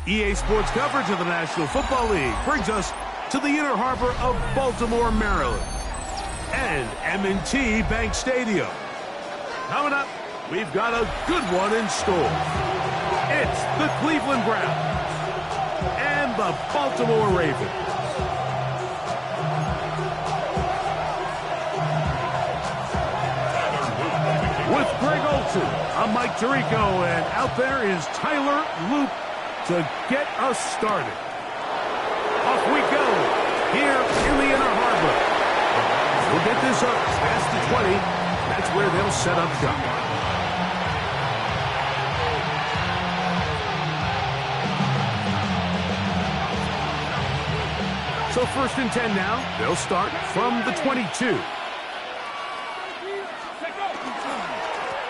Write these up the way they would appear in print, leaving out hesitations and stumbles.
EA Sports coverage of the National Football League brings us to the inner harbor of Baltimore, Maryland, and M&T Bank Stadium. Coming up, we've got a good one in store. It's the Cleveland Browns and the Baltimore Ravens. With Greg Olsen, I'm Mike Tirico, and out there is Tyler Loop to get us started. Off we go here in the inner harbor. We'll get this up past the 20. That's where they'll set up shop. So 1st and 10 now. They'll start from the 22.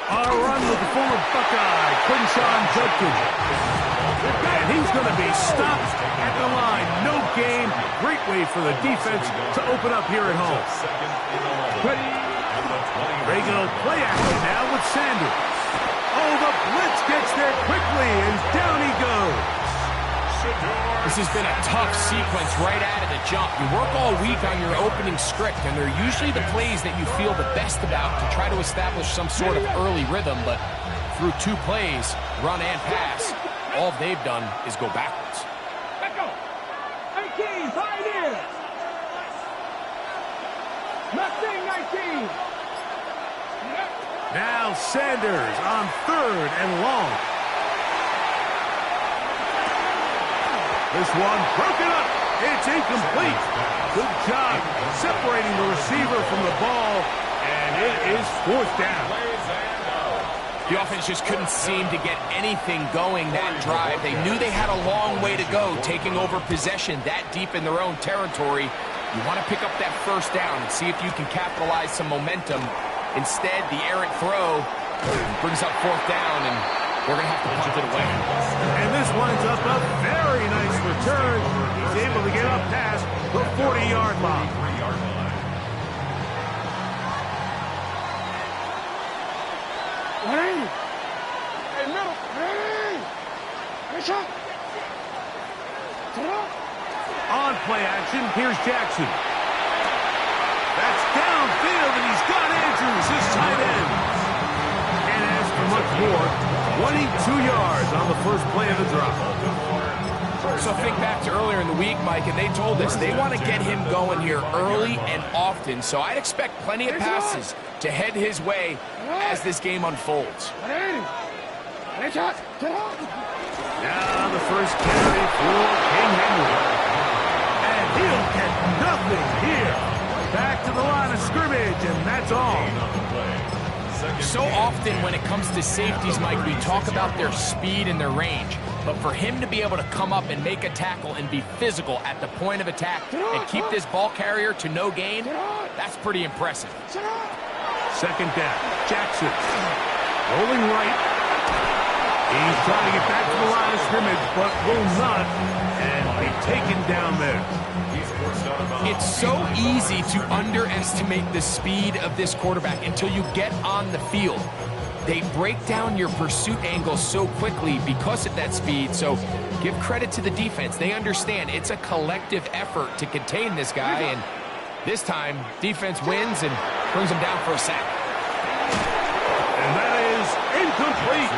A run with the former Buckeye, Quinshon Judkins. And he's going to be stopped at the line. No gain. Great way for the defense to open up here at home. They go play action now with Sanders. Oh, the blitz gets there quickly, and down he goes. This has been a tough sequence right out of the jump. You work all week on your opening script, and they're usually the plays that you feel the best about to try to establish some sort of early rhythm, but through 2 plays, run and pass, all they've done is go backwards. Let go. 19, pioneer. Nothing, 19. Now Sanders on 3rd and long. This one broken up. It's incomplete. Good job separating the receiver from the ball, and it is 4th down. The offense just couldn't seem to get anything going that drive. They knew they had a long way to go, taking over possession that deep in their own territory. You want to pick up that 1st down and see if you can capitalize some momentum. Instead, the errant throw brings up 4th down, and we're going to have to punt it away. And this winds up a very nice return. He's able to get up past the 40-yard line. On play action, here's Jackson. That's downfield, and he's got Andrews, his tight end. And as for much more, 22 yards on the first play of the drop. So think back to earlier in the week, Mike, and they told us they want to get him going here early and often. So I'd expect plenty of passes to head his way as this game unfolds. Now the first carry for King Henry. And he'll get nothing here. Back to the line of scrimmage, and that's all. So often when it comes to safeties, Mike, we talk about their speed and their range. But for him to be able to come up and make a tackle and be physical at the point of attack and keep this ball carrier to no gain, that's pretty impressive. 2nd down, Jackson. Rolling right. He's trying to get back to the line of scrimmage, but will not, and be taken down there. It's so easy to underestimate the speed of this quarterback until you get on the field. They break down your pursuit angle so quickly because of that speed, so give credit to the defense. They understand it's a collective effort to contain this guy, and this time, defense wins and brings him down for a sack. And that is incomplete.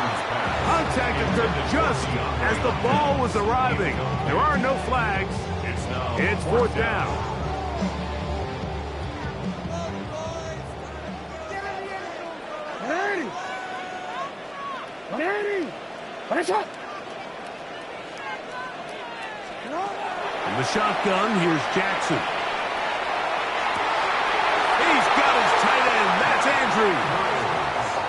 Contact occurred just as the ball was arriving. There are no flags. It's 4th down. From the shotgun, here's Jackson. He's got his tight end. That's Andrews.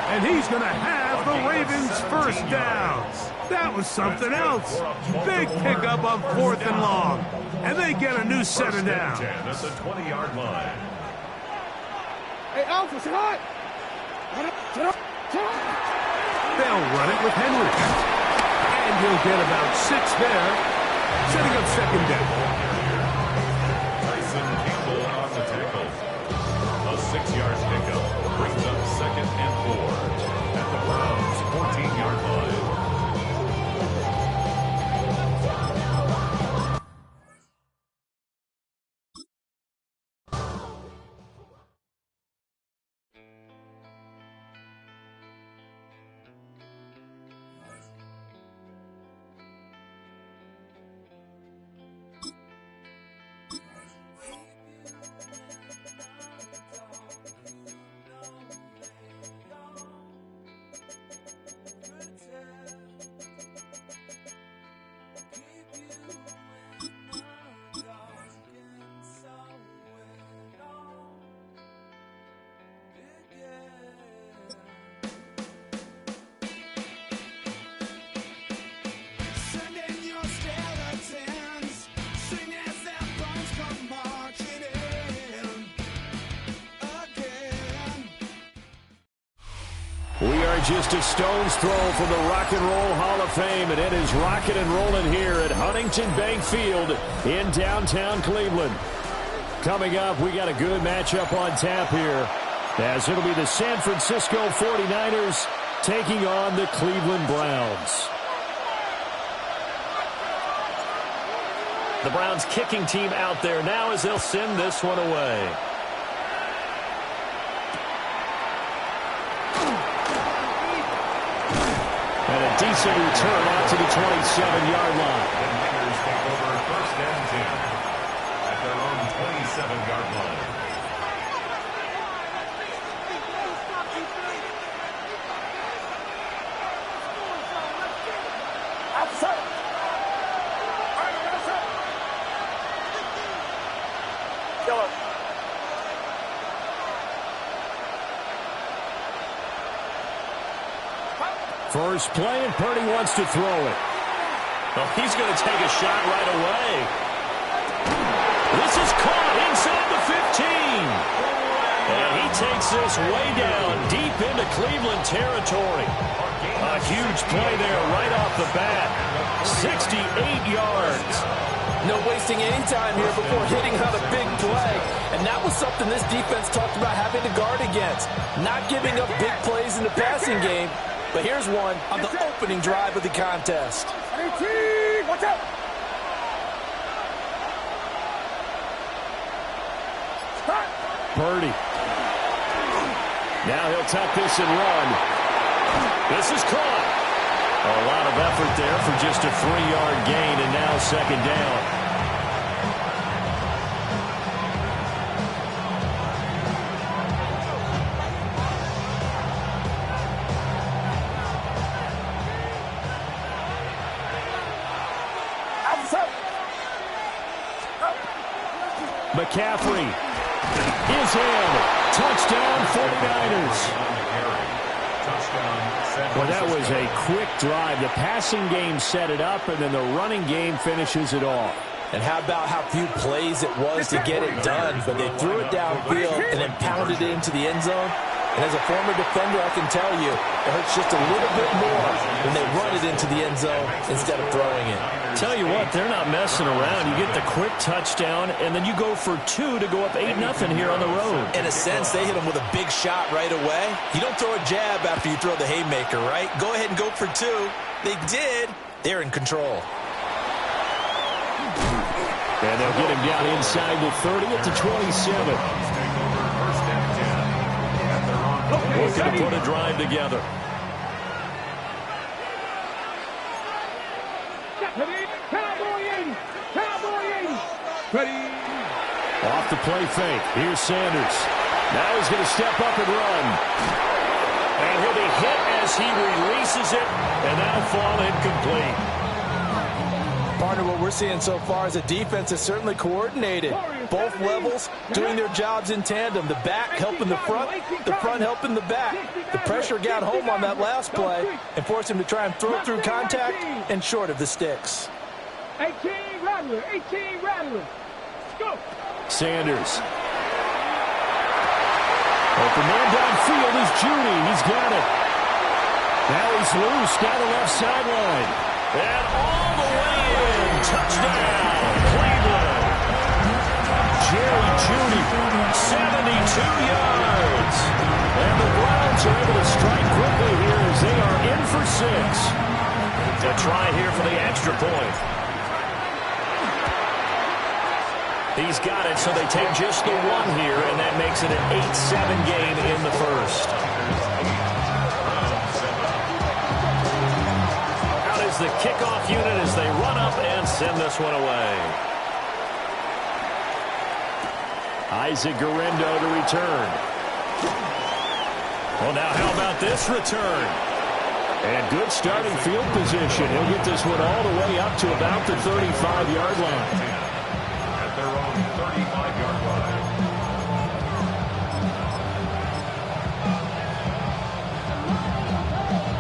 And he's going to have the Ravens' 1st down. That was something else. Big pickup on 4th and long. And they get a new set of downs. At the 20-yard line. Hey, Alpha, sit up. They'll run it with Henry. And he'll get about 6 there, setting up 2nd down. Tyson Campbell on the tackle. A 6-yard pickup brings up 2nd and 4. 19-yard line. We are just a stone's throw from the Rock and Roll Hall of Fame, and it is rocking and rolling here at Huntington Bank Field in downtown Cleveland. Coming up, we got a good matchup on tap here, as it'll be the San Francisco 49ers taking on the Cleveland Browns. The Browns kicking team out there now as they'll send this one away. And a decent return out to the 27-yard line. The Niners take over first and 10 at their own 27-yard line. First play, and Purdy wants to throw it. Oh, he's going to take a shot right away. This is caught inside the 15. And he takes this way down deep into Cleveland territory. A huge play there right off the bat. 68 yards. No wasting any time here before hitting on a big play. And that was something this defense talked about having to guard against. Not giving up big plays in the passing game. But here's one on the opening drive of the contest. 18, watch out! Purdy. Now he'll tuck this and run. This is caught. A lot of effort there for just a 3-yard gain, and now second down. McCaffrey is in. Touchdown, 49ers. Well, that was a quick drive. The passing game set it up, and then the running game finishes it off. And how about how few plays it was to get it done, but they threw it downfield and then pounded it into the end zone. And as a former defender, I can tell you, it hurts just a little bit more when they run it into the end zone instead of throwing it. Tell you what, they're not messing around. You get the quick touchdown, and then you go for 2 to go up 8-0 here on the road. In a sense, they hit them with a big shot right away. You don't throw a jab after you throw the haymaker, right? Go ahead and go for 2. They did. They're in control. And they'll get him down inside the 30 at the 27. Looking to put a drive together. Ready. Off the play fake. Here's Sanders. Now he's going to step up and run. And he'll be hit as he releases it, and that'll fall incomplete. Partner, what we're seeing so far is the defense is certainly coordinated. Both levels doing their jobs in tandem. The back helping the front helping the back. The pressure got home on that last play and forced him to try and throw through contact and short of the sticks. 18 Rattler, 18 Rattler. Go. Sanders. Open man downfield is Judy. He's got it. Now he's loose down the left sideline. And all the way in. Touchdown, Cleveland. Jerry Judy, 72 yards. And the Browns are able to strike quickly here as they are in for 6. A try here for the extra point. He's got it, so they take just the 1 here, and that makes it an 8-7 game in the first. Out is the kickoff unit as they run up and send this one away. Isaac Guerrero to return. Well, now how about this return? And good starting field position. He'll get this one all the way up to about the 35-yard line. At their own 35-yard line.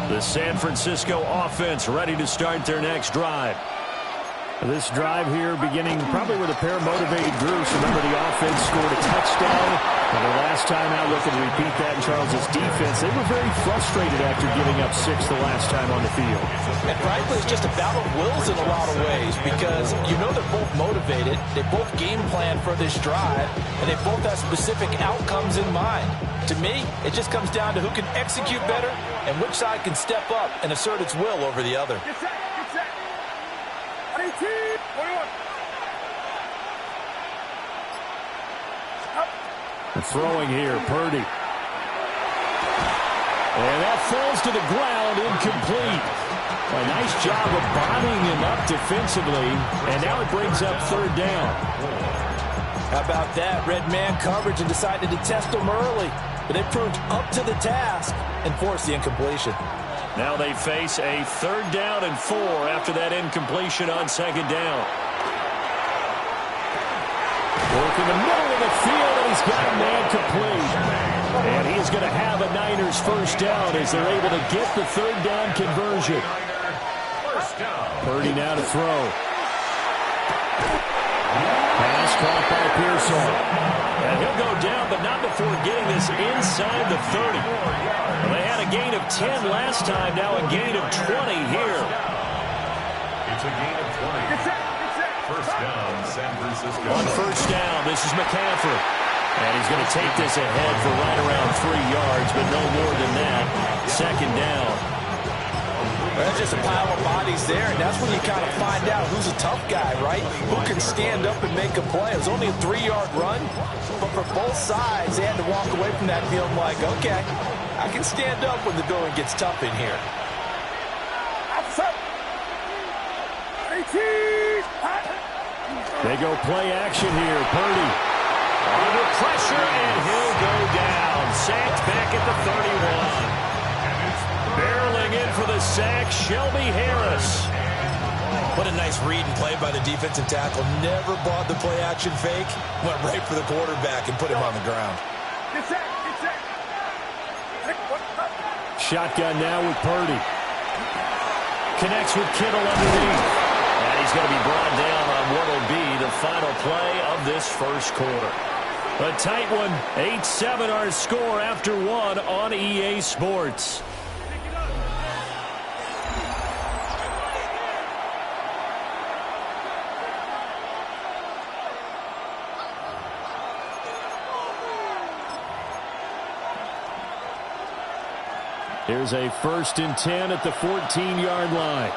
The San Francisco offense ready to start their next drive. This drive here beginning probably with a pair of motivated groups. Remember, the offense scored a touchdown. And the last time out, looking to repeat that in Charles' defense, they were very frustrated after giving up 6 the last time on the field. And frankly, it's just a battle of wills in a lot of ways because you know they're both motivated. They both game plan for this drive, and they both have specific outcomes in mind. To me, it just comes down to who can execute better and which side can step up and assert its will over the other. Get set. 18, 21. Throwing here, Purdy. And that falls to the ground, incomplete. A nice job of bodying him up defensively, and now it brings up 3rd down. How about that? Red man coverage and decided to test him early, but they proved up to the task and forced the incompletion. Now they face a 3rd down and 4 after that incompletion on 2nd down. Work in the middle of the field, and he's got a man complete. And he's going to have a Niners 1st down as they're able to get the 3rd down conversion. Purdy now to throw. Pass caught by Pearsall. And he'll go down, but not before getting this inside the 30. Well, they had a gain of 10 last time, now a gain of 20 here. It's a gain of 20. 1st down, San Francisco. On 1st down, this is McCaffrey. And he's going to take this ahead for right around 3 yards, but no more than that. 2nd down. There's just a pile of bodies there, and that's when you kind of find out who's a tough guy, right? Who can stand up and make a play. It was only a 3-yard run, but for both sides, they had to walk away from that feeling like, okay, I can stand up when the going gets tough in here. 18. They go play action here. Purdy under pressure, and he'll go down. Sacked back at the 31. Barreling in for the sack, Shelby Harris. What a nice read and play by the defensive tackle. Never bought the play action fake. Went right for the quarterback and put him on the ground. Get set. Shotgun now with Purdy. Connects with Kittle underneath. And he's going to be brought down on what will be the final play of this 1st quarter. A tight one. 8-7 our score after 1 on EA Sports. Here's a 1st and 10 at the 14-yard line.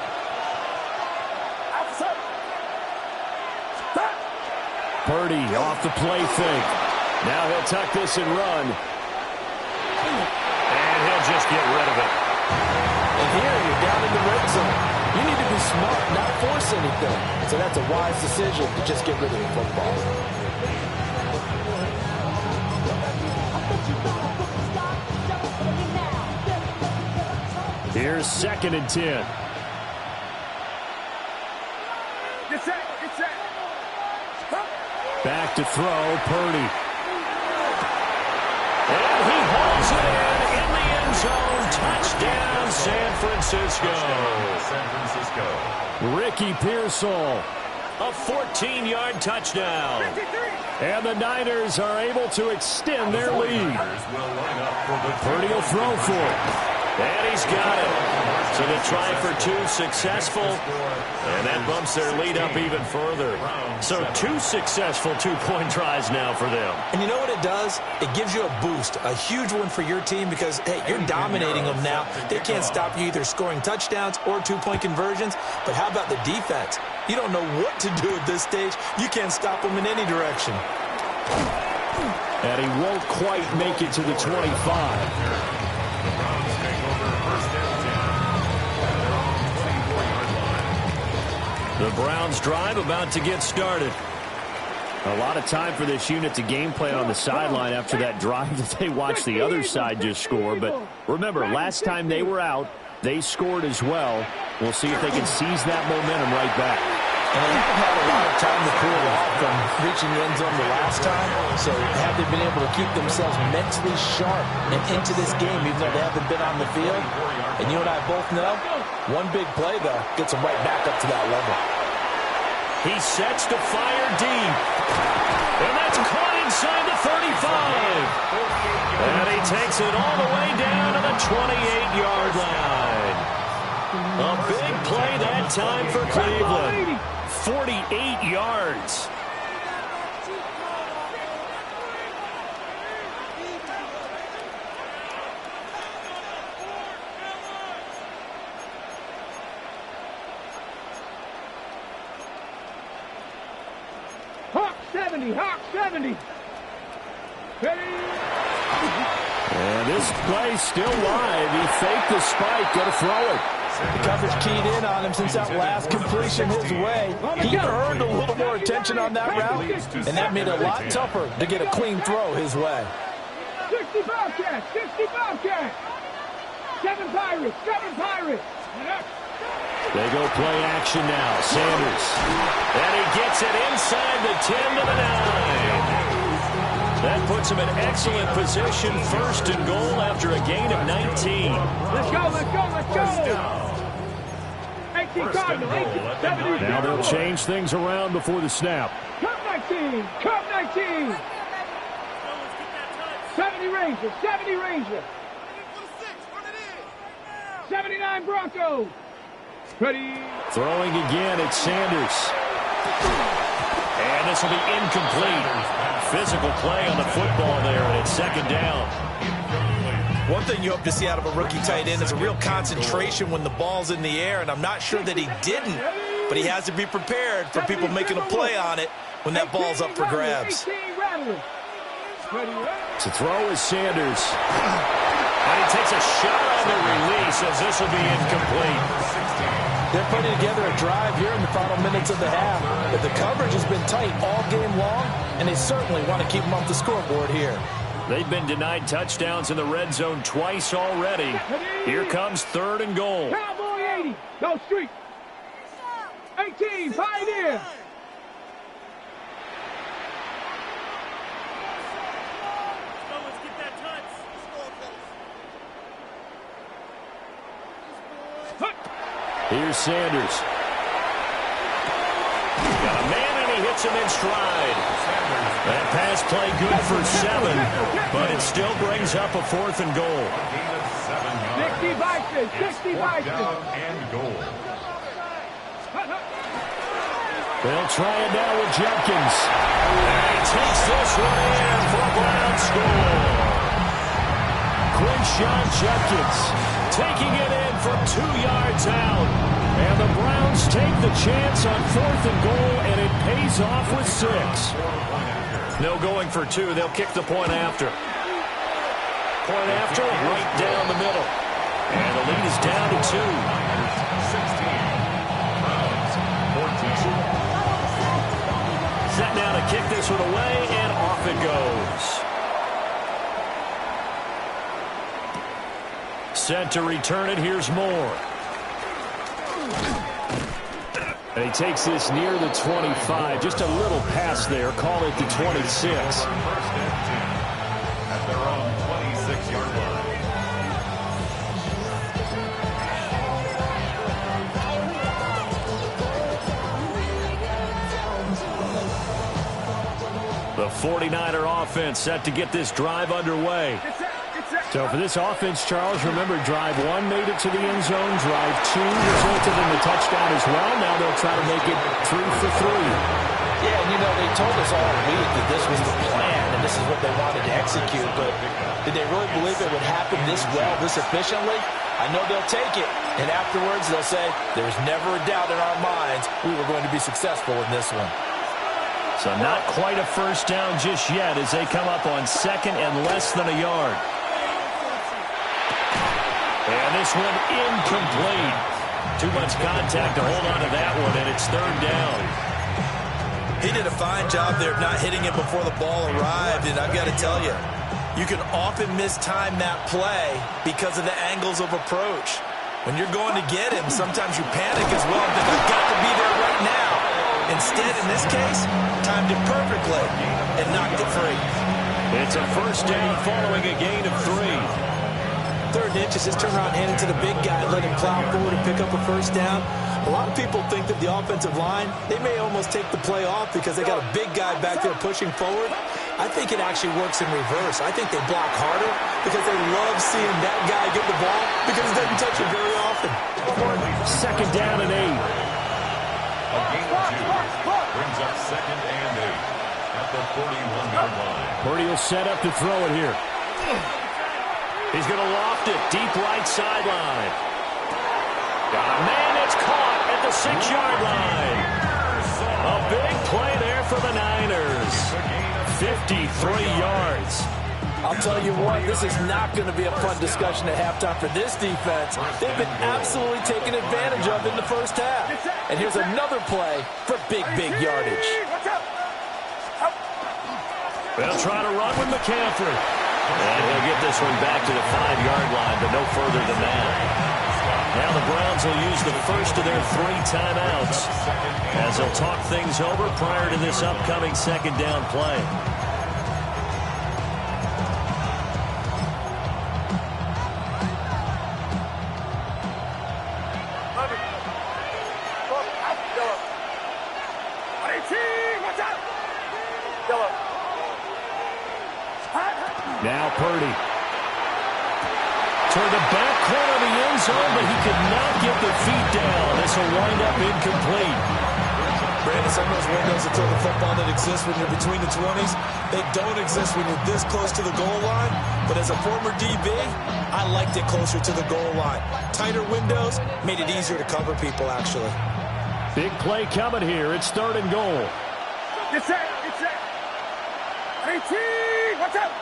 Purdy off the play fake. Now he'll tuck this and run. And he'll just get rid of it. And here you're down in the red zone. You need to be smart, not force anything. So that's a wise decision to just get rid of the football. Here's 2nd and 10. Get set. Back to throw, Purdy. And he hauls it in the end zone. Touchdown, San Francisco. Ricky Pearsall, a 14-yard touchdown. And the Niners are able to extend their lead. Purdy will throw for it. And he's got it. So the try for two successful, and that bumps their lead up even further. So two successful two-point tries now for them. And you know what it does? It gives you a boost, a huge one for your team because, hey, you're dominating them now. They can't stop you either scoring touchdowns or two-point conversions. But how about the defense? You don't know what to do at this stage. You can't stop them in any direction. And he won't quite make it to the 25. The Browns drive about to get started. A lot of time for this unit to game plan on the sideline after that drive that they watched the other side just score. But remember, last time they were out, they scored as well. We'll see if they can seize that momentum right back. And they haven't had a lot of time to cool off from reaching the end zone the last time. So have they been able to keep themselves mentally sharp and into this game even though they haven't been on the field? And you and I both know, one big play, though, gets them right back up to that level. He sets to fire deep. And that's caught inside the 35. And he takes it all the way down to the 28-yard line. A big play that time for Cleveland. 48 yards. Hawk 70, Hawk 70. Ready? And this play still live. He faked the spike, going to throw it. The coverage keyed in on him since that last completion his way. He earned a little more attention on that route, and that made it a lot tougher to get a clean throw his way. 60 Bobcats, 60 Bobcats. 7 Pirates, 7 Pirates. They go play action now. Sanders. And he gets it inside the 10 to the 9. That puts him in excellent position, first and goal after a gain of 19. Let's go, let's go, let's go. 18 Cardinal, 18, 70. Now they'll change things around before the snap. Cup 19, Cup 19. 70 Rangers, 70 Rangers. 79 Broncos. Ready. Throwing again, it's Sanders. And this will be incomplete. Physical play on the football there, and it's second down. One thing you hope to see out of a rookie tight end is a real concentration when the ball's in the air, and I'm not sure that he didn't, but he has to be prepared for people making a play on it when that ball's up for grabs. To throw is Sanders. And he takes a shot on the release as this will be incomplete. They're putting together a drive here in the final minutes of the half, but the coverage has been tight all game long, and they certainly want to keep them off the scoreboard here. They've been denied touchdowns in the red zone twice already. Here comes third and goal. Cowboy 80, go street. 18, Pioneer. Here's Sanders. Got a man, and he hits him in stride. That pass play good for 7, but it still brings up a fourth and goal. 60 Vikings, 60 Vikings. And goal. They'll try it now with Jenkins. And he takes this one in for a Brown score. Quinshon Judkins Taking it in from 2 yards out. And the Browns take the chance on fourth and goal, and it pays off with 6. No going for 2. They'll kick the point after. Point after, right down the middle. And the lead is down to 2. 16. Browns, 14. Set now to kick this one away, and off it goes. Set to return it. Here's Moore. And he takes this near the 25. Just a little pass there. Call it the 26. First and 10 at their own 26-yard line. The 49er offense set to get this drive underway. To So for this offense, Charles, remember, drive 1 made it to the end zone. Drive 2 resulted in the touchdown as well. Now they'll try to make it 3 for 3. Yeah, and you know, they told us all week that this was the plan and this is what they wanted to execute. But did they really believe it would happen this well, this efficiently? I know they'll take it. And afterwards, they'll say, there's never a doubt in our minds we were going to be successful in this one. So not quite a first down just yet as they come up on 2nd and less than a yard. And this one incomplete. Too much contact to hold on to that one, and it's 3rd down. He did a fine job there of not hitting it before the ball arrived, and I've got to tell you, you can often mistime that play because of the angles of approach. When you're going to get him, sometimes you panic as well and think, I've got to be there right now. Instead, in this case, timed it perfectly and knocked it free. It's a first down following a gain of 3. 3rd and inches, just turn around and hand it to the big guy and let him plow forward and pick up a first down. A lot of people think that the offensive line, they may almost take the play off because they got a big guy back there pushing forward. I think it actually works in reverse. I think they block harder because they love seeing that guy get the ball because he doesn't touch it very often. 2nd down and 8. A gain of 2 brings up 2nd and 8 at the 41-yard line. Purdy will set up to throw it here. He's going to loft it deep right sideline. Got a man that's caught at the 6-yard line. A big play there for the Niners. 53 yards. I'll tell you what, this is not going to be a fun discussion at halftime for this defense. They've been absolutely taken advantage of in the first half. And here's another play for big yardage. They'll try to run with McCaffrey. And he'll get this one back to the 5-yard line, but no further than that. Now the Browns will use the first of their 3 timeouts as they'll talk things over prior to this upcoming 2nd down play. Now Purdy. Toward the back corner of the end zone, but he could not get the feet down. This will wind up incomplete. Brandon, some of those windows to throw the football that exist when you're between the 20s, they don't exist when you're this close to the goal line. But as a former DB, I liked it closer to the goal line. Tighter windows made it easier to cover people, actually. Big play coming here. It's 3rd and goal. Get set. 18. Watch out.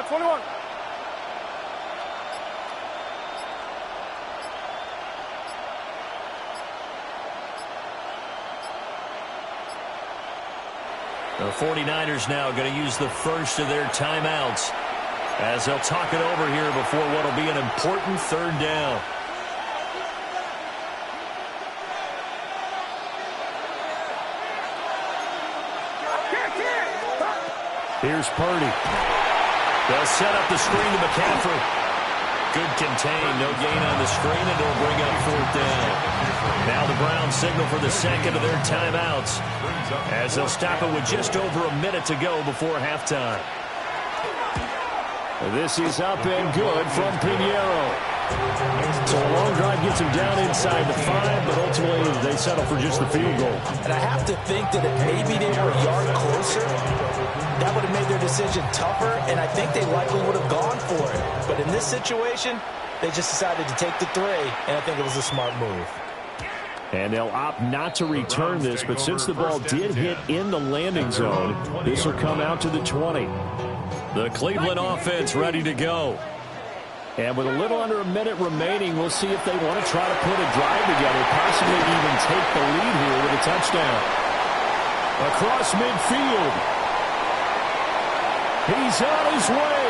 Twenty-one. The 49ers now going to use the first of their timeouts as they'll talk it over here before what will be an important 3rd down. Here's Purdy. They'll set up the screen to McCaffrey. Good contain, no gain on the screen, and it'll bring up 4th down. Now the Browns signal for the 2nd of their timeouts as they'll stop it with just over a minute to go before halftime. This is up and good from Pinheiro. So a long drive gets him down inside the 5, but ultimately they settle for just the field goal. And I have to think that if maybe they were a yard closer, that would have made their decision tougher, and I think they likely would have gone for it. But in this situation, they just decided to take the 3, and I think it was a smart move. And they'll opt not to return this, but since the ball did hit in the landing zone, this will come out to the 20. The Cleveland offense ready to go. And with a little under a minute remaining, we'll see if they want to try to put a drive together, possibly even take the lead here with a touchdown. Across midfield. He's on his way.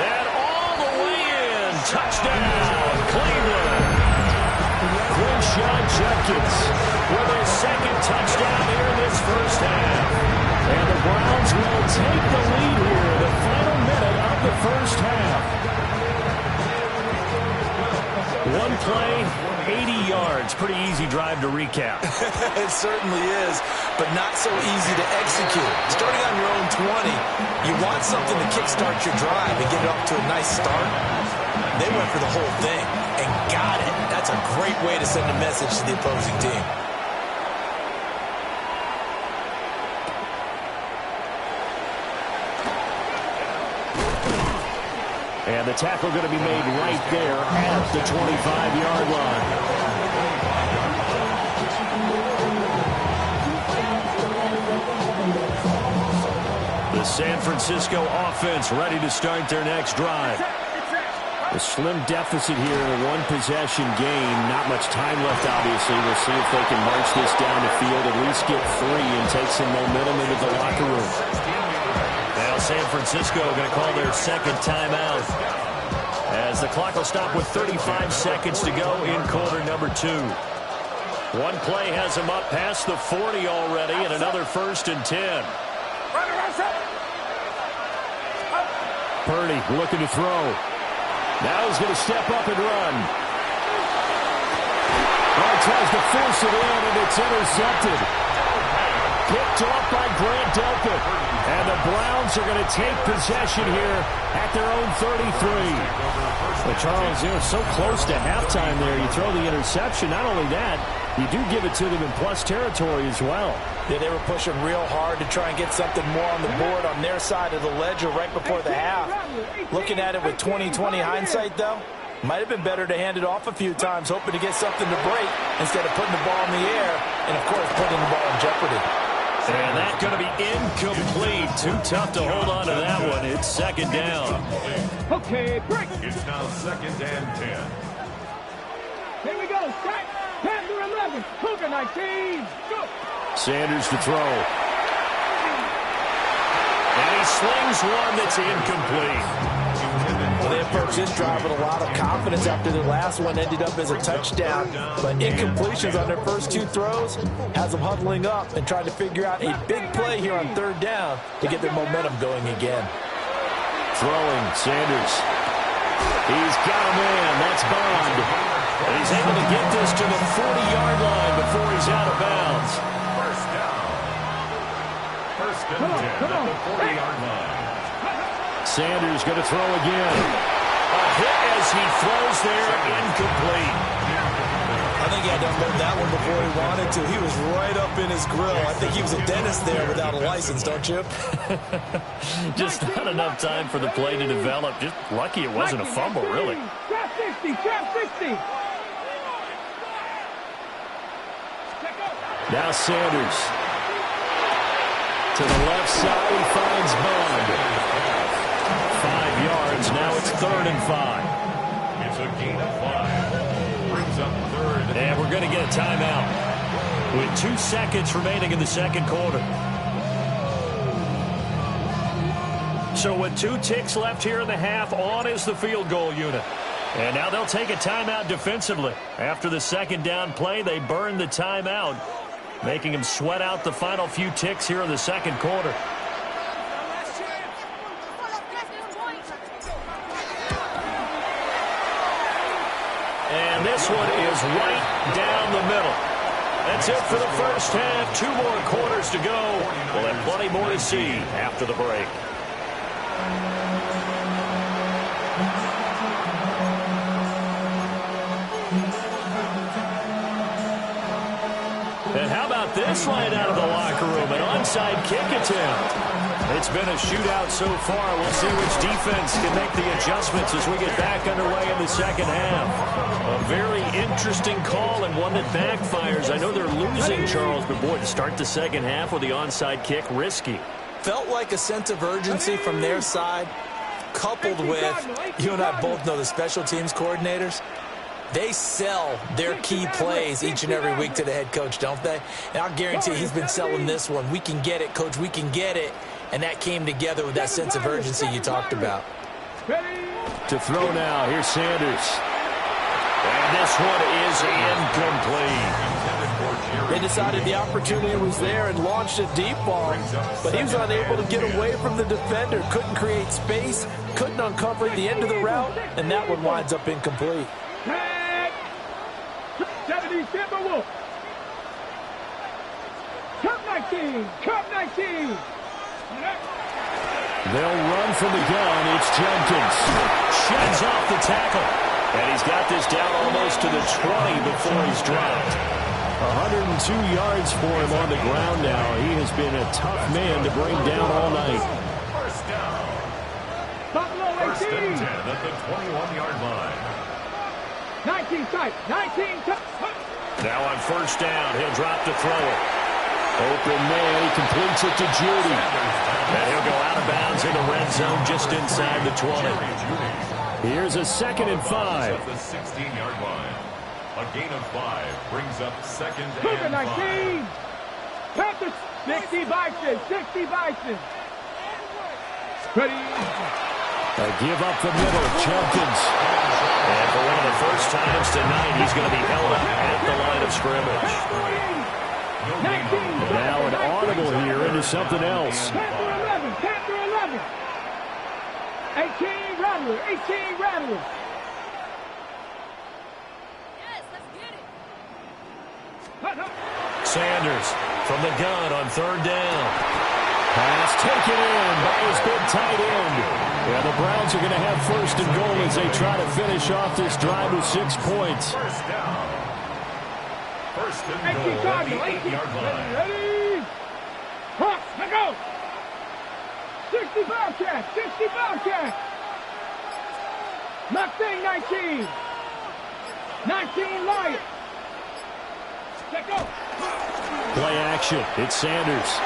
And all the way in. Touchdown, Cleveland. Quinshon Judkins with his 2nd touchdown here in this first half. And the Browns will take the lead here in the final minute of the first half. 1 play, 80 yards. Pretty easy drive to recap. It certainly is, but not so easy to execute. Starting on your own 20, you want something to kickstart your drive and get it off to a nice start. They went for the whole thing and got it. That's a great way to send a message to the opposing team. And the tackle going to be made right there at the 25-yard line. The San Francisco offense ready to start their next drive. A slim deficit here in a one-possession game. Not much time left, obviously. We'll see if they can march this down the field, at least get free and take some momentum into the locker room. Now San Francisco going to call their second timeout, as the clock will stop with 35 seconds to go in quarter number 2. One play has them up past the 40 already, and another 1st and 10. Purdy looking to throw. Now he's going to step up and run. Tries to force it in, and it's intercepted. Picked off by Grant Delpit. And the Browns are going to take possession here at their own 33. Well, Charles, you know, so close to halftime there. You throw the interception. Not only that, you do give it to them in plus territory as well. Yeah, they were pushing real hard to try and get something more on the board on their side of the ledger right before the half. Looking at it with 20/20 hindsight, though, might have been better to hand it off a few times, hoping to get something to break instead of putting the ball in the air and, of course, putting the ball in jeopardy. And that's going to be incomplete. Too tough to hold on to that one. It's second down. Okay, break. It's now 2nd and 10. Here we go. Strike. Panther 11. Cougar 19. Go. Sanders to throw. And he slings one that's incomplete. Well, they approached this drive with a lot of confidence after their last one ended up as a touchdown. But incompletions on their first 2 throws has them huddling up and trying to figure out a big play here on 3rd down to get their momentum going again. Throwing, Sanders. He's got a man. That's Bond. And he's able to get this to the 40-yard line before he's out of bounds. First down. 1st and 10 at the 40-yard line. Sanders going to throw again. A hit as he throws there, incomplete. I think he had to unload that one before he wanted to. He was right up in his grill. I think he was a dentist there without a license, don't you? Just not enough time for the play to develop. Just lucky it wasn't a fumble, really. Trap 60. Trap 60. Now Sanders. To the left side, he finds Bond. 5 yards. Now it's 3rd and 5. It's a gain of 5. Brings up 3rd. And we're going to get a timeout with 2 seconds remaining in the second quarter. So with 2 ticks left here in the half, on is the field goal unit. And now they'll take a timeout defensively. After the second down play, they burn the timeout, making them sweat out the final few ticks here in the second quarter. And this one is right down the middle. That's it for the first half. 2 more quarters to go. We'll have plenty more to see after the break. And how about this line out of the locker room? An onside kick attempt. It's been a shootout so far. We'll see which defense can make the adjustments as we get back underway in the second half. A very interesting call and one that backfires. I know they're losing, Charles, but boy, to start the second half with the onside kick, risky. Felt like a sense of urgency from their side, coupled with, you and I both know the special teams coordinators. They sell their key plays each and every week to the head coach, don't they? And I'll guarantee he's been selling this one. We can get it, coach. We can get it. And that came together with that sense of urgency you talked about. To throw now. Here's Sanders. And this one is incomplete. They decided the opportunity was there and launched a deep ball, but he was unable to get away from the defender. Couldn't create space, couldn't uncover the end of the route, and that one winds up incomplete. Timberwolves. Cup 19. Cup 19. They'll run from the gun. It's Jenkins. Sheds off the tackle. And he's got this down almost to the 20 before he's dropped. 102 yards for him on the ground now. He has been a tough man to bring down all night. First down. Buffalo 18. First and 10 at the 21-yard line. 19 tight. 19 tight. Now on first down, he'll drop to throw it. Open man. He completes it to Judy. And he'll go out of bounds in the red zone just inside the 20. Here's a 2nd and 5. At the 16-yard line. A gain of 5 brings up 2nd and 19. 5. Panthers 60 Bison. 60 Bison. Ready. A give up the middle. Jenkins. And for one of the first times tonight, he's going to be held up at the line of scrimmage. Now an audible here into something else. Panther 11. 18 Rattler. 18 Rattler. Yes, let's get it. Sanders from the gun on third down. Pass taken in by his big tight end. Yeah, the Browns are going to have first and goal as they try to finish off this drive with 6 points. First down. First and goal at the 8-yard line. Ready. Hawks, let go. 60 Bobcats. 60 Bobcats. Mustang 19. 19 Lions. Let go. Play action. It's Sanders.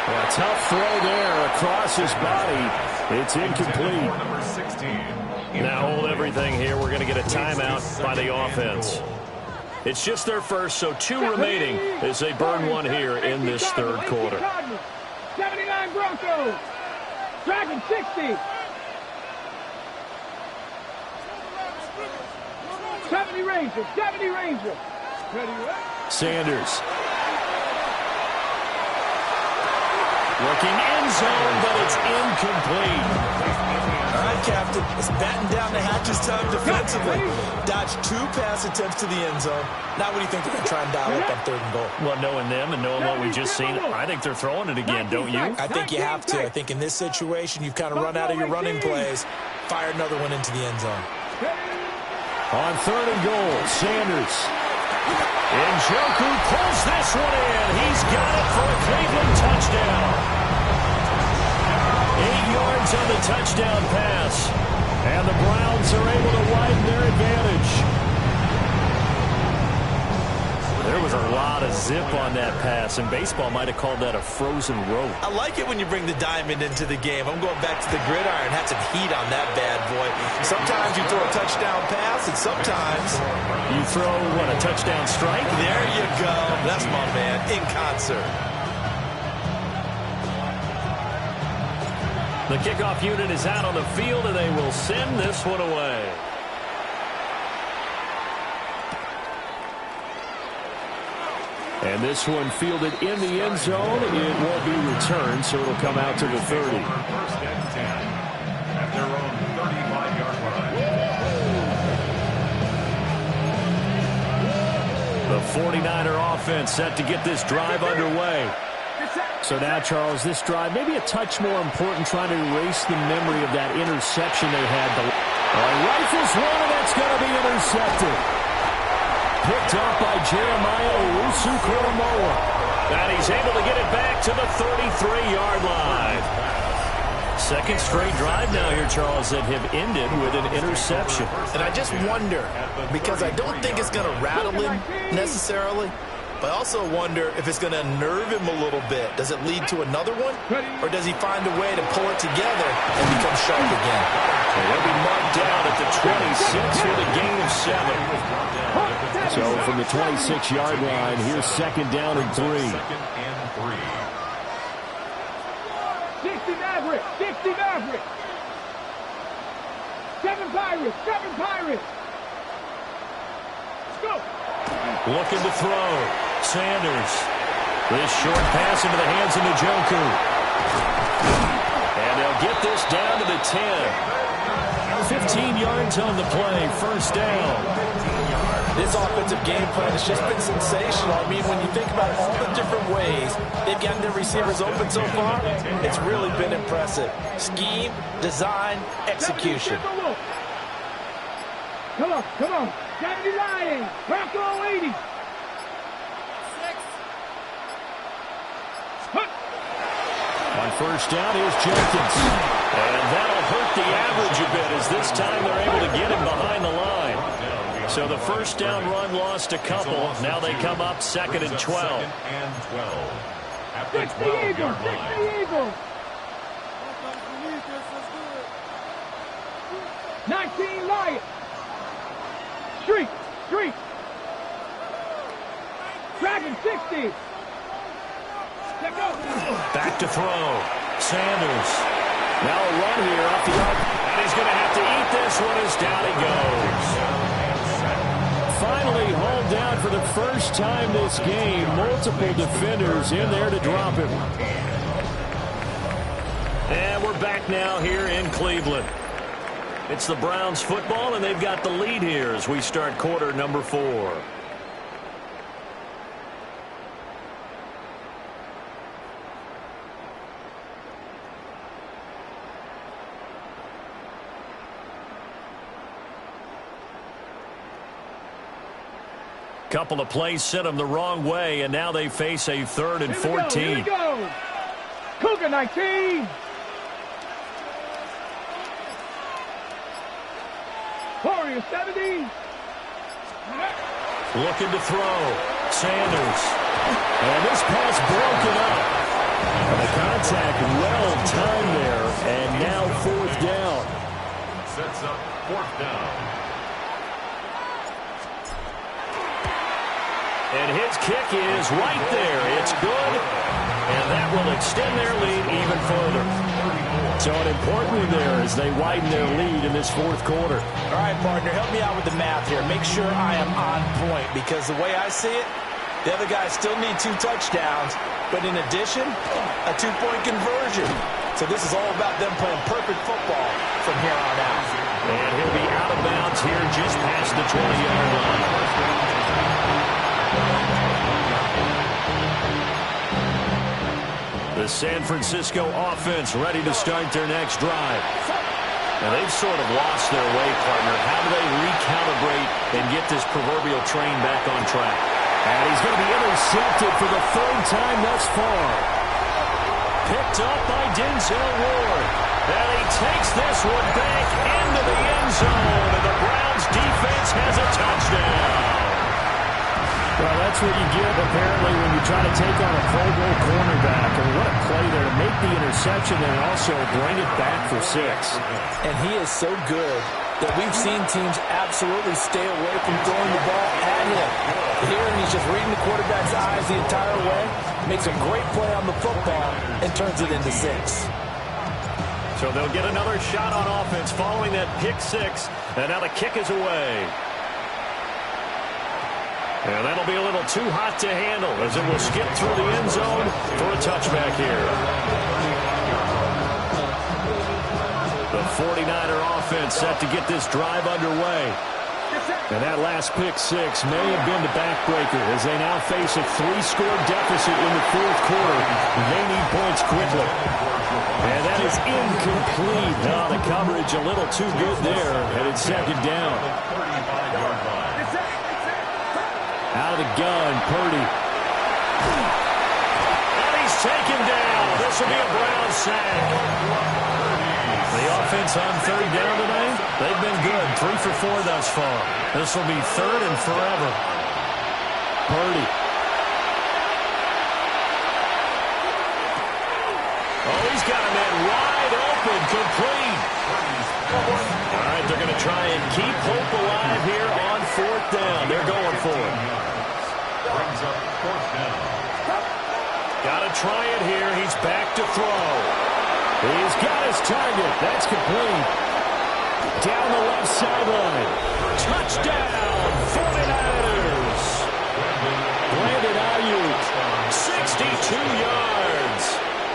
A tough throw there across his body. It's incomplete. Number 16. Now hold everything here. We're going to get a timeout by the offense. It's just their first, so 2 remaining as they burn one here in this third quarter. 79 Broncos. Dragon 60. 70 Rangers. 70 Rangers. Ready, Sanders. Looking end zone, but it's incomplete. All right, Captain. It's batten down the hatches time defensively. Dodged 2 pass attempts to the end zone. Now what do you think they're going to try and dial up on third and goal? Well, knowing them and knowing what we just seen, I think they're throwing it again, don't you? I think you have to. I think in this situation, you've kind of run out of your running plays. Fire another one into the end zone. On third and goal, Sanders. Njoku pulls this one in. He's got it for a Cleveland touchdown. 8 yards on the touchdown pass. And the Browns are able to widen their advantage. There was a lot of zip on that pass, and baseball might have called that a frozen rope. I like it when you bring the diamond into the game. I'm going back to the gridiron. Had some heat on that bad boy. Sometimes you throw a touchdown pass, and sometimes you throw, what, a touchdown strike? There you go. That's my man, in concert. The kickoff unit is out on the field, and they will send this one away. And this one fielded in the end zone. It won't be returned, so it'll come out to the 30. First and 10 at their own 35-yard line. The 49er offense set to get this drive underway. So now, Charles, this drive maybe a touch more important, trying to erase the memory of that interception they had. Rifles one, and that's going to be intercepted. Picked up by Jeremiah Owusu-Koramoah. And he's able to get it back to the 33-yard line. Second straight drive now here, Charles, that have ended with an interception. And I just wonder, because I don't think it's going to rattle him necessarily, but I also wonder if it's going to unnerve him a little bit. Does it lead to another one? Or does he find a way to pull it together and become sharp again? And he'll be marked down at the 26 with a gain of 7. So from the 26-yard line, here's second down and 3. 60 Maverick. 60 Maverick. 7 Pirates. 7 Pirates. Let's go. Looking to throw. Sanders. This short pass into the hands of Njoku. And they'll get this down to the 10. 15 yards on the play. First down. This offensive game plan has just been sensational. I mean, when you think about all the different ways they've gotten their receivers open so far, it's really been impressive. Scheme, design, execution. Come on, come on. 70 Lions. Bronco 80. On first down, here's Jenkins. And that'll hurt the average a bit as this time they're able to get him behind the line. So the first down run lost a couple. Now they come up 2nd and 12. At the 12-yard line. 19 Lions. Street. Dragon 60. Back to throw. Sanders. Now a run here off the arc. And he's going to have to eat this one as down he goes. Finally hauled down for the first time this game. Multiple defenders in there to drop him. And we're back now here in Cleveland. It's the Browns football, and they've got the lead here as we start quarter number 4. Couple of plays sent them the wrong way, and now they face a 3rd and 14. Here we go. Cougar 19. Warrior 70. Looking to throw. Sanders. And this pass broken up. The contact well timed there, and now 4th down. Sets up 4th down. And his kick is right there. It's good, and that will extend their lead even further. So an important one there as they widen their lead in this 4th quarter. All right, partner, help me out with the math here. Make sure I am on point, because the way I see it, the other guys still need 2 touchdowns, but in addition, a 2-point conversion. So this is all about them playing perfect football from here on out. And he'll be out of bounds here just past the 20-yard line. The San Francisco offense ready to start their next drive. Now they've sort of lost their way, partner. How do they recalibrate and get this proverbial train back on track? And he's going to be intercepted for the 3rd time thus far. Picked up by Denzel Ward. And he takes this one back into the end zone. And the Browns defense has a touchdown. Well, that's what you get, apparently, when you try to take on a Pro Bowl cornerback. And what a play there to make the interception and also bring it back for 6. And he is so good that we've seen teams absolutely stay away from throwing the ball at him. Here, he's just reading the quarterback's eyes the entire way, makes a great play on the football, and turns it into 6. So they'll get another shot on offense following that pick 6, and now the kick is away. And that'll be a little too hot to handle as it will skip through the end zone for a touchback here. The 49er offense set to get this drive underway. And that last pick 6 may have been the backbreaker as they now face a 3-score deficit in the 4th quarter. They need points quickly. And that is incomplete. Now the coverage a little too good there, and it's 2nd down. Out of the gun, Purdy. And he's taken down. This will be a Brown sack. The offense on 3rd down today, they've been good. 3 for 4 thus far. This will be 3rd and forever. Purdy. Oh, he's got a man wide open, complete. All right, they're going to try and keep hope alive here on 4th down. They're going for it. Brings up 4th down. Got to try it here. He's back to throw. He's got his target. That's complete. Down the left sideline. Touchdown, 49ers. Brandon Ayuk, 62 yards.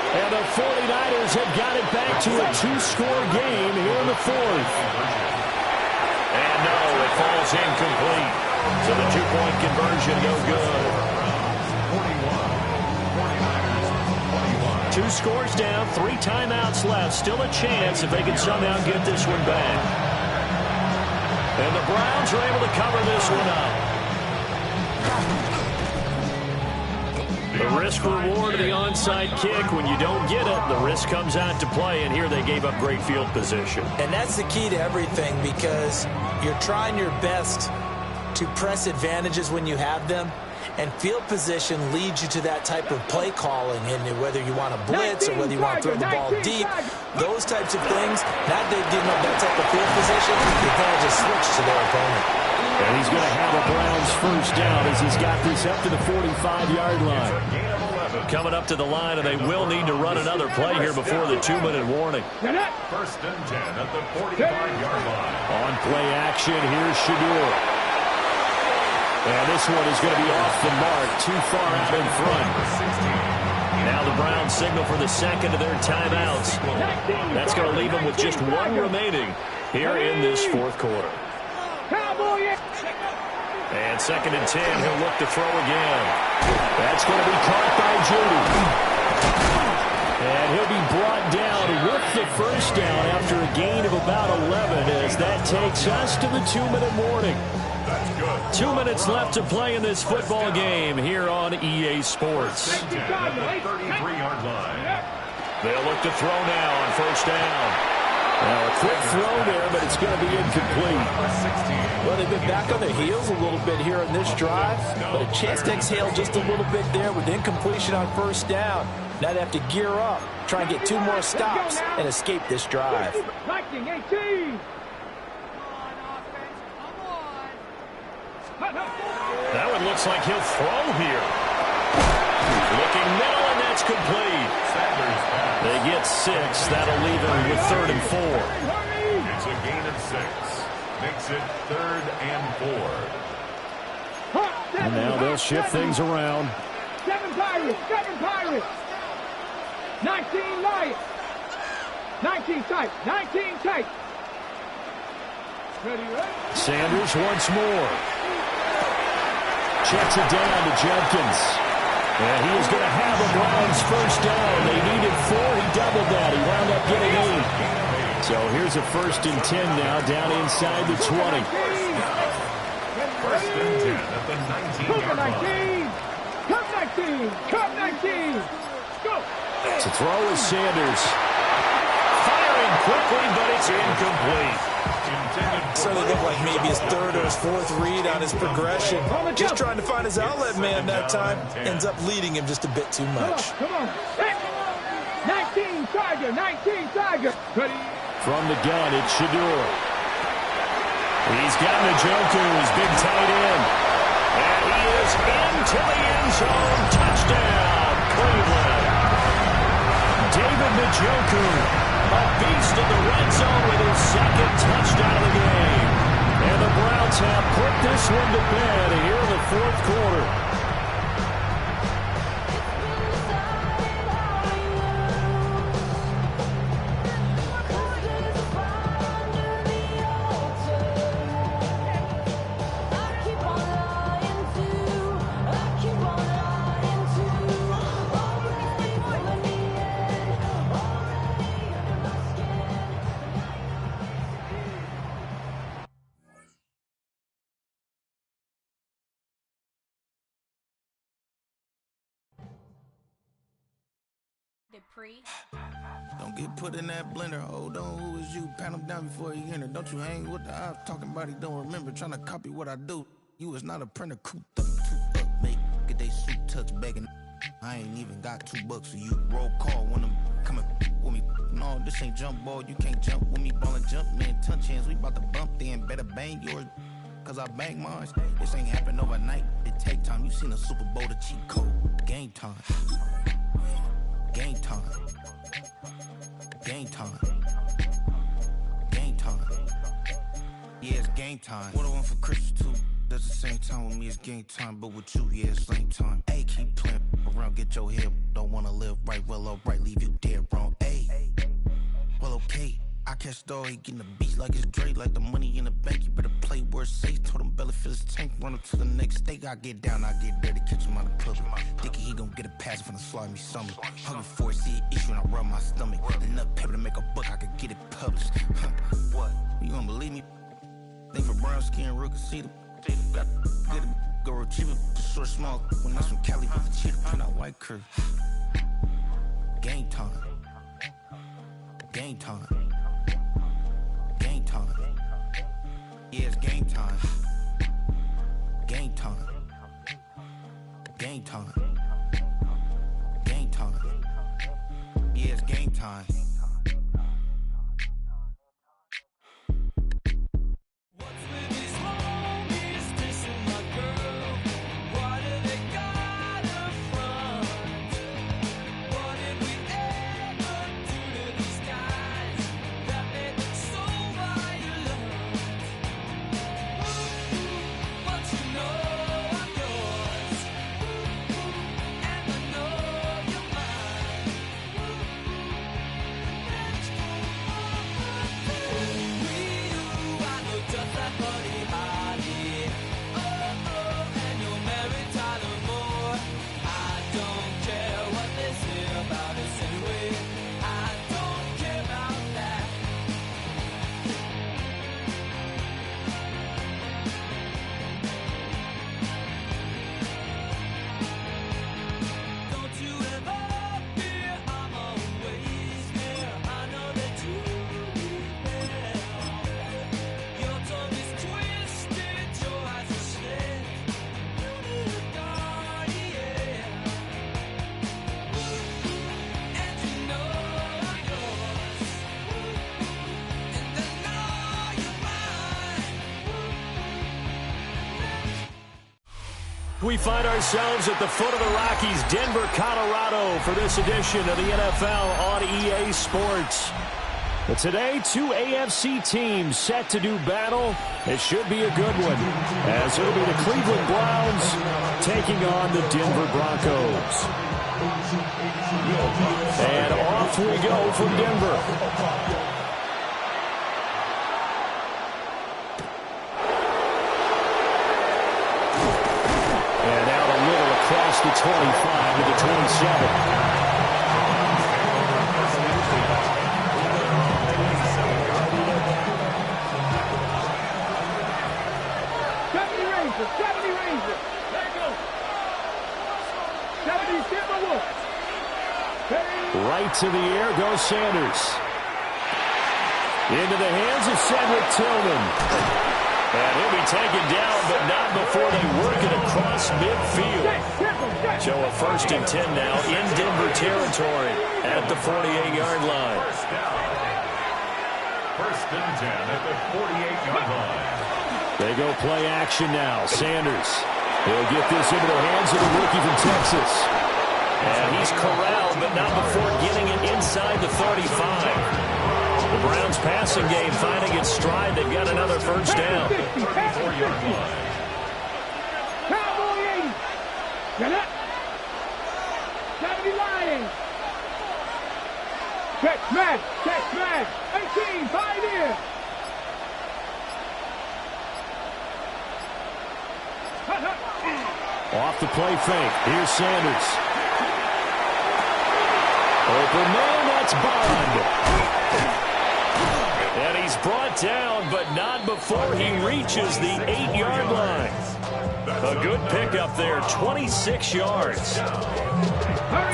And the 49ers have got it back to a 2-score game here in the 4th. And no, it falls incomplete. So the two-point conversion no good. 2 scores down, 3 timeouts left. Still a chance if they can somehow get this one back. And the Browns are able to cover this one up. The risk-reward of the onside kick, when you don't get it, the risk comes out to play, and here they gave up great field position. And that's the key to everything, because you're trying your best to press advantages when you have them, and field position leads you to that type of play calling, and whether you want to blitz or whether you want to throw the ball deep, those types of things, not that giving up that type of field position, you kind of just switch to their opponent. And he's going to have a Browns first down as he's got this up to the 45-yard line. Coming up to the line, and they will need to run another play here before the 2-minute warning. First and 10 at the 45-yard line. On play action, here's Shedeur. And this one is going to be off the mark, too far out in front. Now the Browns signal for the second of their timeouts. That's going to leave them with just 1 remaining here in this fourth quarter. And second and 10, he'll look to throw again. That's going to be caught by Jeudy. And he'll be brought down with the first down after a gain of about 11 as that takes us to the 2-minute warning. 2 minutes left to play in this football game here on EA Sports. 33-yard line. They'll look to throw now on first down. Well, a quick throw there, but it's going to be incomplete. Well, they've been back on their heels a little bit here in this drive, but a chance to exhale just a little bit there with incompletion on first down. Now they have to gear up, try and get 2 more stops, and escape this drive. 19-18. That one looks like he'll throw here. Looking middle, and that's complete. They get 6. That'll leave them with 3rd and 4. It's a gain of 6. Makes it 3rd and 4. And now they'll shift things around. 7 Pirates, 7 Pirates. 19 Lions. 19 tight, 19 tight. Sanders once more. Checks it down to Jenkins. And he is going to have a Browns first down. They needed 4. He doubled that. He wound up getting 8. So here's a 1st and 10 now down inside the 20. First and 10 at the 19-yard line. Come 19. Come 19. Go. To throw is Sanders. Firing quickly, but it's incomplete. So they look like maybe his 3rd or his 4th read on his progression. Just trying to find his outlet man that time. Ends up leading him just a bit too much. Come on. 19 Tiger. 19 Tiger. Ready. From the gun, it's Shedeur. He's got Njoku, his big tight end. And he is into the end zone. Touchdown, Cleveland. David Njoku, a beast in the red zone with his 2nd touchdown of the game. And the Browns have put this one to bed here in the 4th quarter. Don't get put in that blender. Hold on, who is you? Pat him down before he enter. Don't you hang with the ops talking about he don't remember. Trying to copy what I do. You is not a printer. Cooped up, make get they suit touch begging. I ain't even got $2 for you. Roll call when I'm coming with me. No, this ain't jump ball. You can't jump with me. Ballin' jump, man. Touch hands. We about to bump then. Better bang yours. Cause I bang mine. This ain't happen overnight. It take time. You seen a Super Bowl, the cheat code. Game time. Game time. Game time. Game time. Yeah, it's game time. What I want for Christmas too. That's the same time with me, it's game time. But with you, yeah, it's same time. Hey, keep playing around, get your head. Don't wanna live right, well, alright, leave you dead wrong. Hey, well, okay. I catch dog, he getting the beats like it's Drake, like the money in the bank. You better play where it's safe. Told him belly fill his tank, run him to the next steak. I get down, I get dirty, catch him on the club. Thinking he gon' get a pass from the slimy stomach. Hungry for it, see an issue and I rub my stomach. Enough paper to make a buck, I could get it published. What? You don't believe me? Think for brown skin, real can see them. Got get it, go retrieve it, short, small. When that's from Cali, with the cheetah print out white curve. Game time. Game time. Game time. Yeah, it's game time. Game time. Game time. Game time. Yeah, it's game time. We find ourselves at the foot of the Rockies, Denver, Colorado, for this edition of the NFL on EA Sports. But today, two AFC teams set to do battle. It should be a good one, as it'll be the Cleveland Browns taking on the Denver Broncos. And off we go from Denver. Across the 25 to the 27. Right to the air goes Sanders. Into the hands of Cedric Tillman. And he'll be taken down, but not before they work it across midfield. So a 1st and 10 now in Denver territory at the 48-yard line. First and 10 at the 48-yard line. They go play action now. Sanders. He'll get this into the hands of the rookie from Texas. And he's corralled, but not before getting it inside the 35. The Browns passing game finding its stride. They've got another first down. 34-yard line. Cowboy 80. Get up. 70 Lions. Check smash. 18, 5 in. Off the play fake. Here's Sanders. Open man, that's Bond. And he's brought down, but not before he reaches the 8-yard line. A good pickup there, 26 yards.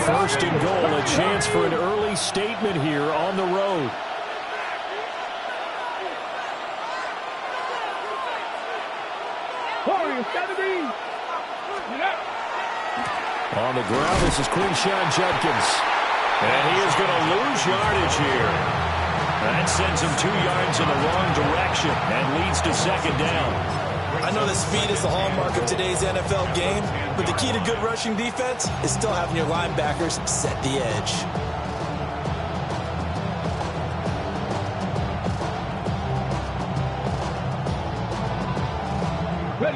First and goal, a chance for an early statement here on the road. On the ground, this is Quinshon Judkins. And he is going to lose yardage here. That sends him 2 yards in the wrong direction and leads to second down. I know that speed is the hallmark of today's NFL game, but the key to good rushing defense is still having your linebackers set the edge.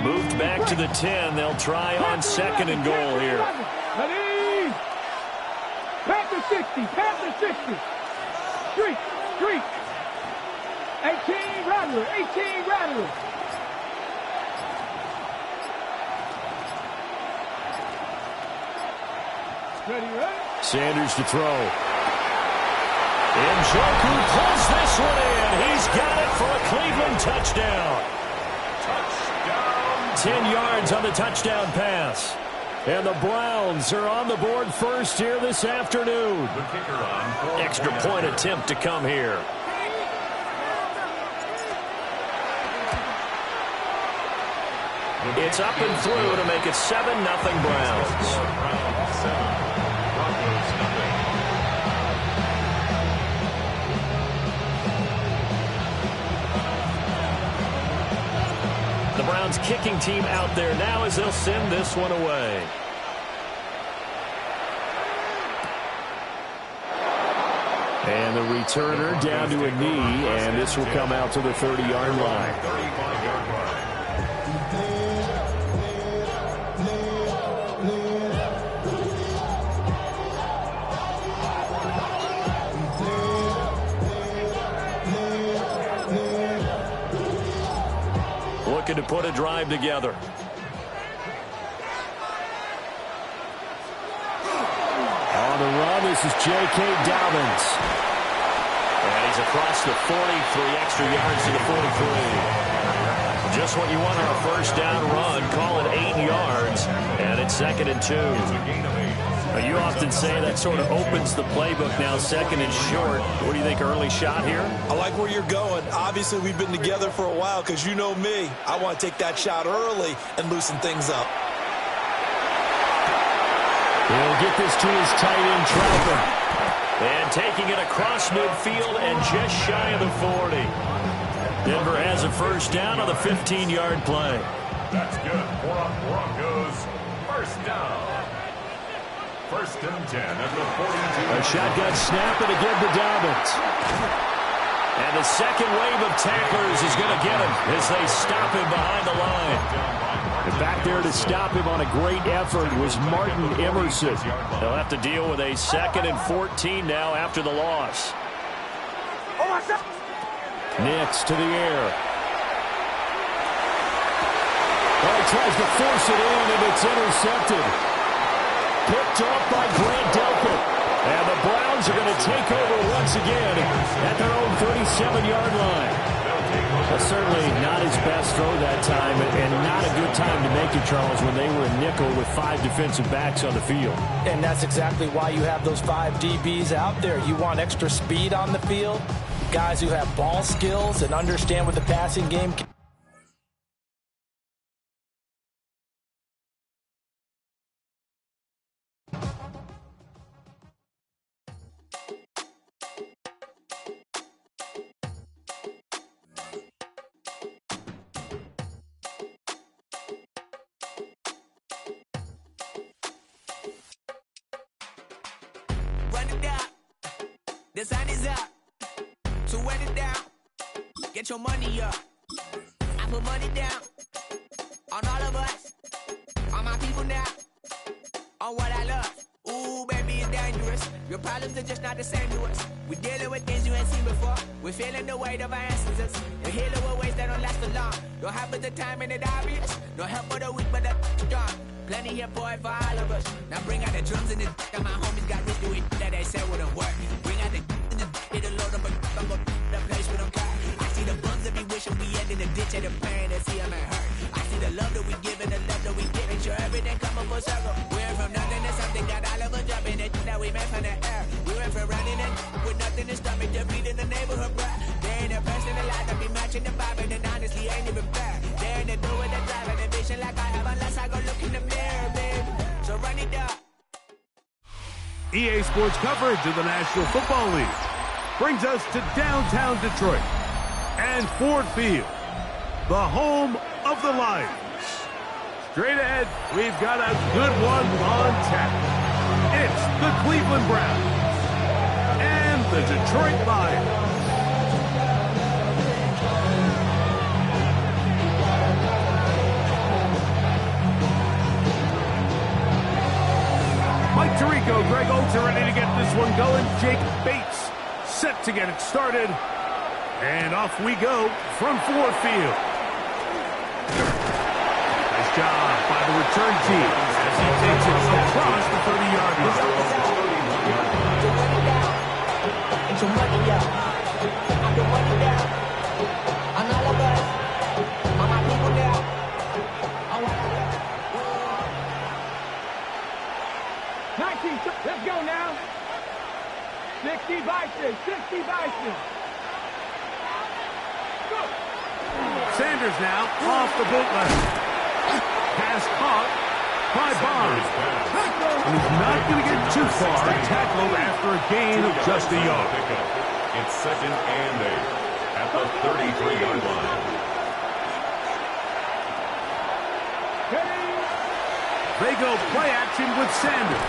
Moved back to the 10. They'll try on 2nd and goal here. Past the 60. Street. 18 Rattler. 18 Rattler. Ready, right? Sanders to throw. Njoku pulls this one in. He's got it for a Cleveland touchdown. 10 yards on the touchdown pass. And the Browns are on the board first here this afternoon. Extra point attempt to come here. It's up and through to make it 7-0 Browns. The Browns kicking team out there now as they'll send this one away. And the returner down to a knee, and this will come out to the 30-yard line. 35-yard line. Looking to put a drive together. On the run, this is J.K. Dobbins. And he's across the 40, 3 extra yards to the 43. Just what you want on a first down run. Call it 8 yards, and it's 2nd and 2. You often say that sort of opens the playbook now, 2nd and short. What do you think, early shot here? I like where you're going. Obviously, we've been together for a while because you know me. I want to take that shot early and loosen things up. He'll get this to his tight end, Troutman. And taking it across midfield and just shy of the 40. Denver has a first down on the 15-yard play. That's good for Broncos. First down. 1st and 10 at the 42. A shotgun snap and again to Dobbins. And the second wave of tacklers is going to get him as they stop him behind the line. And back there to stop him on a great effort was Martin Emerson. They'll have to deal with a 2nd and 14 now after the loss. Nix to the air. Oh, he tries to force it in, and it's intercepted. Picked off by Grant Delpit. And the Browns are going to take over once again at their own 37-yard line. Well, certainly not his best throw that time, and not a good time to make it, Charles, when they were in nickel with 5 defensive backs on the field. And that's exactly why you have those 5 DBs out there. You want extra speed on the field, guys who have ball skills and understand what the passing game can. The sun is up, so run it down. Get your money up. I put money down on all of us, on my people now, on what I love. Ooh, baby, it's dangerous. Your problems are just not the same to us. We're dealing with things you ain't seen before. We're feeling the weight of our ancestors. You're healing with ways that don't last for long. Don't happen the time and it obvious. No help for the weak, but the strong. Plenty here for it for all of us. Now bring out the drums and the and my homies got rich doing that they said wouldn't work. Bring out the and the hit a load up a the place with them cut. I see the bums that be wishing we end in the ditch and the pain that see them and hurt. I see the love that we give and the love that we get. Make sure everything come up full circle. We're from nothing to something, got all of us jumping it that we made from the air. We went from running and with nothing to stomach, just beating the neighborhood, bruh. They ain't the person alive that be matching the vibe, and honestly ain't even fair. They ain't the do with the drive and the vision like I have unless I go look in the mirror, baby. So run it up. EA Sports coverage of the National Football League brings us to downtown Detroit and Ford Field, the home of the Lions. Straight ahead, we've got a good one on tap. It's the Cleveland Browns and the Detroit Lions. Mike Tirico, Greg Olds are ready to get this one going. Jake Bates set to get it started. And off we go from Ford Field. Nice job by the return team as he takes it across the 30-yard line. Get your money up. I put money down on all of us, on my people now. On what I got. 19, let's go now. 60 Bison, 60 Bison. Go. Sanders now off the bootleg. Pass caught by Barnes. And he's not going to get too far. Tackled after a gain of just a yard. It's 2nd and 8 at the 33-yard line. They go play action with Sanders.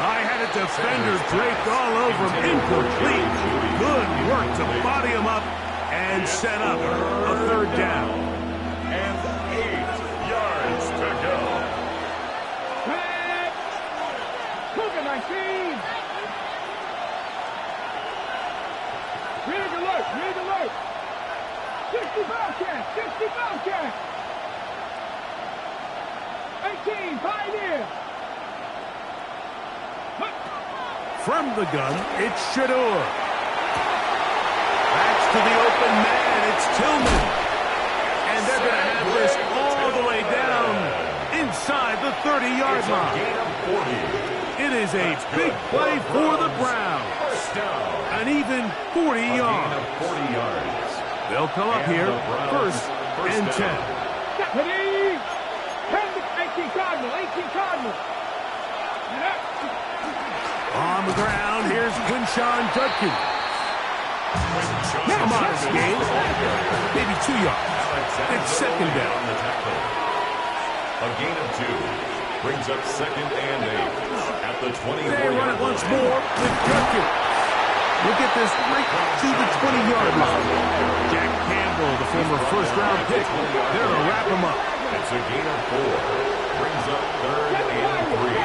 I had a defender draped all over him. Incomplete. Good work to body him up and set up a 3rd down. And 8 yards to go. Cougar 19. Rig alert, rig alert. 60 Bobcat, 60 Bobcat. 18, Pioneer. From the gun, it's Shador. That's to the open man. It's Tillman. And they're going to have this all the way down inside the 30-yard line. It is a big play for the Browns. An even 40 yards. They'll come up here, 1st and 10. 18 Cardinal, 18 Cardinal. On the ground, here's Quinshawn Judkins. Come on, game. Maybe 2 yards. It's 2nd down. A gain of 2 brings up 2nd and 8 at the 24-yard line. They run it once more with Judkins. We'll get this right to the 20-yard line. Jack Campbell, the former first-round pick, there to wrap him up. It's a gain of 4. Brings up 3rd and 3.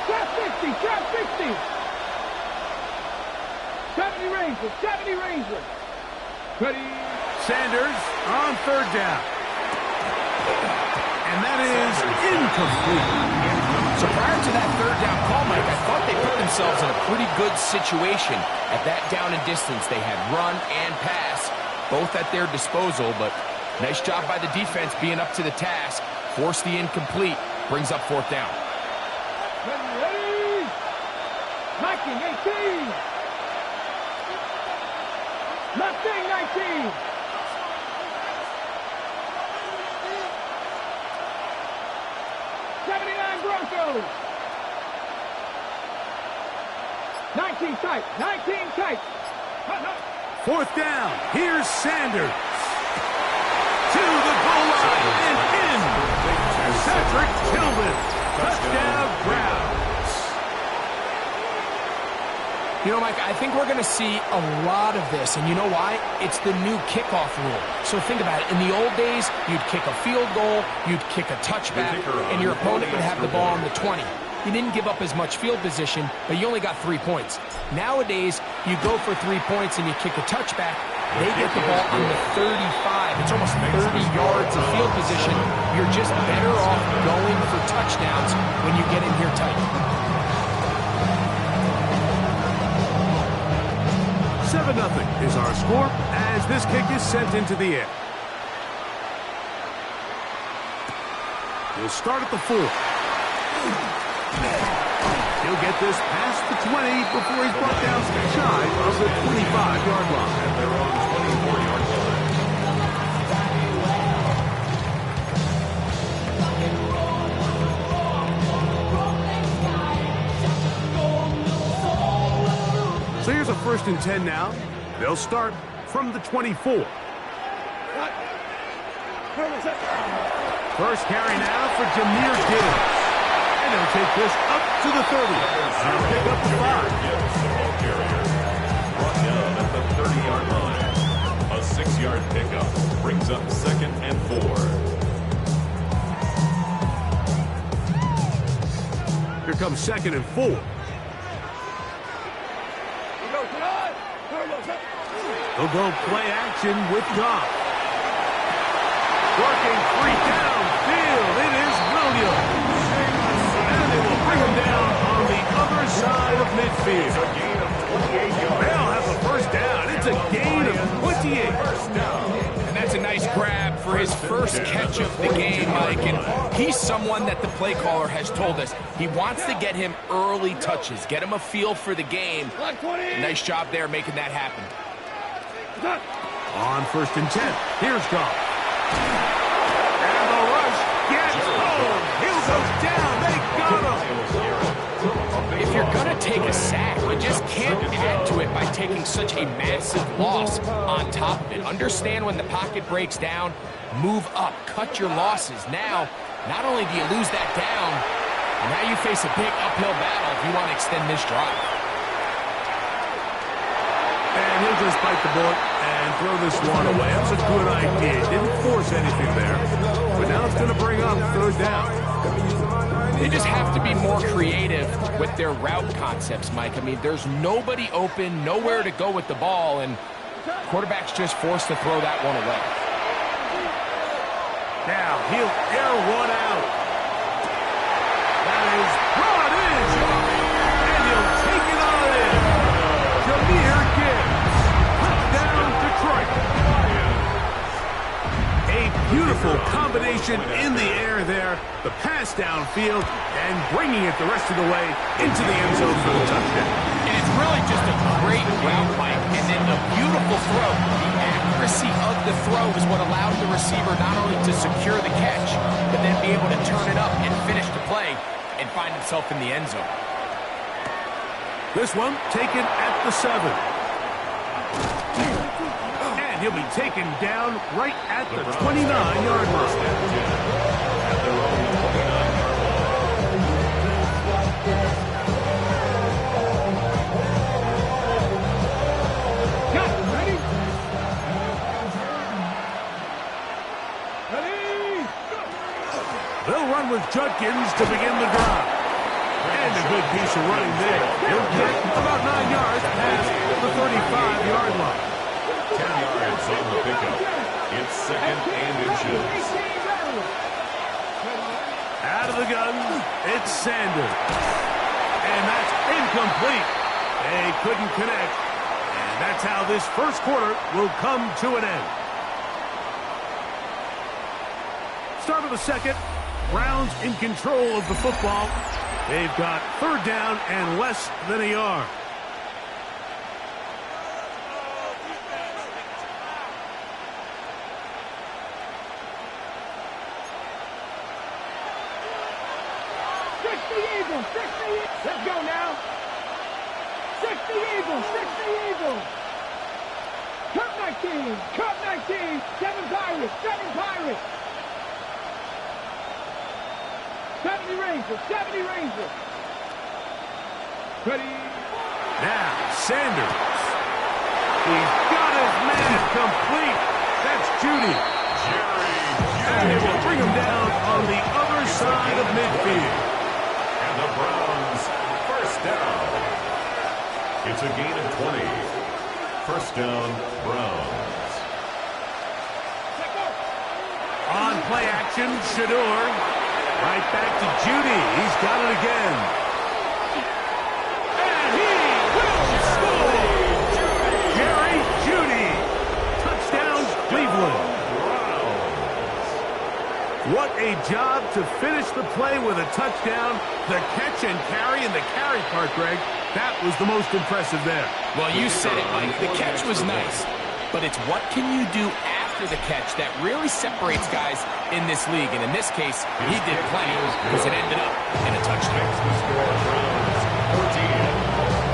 Trap 60, trap 60. 70 Rangers, 70 Rangers. Ready. Sanders on 3rd down. And that is incomplete. So prior to that 3rd down call, Mike, I thought they put themselves in a pretty good situation. At that down and distance, they had run and pass, both at their disposal, but nice job by the defense being up to the task. Force the incomplete, brings up 4th down. Ready. Knocking 18. Nothing 19. Broncos. 19 tight, 19 tight. 4th down. Here's Sanders. To the goal line and in. Cedric Tillman. Touchdown, Browns. You know, Mike, I think we're going to see a lot of this, and you know why? It's the new kickoff rule. So think about it. In the old days, you'd kick a field goal, you'd kick a touchback, and your opponent would have the ball on the 20. You didn't give up as much field position, but you only got 3 points. Nowadays, you go for 3 points and you kick a touchback, they get the ball on the 35. It's almost 30 yards of field position. You're just better off going for touchdowns when you get in here tight. 7-0 is our score as this kick is sent into the air. He'll start at the 4. He'll get this past the 20 before he's brought down shy of the 25-yard line. And they're on 24-yard line. So here's a 1st and 10 now. They'll start from the 24. First carry now for Jahmyr Gibbs. And he'll take this up to the 30. He'll pick up the 5. Gibbs, the ball carrier. Brought down at the 30-yard line. A 6-yard pickup brings up 2nd and 4. Here comes 2nd and 4. He'll go play action with Goff. Working free downfield. It is Williams. And they will bring him down on the other side of midfield. It's a gain of 28 yards. They'll have a first down. It's a gain of 28. First down. And that's a nice grab for his first catch of the game, Mike. And he's someone that the play caller has told us he wants to get him early touches, get him a feel for the game. Nice job there making that happen. On 1st and 10, here's Goff. And the rush gets home. Hill goes down. They got him. If you're going to take a sack, you just can't add to it by taking such a massive loss on top of it. Understand when the pocket breaks down, move up, cut your losses. Now, not only do you lose that down, now you face a big uphill battle if you want to extend this drive. And he'll just bite the bullet and throw this one away. That's a good idea. Didn't force anything there. But now it's going to bring up 3rd down. They just have to be more creative with their route concepts, Mike. I mean, there's nobody open, nowhere to go with the ball, and quarterback's just forced to throw that one away. Now he'll air one out. That is brought in. And he'll take it on in. Jahmyr Gibbs. Touchdown, Detroit. A beautiful combination in the air there. The pass downfield and bringing it the rest of the way into the end zone for the touchdown. And it's really just a great route, Mike, and then a beautiful throw. The accuracy of the throw is what allowed the receiver not only to secure the catch, but then be able to turn it up and finish the play and find himself in the end zone. This one taken at the 7. And he'll be taken down right at the 29-yard line. At their own 29-yard They'll run with Judkins to begin the drive. And a good piece of running there. He'll get about 9 yards past the 35-yard line. 10 yards on the pickup. It's 2nd and inches. Out of the gun, it's Sanders. And that's incomplete. They couldn't connect. And that's how this first quarter will come to an end. Start of the second. Browns in control of the football. They've got 3rd down and less than a yard. Let's go now. 60 Eagles, 60 Eagles. Cut 19, cut 19. 7 Pirates, 7 Pirates. 70 Rangers, 70 Rangers. Ready. Now, Sanders. He's got his man complete. That's Judy. And they will bring him down on the other side of midfield. And the Browns, first down. It's a gain of 20. First down, Browns. On play action, Shador. Right back to Judy. He's got it again. And he will score. Jerry Judy. Touchdown, Cleveland. What a job to finish the play with a touchdown. The catch and carry and the carry part, Greg, that was the most impressive there. Well, you said it, Mike. The catch was nice, but it's what can you do after the catch that really separates guys in this league. And in this case, he did plenty because it ended up in a touchdown. The score, Browns 14,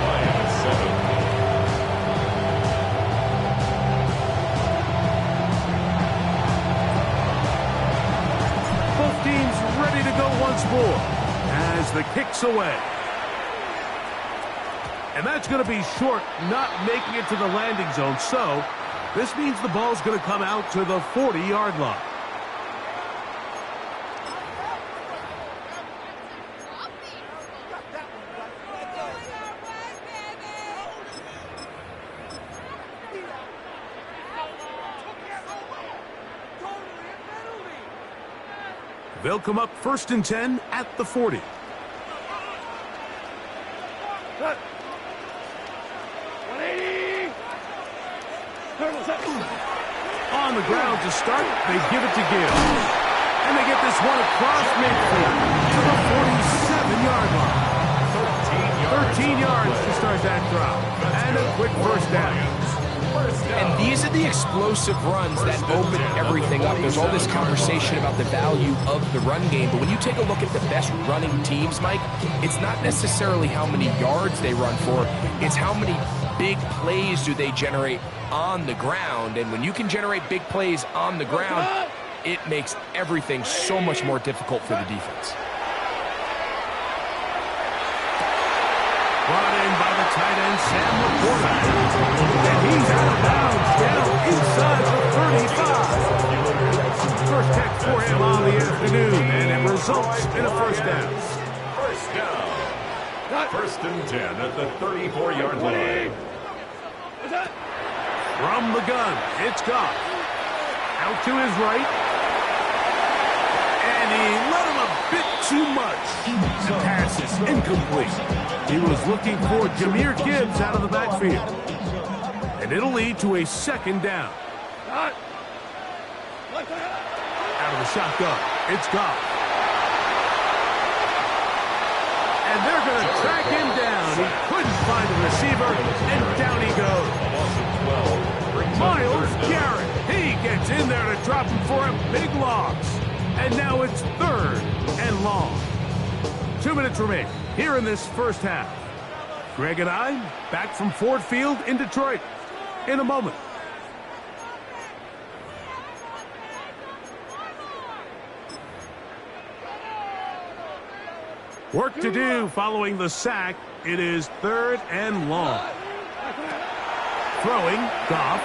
Lions 7. Both teams ready to go once more as the kick's away. And that's going to be short, not making it to the landing zone. So this means the ball's going to come out to the 40-yard line. They'll come up 1st and 10 at the 40. On the ground to start, they give it to Gibbs. And they get this one across midfield to the 47-yard line. 13 yards to start that drop. And a quick first down. And these are the explosive runs that open everything up. There's all this conversation about the value of the run game, but when you take a look at the best running teams, Mike, it's not necessarily how many yards they run for, it's how many big plays do they generate on the ground. And when you can generate big plays on the ground, it makes everything so much more difficult for the defense. Brought in by the tight end, Sam Laporta. And he's out of bounds down inside the 35. First catch for him on the afternoon, and it results in a first down. First down. 1st and 10 at the 34-yard line. From the gun, it's Goff. Out to his right. And he let him a bit too much. The pass is incomplete. He was looking for Jahmyr Gibbs out of the backfield. And it'll lead to a second down. Out of the shotgun, it's Goff. And they're going to track him down. He couldn't find a receiver, and down he goes. Myles Garrett, he gets in there to drop him for a big loss. And now it's 3rd and long. 2 minutes remain here in this first half. Greg and I back from Ford Field in Detroit in a moment. Work to do following the sack. It is 3rd and long. Throwing, Goff.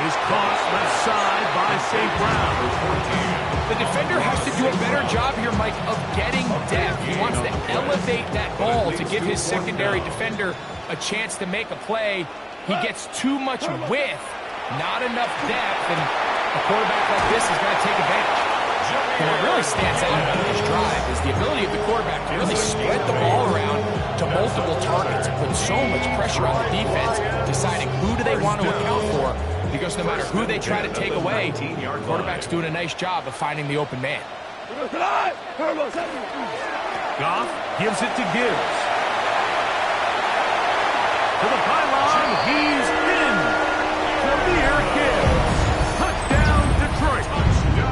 Is caught left side by St. Brown. The defender has to do a better job here, Mike, of getting depth. He wants to elevate that ball to give his secondary defender a chance to make a play. He gets too much width, not enough depth, and a quarterback like this is going to take advantage. And what really stands out on this drive is the ability of the quarterback to really spread the ball around to multiple targets and put so much pressure on the defense, deciding who do they want to account for, because no matter who they try to take away, the quarterback's doing a nice job of finding the open man. Goff gives it to Gibbs. To the pylon, he's in. Jahmyr Gibbs. Touchdown, Detroit.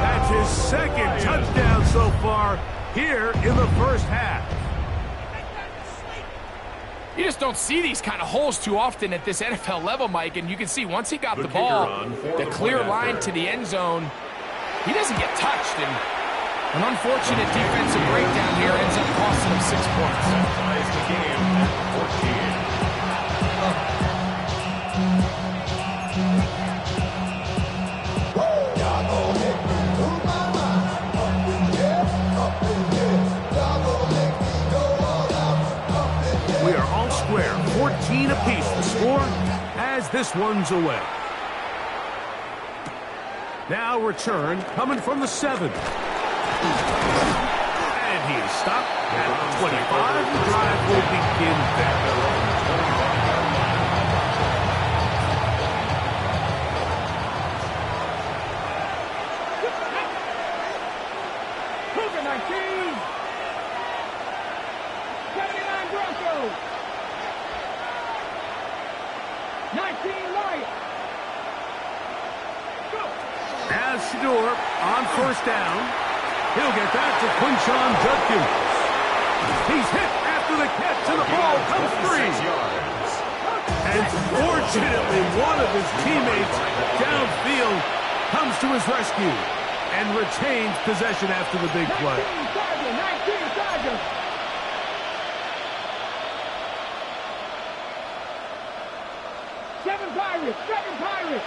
That's his 2nd touchdown so far here in the first half. You just don't see these kind of holes too often at this NFL level, Mike, and you can see once he got the ball, the clear line to the end zone, he doesn't get touched, and an unfortunate defensive breakdown here ends up costing him 6 points. Ties the game at 14. We are all square, 14 apiece the score as this one's away. Now return coming from the 7. And he is stopped at the 25. The drive will begin there. Cougar 19. 79 Broncos. 19 Lions. Go. As Shedeur on first down, he'll get that to Quinshon Judkins. He's hit after the catch, and the ball comes free. And fortunately, one of his teammates downfield comes to his rescue and retains possession after the big play. 19 Dodgers. 7 Pirates. 7 Pirates.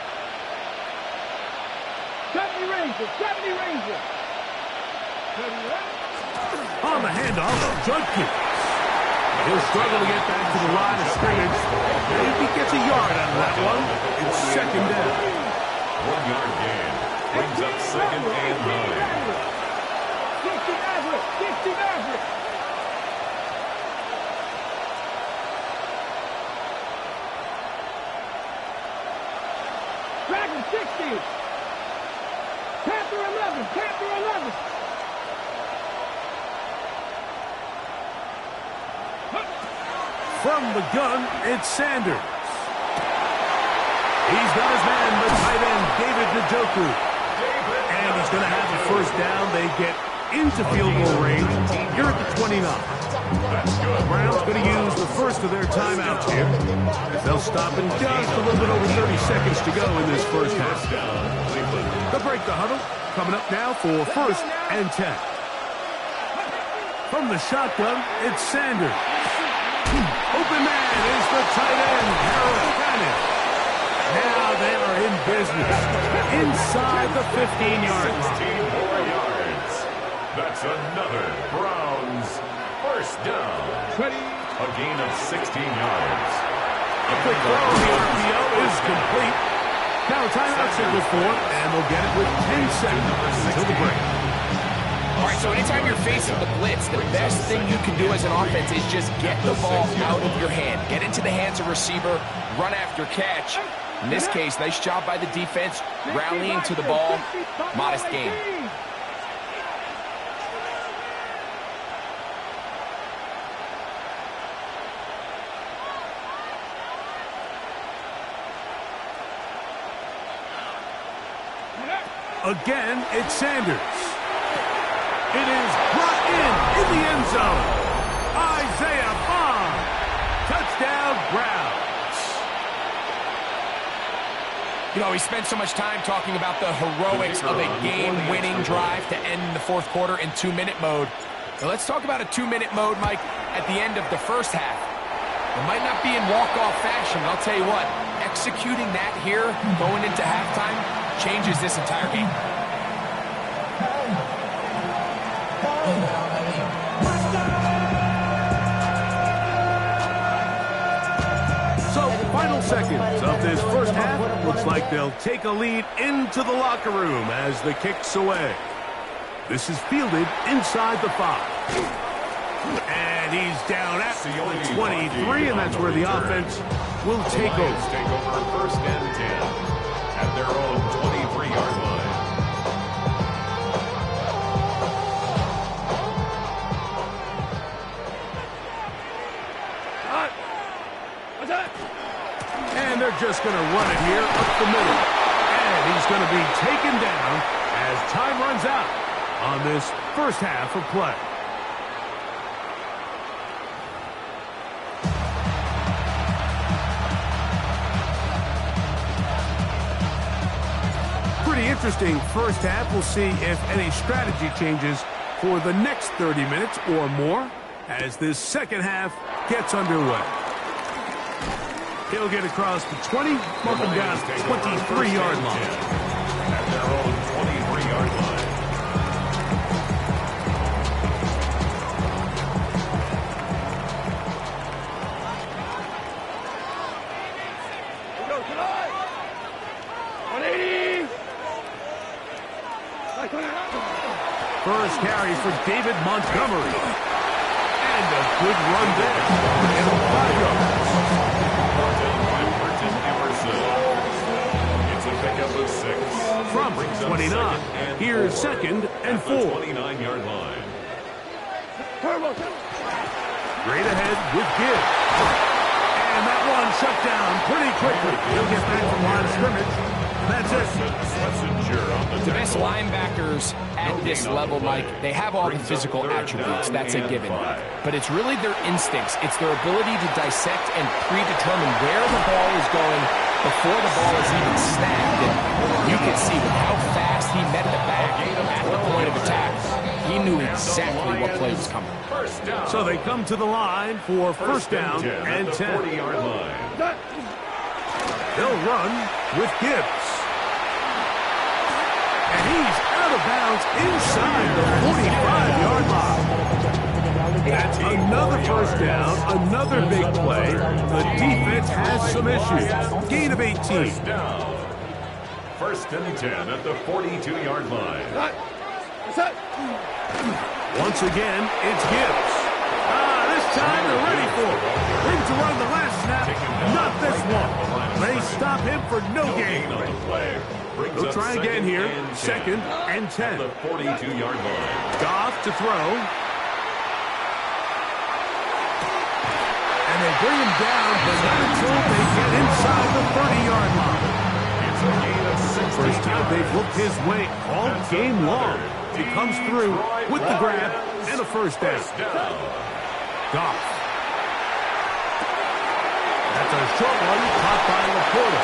70 Rangers. 70 Rangers. On the handoff, Judkins. He'll struggle to get back to the line of scrimmage. Maybe he gets a yard out of that one. It's second down. 1 yard gain. Brings up second and 9. 60 Maverick. 60 Maverick. Dragon 60. Panther 11. Panther 11. From the gun, it's Sanders. He's got his man, the tight end, David Njoku. And he's going to have the first down. They get into field goal range here at the 29. The Browns going to use the first of their timeouts here, as they'll stop in just a little bit over 30 seconds to go in this first half. They'll break the huddle. Coming up now for first and 10. From the shotgun, it's Sanders. Open man is the tight end, Harold Cannon. Now they are in business inside the 15-yard line. 16 more yards. That's another Browns first down. A gain of 16 yards. A quick throw on the RPO is complete. Now a timeout signal for it, and they'll get it with 10 seconds until the break. All right, so anytime you're facing the blitz, the best thing you can do as an offense is just get the ball out of your hand. Get into the hands of receiver, run after catch. In this case, nice job by the defense, rallying to the ball. Modest gain. Again, it's Sanders. It is brought in the end zone. Isaiah Bond. Touchdown, Browns. You know, we spent so much time talking about the heroics of a game-winning drive to end the fourth quarter in 2-minute mode. Now let's talk about a 2-minute mode, Mike, at the end of the first half. It might not be in walk-off fashion, but I'll tell you what, executing that here, going into halftime, changes this entire game. So, final seconds of this first half. Looks like they'll take a lead into the locker room as the kick's away. This is fielded inside the 5. And he's down at the 23, and that's where the offense will take over. Take over first and 10 at their own 23-yard line. And they're just going to run it here up the middle. And he's going to be taken down as time runs out on this first half of play. Pretty interesting first half. We'll see if any strategy changes for the next 30 minutes or more as this second half gets underway. He'll get across the 20, mark him down at the 23-yard line. At their own 23-yard line. Go tonight. 180. First carry for David Montgomery. And a good run there. And 5 yards. It's a pickup of 6. From 29, here's second and 4. 29-yard line. Straight ahead with Gibbs. And that one shut down pretty quickly. He'll get back from line of scrimmage. That's it. The best linebackers at this level, Mike, they have all the physical attributes. That's a given. But it's really their instincts. It's their ability to dissect and predetermine where the ball is going before the ball is even snapped. And you can see with how fast he met the back at the point of attack. He knew exactly what play was coming. So they come to the line for first down and 10. 40-yard line. They'll run with Gibbs. And he's out of bounds inside the 45-yard line. That's another first down, another big play. The defense has some issues. Gain of 18. First and 10 at the 42-yard line. Once again, it's Gibbs. This time they're ready for it. Ready to run the last snap. Not this one. They stop him for no gain. They'll try again here. Second and 10. The 42-yard line. Goff to throw. And they bring him down, but not until they get inside the 30-yard line. It's a gain of 6. First time they've looked his way all game long. He comes through with the grab and a first down. Goff. That's a short one caught by Laporta.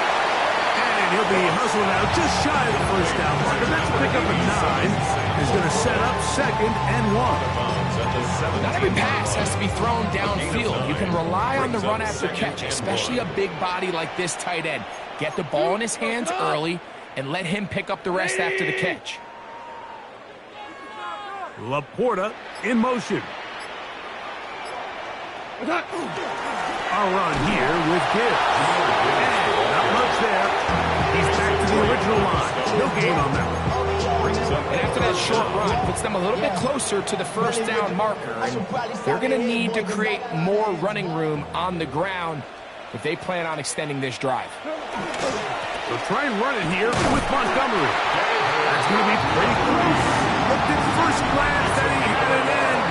And he'll be hustled out just shy of the first down mark. And that's a pick up at 9. He's going to set up second and 1. Not every pass has to be thrown downfield. You can rely on the run after catch, especially a big body like this tight end. Get the ball in his hands early and let him pick up the rest after the catch. Laporta in motion. A run here with Gibbs. And not much there. He's back to the original line. No gain on that one. And after that short run, puts them a little bit closer to the first down marker. They're going to need to create more running room on the ground if they plan on extending this drive. They'll try and run it here with Montgomery. That's going to be pretty close. Looked at first glance that he had an end.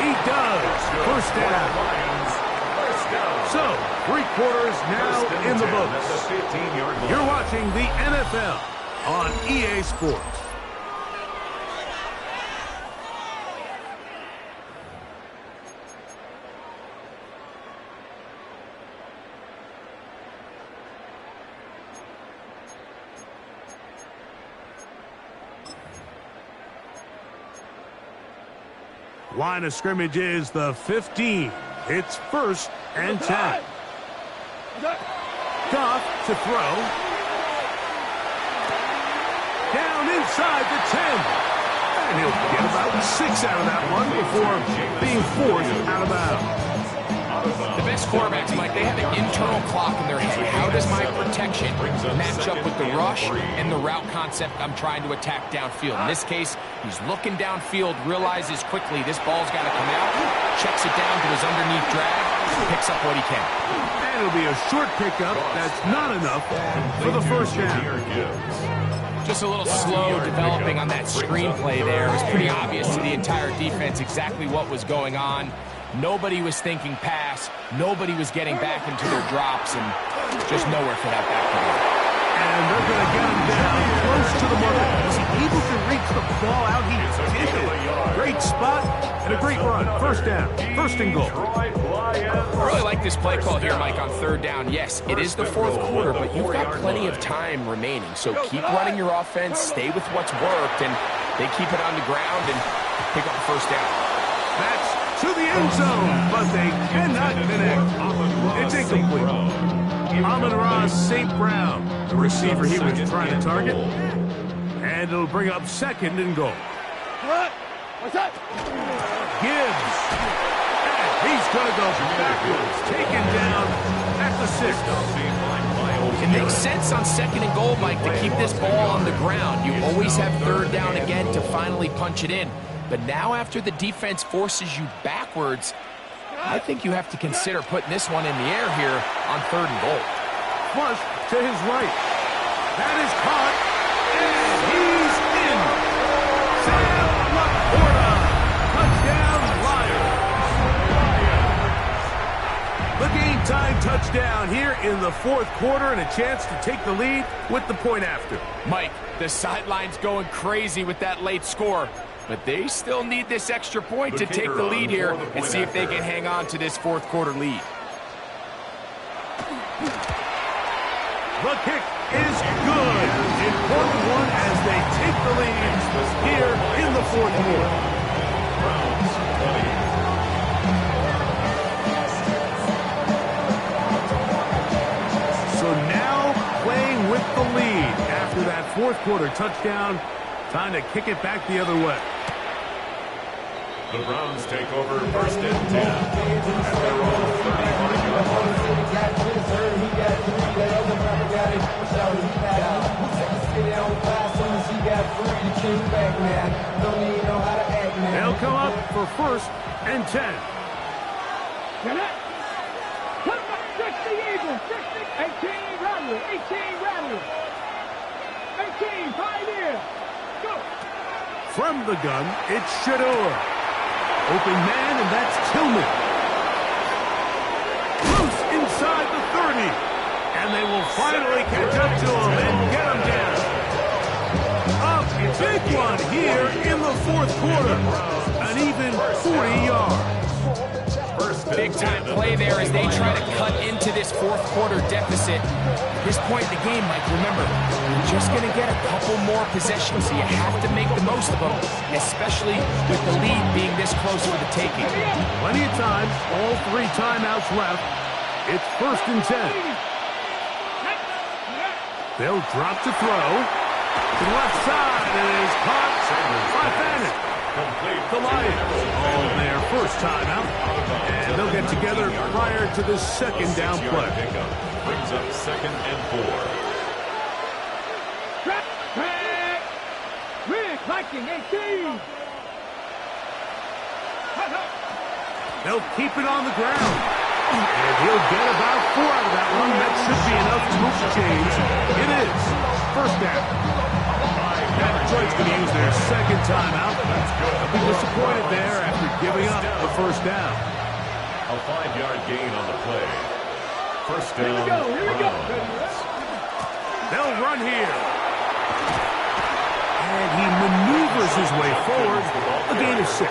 He does. First down. So, 3/4 now in the books. You're watching the NFL on EA Sports. Line of scrimmage is the 15. It's first and 10. Goff to throw. Down inside the 10. And he'll get about 6 out of that one before being forced out of bounds. The best quarterbacks, Mike, they have an internal clock in their head. How does my protection match up with the rush and the route concept I'm trying to attack downfield? In this case, he's looking downfield, realizes quickly this ball's got to come out, checks it down to his underneath drag, picks up what he can. And it'll be a short pickup. That's not enough for the first down. Just a little slow developing on that screenplay there. It was pretty obvious to the entire defense exactly what was going on. Nobody was thinking pass. Nobody was getting back into their drops, and just nowhere for that back to go. And they're going to get him down close to the mark. Was he able to reach the ball out? He did it. Great spot and a great run. First down. First and goal. I really like this play call here, Mike, on third down. Yes, it is the fourth quarter, but you've got plenty of time remaining. So keep running your offense, stay with what's worked, and they keep it on the ground and pick up the first down. That's to the end zone, but they cannot connect. It's incomplete. Amon-Ra St. Brown, the receiver he was trying to target. And it'll bring up second and goal. What's that? Gibbs. And he's going to go backwards. Taken down at the 6. It makes sense on second and goal, Mike, to keep this ball on the ground. You always have third down again to finally punch it in. But now after the defense forces you backwards, I think you have to consider putting this one in the air here on third and goal. Flush to his right. That is caught. And he's in. Sam Laporta. Touchdown, Lions. The game-time touchdown here in the fourth quarter and a chance to take the lead with the point after. Mike, the sideline's going crazy with that late score. But they still need this extra point to take the lead here and see if they can hang on to this fourth quarter lead. The kick is good. Important one as they take the lead here in the fourth quarter. So now playing with the lead after that fourth quarter touchdown. Time to kick it back the other way. The Browns take over first and 10. At their own 31-yard line. for 1st and 10. Get it? Come on, 60 Eagles, 60, 18 Rattler, 18 Rattler, 18 Pioneer. Go. From the gun, it's Shedeur. Open man, and that's Tillman. Loose inside the 30. And they will finally catch up to him and get him down. A big one here in the 4th quarter. An even 40 yards. Big-time play there as they try to cut into this 4th quarter deficit. At this point in the game, Mike, remember, you're just going to get a couple more possessions, so you have to make the most of them, especially with the lead being this close to the taking. Plenty of time, all 3 timeouts left. It's 1st and 10. They'll drop to throw. To the left side, and it is caught by Bennett. The Lions on their 1st timeout, and they'll get together prior to the 2nd down play. Brings up 2nd and 4. Rick, Viking, 18. They'll keep it on the ground. And he'll get about 4 out of that one. That should be enough to move the chains. It is 1st down. Now Detroit's going to use their 2nd timeout. They'll be disappointed there after giving up the 1st down. A 5-yard gain on the play. 1st down. Here we go. They'll run here. And he maneuvers his way forward. A gain of 6.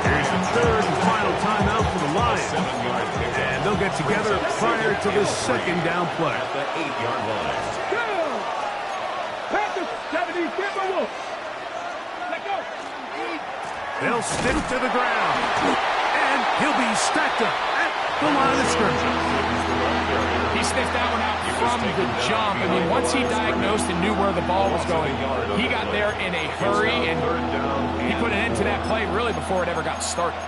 Here's the 3rd and final timeout for the Lions. And they'll get together prior to the 2nd down play. At the 8-yard line. Panthers, 70, Timberwolves. Let go. They'll stick to the ground. And he'll be stacked up at the line of scrimmage. He sniffed that one out from the jump. I mean, once he diagnosed and knew where the ball was going, he got there in a hurry, and he put an end to that play really before it ever got started.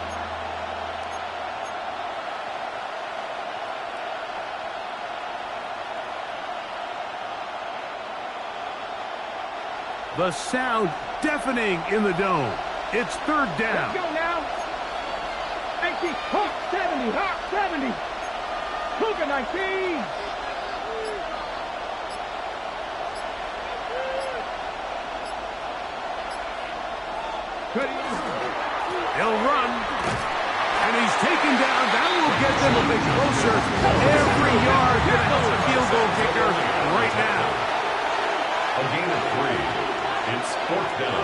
The sound deafening in the dome. It's 3rd down. Let's go now. 18, Hawk 70, Hawk 70. Luka 19. They'll run. And he's taken down. That will get them a bit closer. Every yard going to help the field goal kicker right now. A gain of 3. It's 4th down.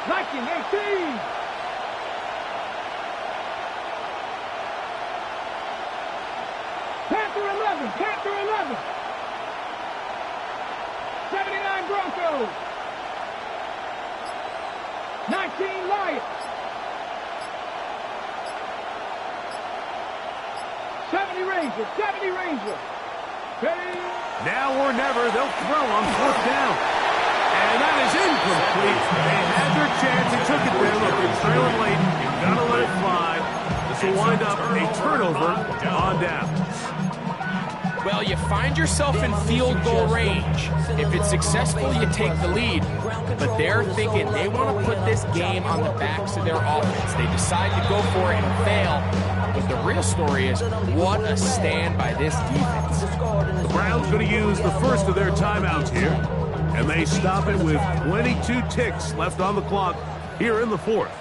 Viking 18. Panther 11. Panther 11. 79 Broncos. 19 Lions. 70 Rangers. 70 Rangers. Ready? Now or never, they'll throw on 4th down. And that is incomplete. They had their chance. They took it there. Look, they're trailing late. You've got to let it fly. This will wind up a turnover on down. Well, you find yourself in field goal range. If it's successful, you take the lead. But they're thinking they want to put this game on the backs of their offense. They decide to go for it and fail. But the real story is, what a stand by this defense. The Browns going to use the 1st of their timeouts here. And they stop it with 22 ticks left on the clock here in the 4th.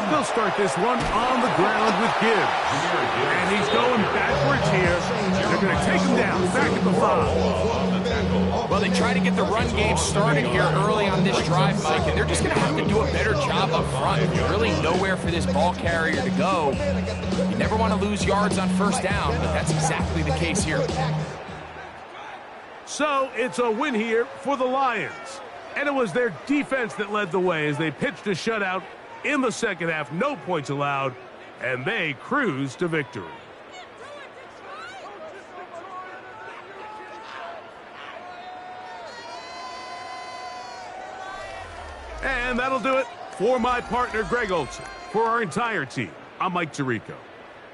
They'll start this one on the ground with Gibbs. And he's going backwards here. They're going to take him down, back at the 5. Well, they try to get the run game started here early on this drive, Mike, and they're just going to have to do a better job up front. There's really nowhere for this ball carrier to go. You never want to lose yards on 1st down, but that's exactly the case here. So it's a win here for the Lions. And it was their defense that led the way as they pitched a shutout in the 2nd half. No points allowed, and they cruise to victory. And that'll do it for my partner, Greg Olson. For our entire team, I'm Mike Tirico.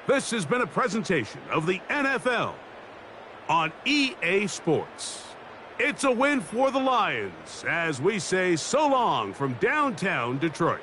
This has been a presentation of the NFL on EA Sports. It's a win for the Lions as we say so long from downtown Detroit.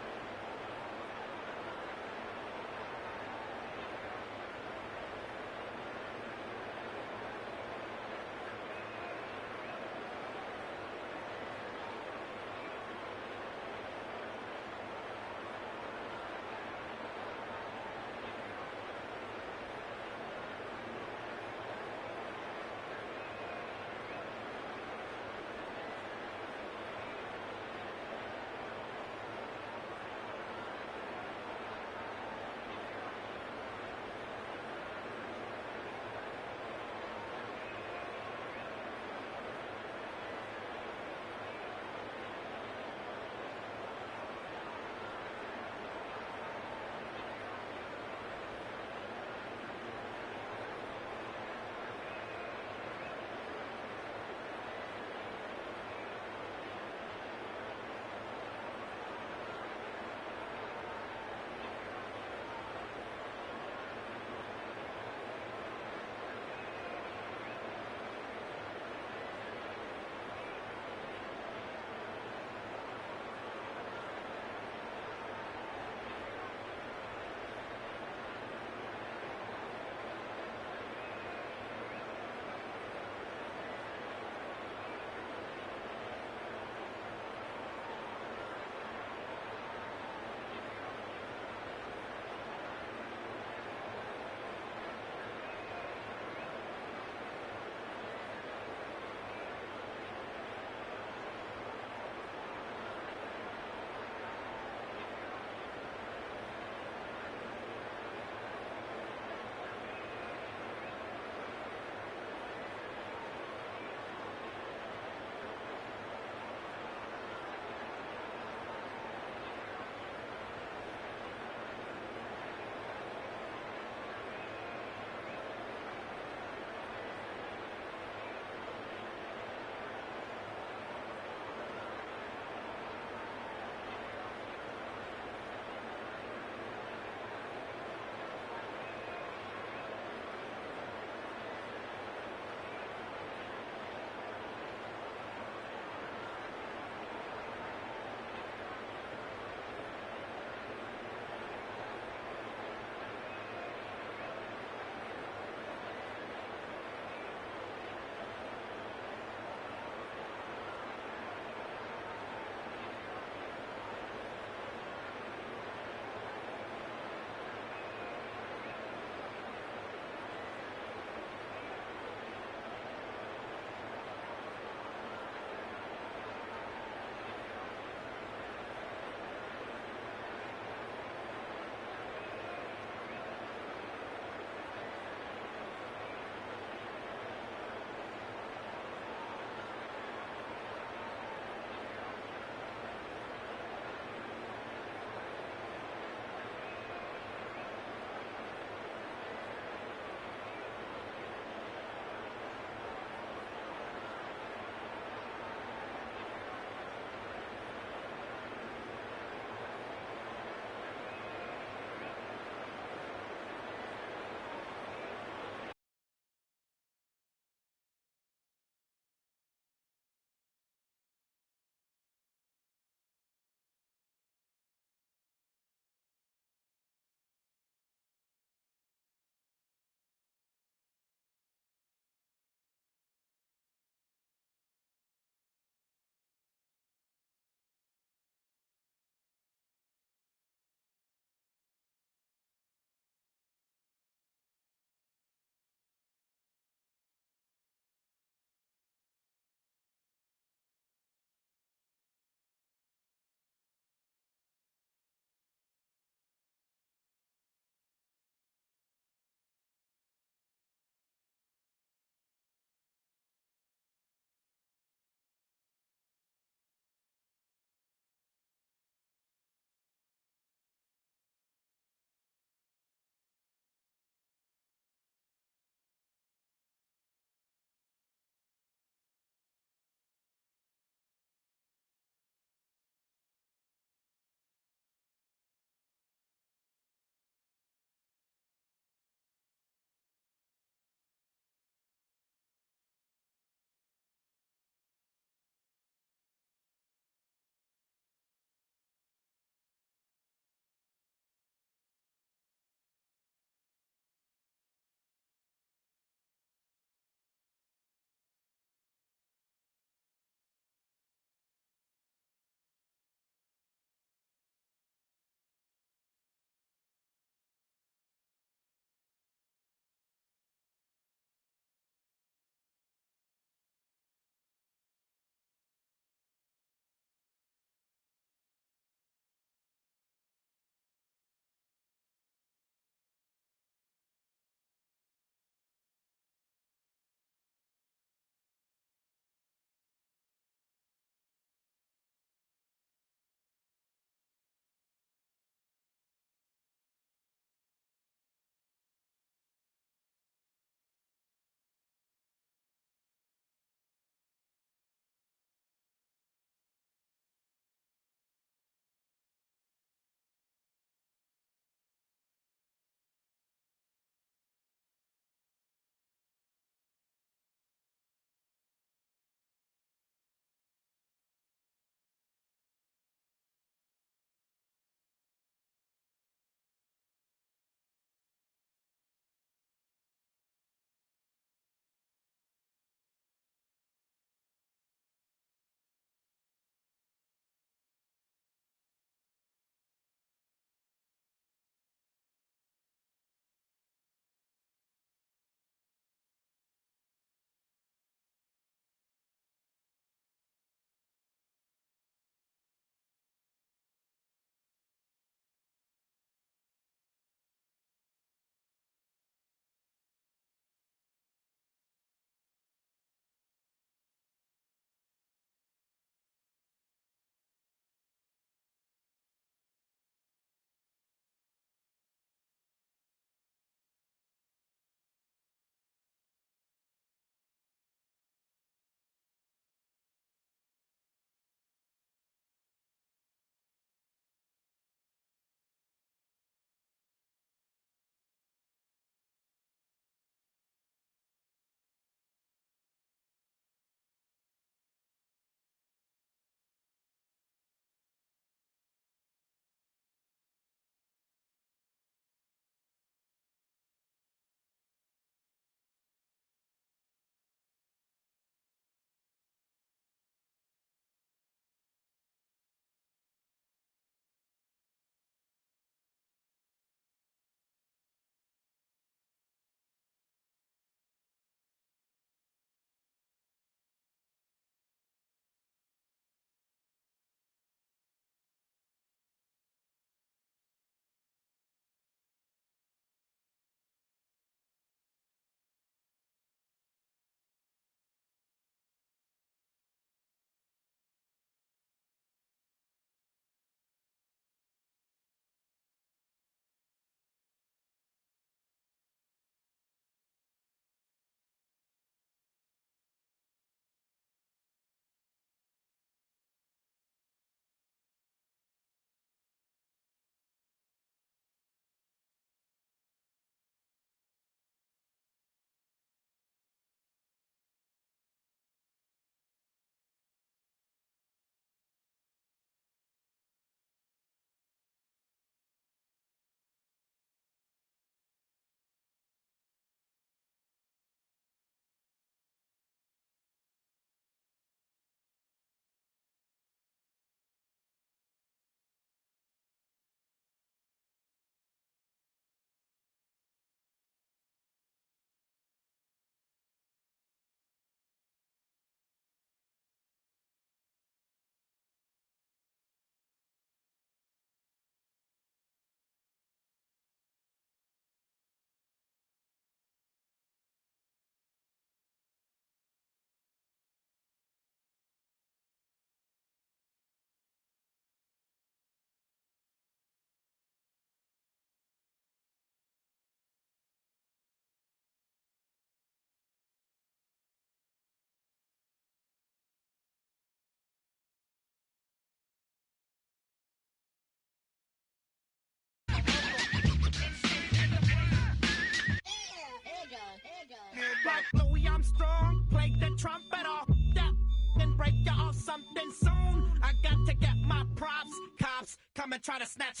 like Louis Armstrong. Play the trumpet off that and break you off something soon. I got to get my props. Cops come and try to snatch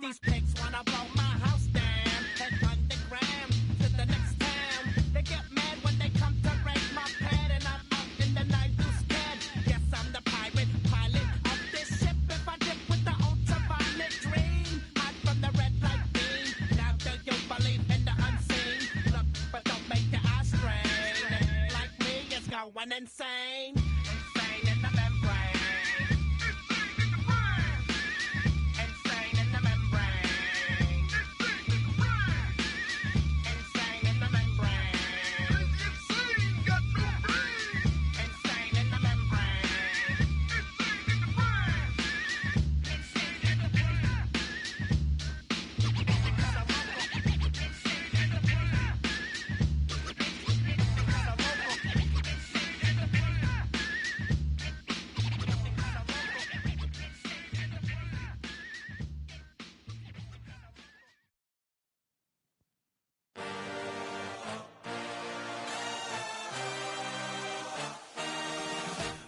these pigs wanna blow my house down. Head underground to the next town. They get mad when they come to raid my pad, and I'm up in the night too scared. Yes, I'm the pirate pilot of this ship. If I dip with the ultraviolet dream, hide from the red light beam. Now do you believe in the unseen? Look, but don't make your eyes strain. Like me, it's going insane. Insane in the membrane. Insane in the membrane. Insane in the membrane. Insane, got no brain. Insane in the membrane. Insane in the brain.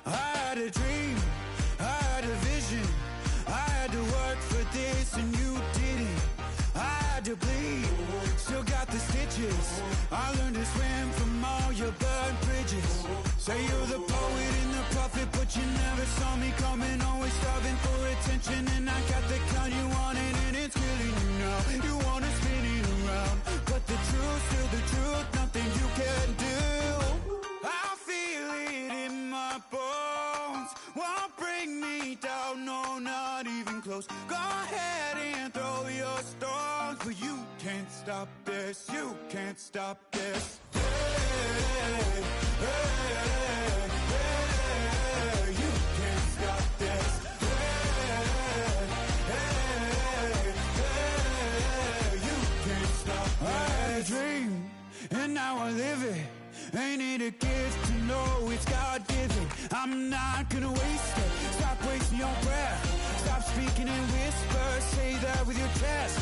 I had a dream, I had a vision, I had to work for this and you didn't. I had to bleed, still got the stitches. I learned to swim from all your burned bridges. Say you're the poet and the prophet, but you never saw me coming. Always starving for attention, and I got the kind you wanted, and it's killing you now. You wanna spin it around, but the truth's still the truth. Nothing you can do. I feel it in my bones. Won't bring me down, no, not even close. Go ahead and throw your stones, but you can't stop this. You can't stop this. Hey, hey, hey, you can't stop this. Hey, hey, hey, you can't stop this. I had a dream, and now I live it. Ain't it a gift to know it's God-given? I'm not gonna waste it. Stop wasting your breath. Stop speaking in whispers. Say that with your chest.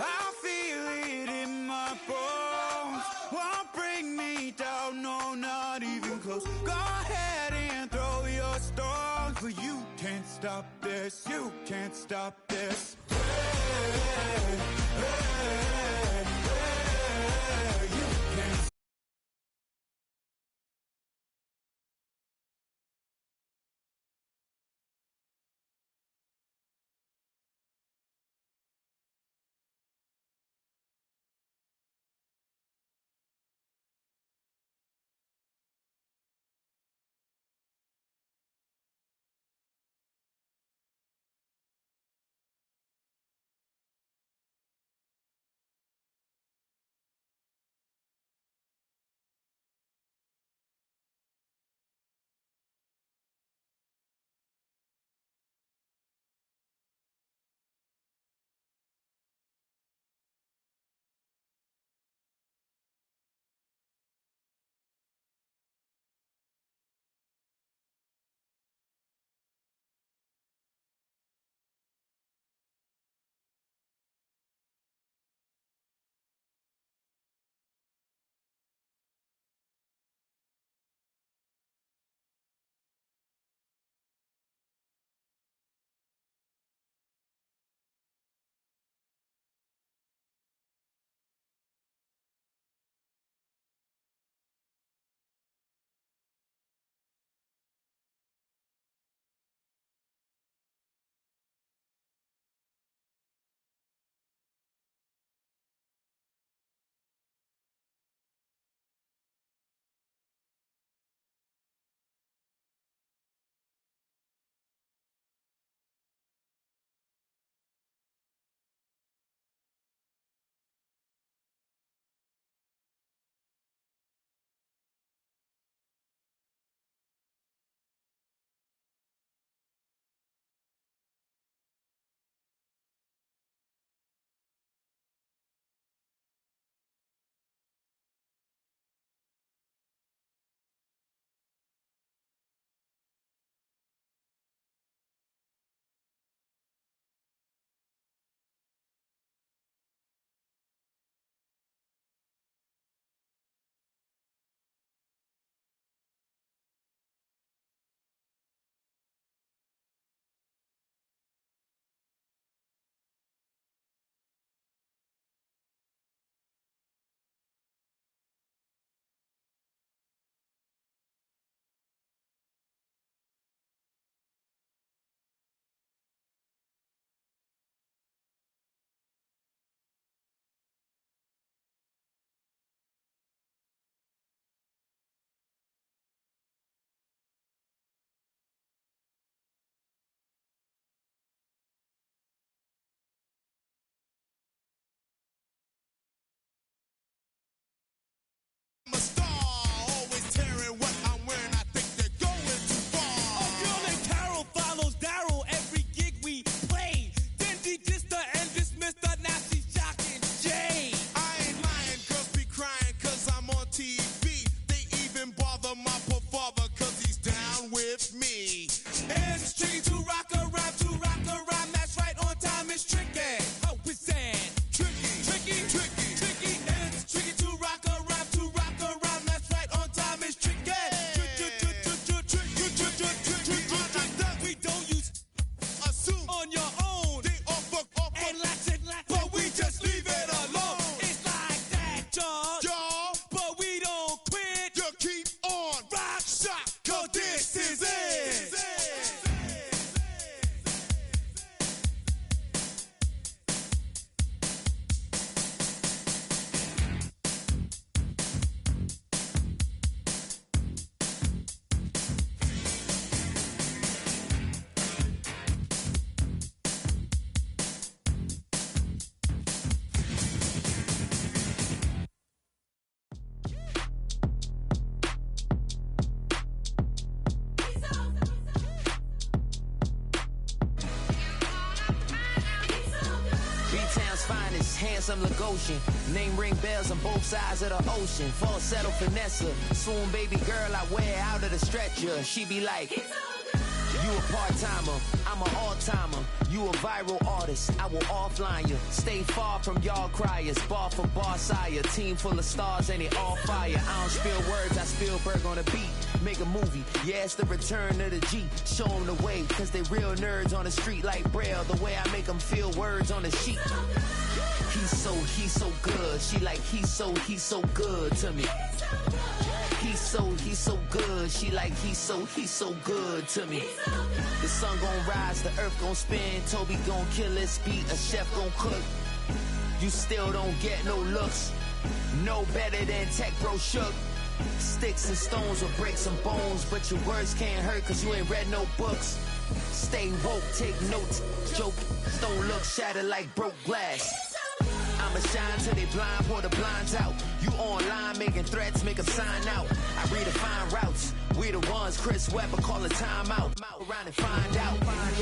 I feel it in my bones. Won't bring me down, no, not even close. Go ahead and throw your stones, but you can't stop this. You can't stop this. Hey, hey, hey, you can't handsome Lagosian. Name ring bells on both sides of the ocean. Falsetto finesse, swoon baby girl I wear out of the stretcher. She be like, you a part-timer, I'm an all-timer. You a viral artist, I will offline you. Stay far from y'all criers, bar for bar sire. Team full of stars and it all fire. I don't spill words, I Spielberg on the beat. Make a movie, yeah, it's the return of the G. Show them the way, cause they real nerds on the street like Braille. The way I make them feel words on the sheet. He's so good. She like, he's so good to me. He's so good. She like, he's so good to me. The sun gon' rise, the earth gon' spin. Toby gon' kill this beat, a chef gon' cook. You still don't get no looks. No better than Tech Bro Shook. Sticks and stones will break some bones, but your words can't hurt cause you ain't read no books. Stay woke, take notes, joke. Don't look shattered like broke glass. I'ma shine till they blind, pour the blinds out. You online making threats, make them sign out. I redefine routes. We the ones Chris Webber call a timeout. Around and find out. Around and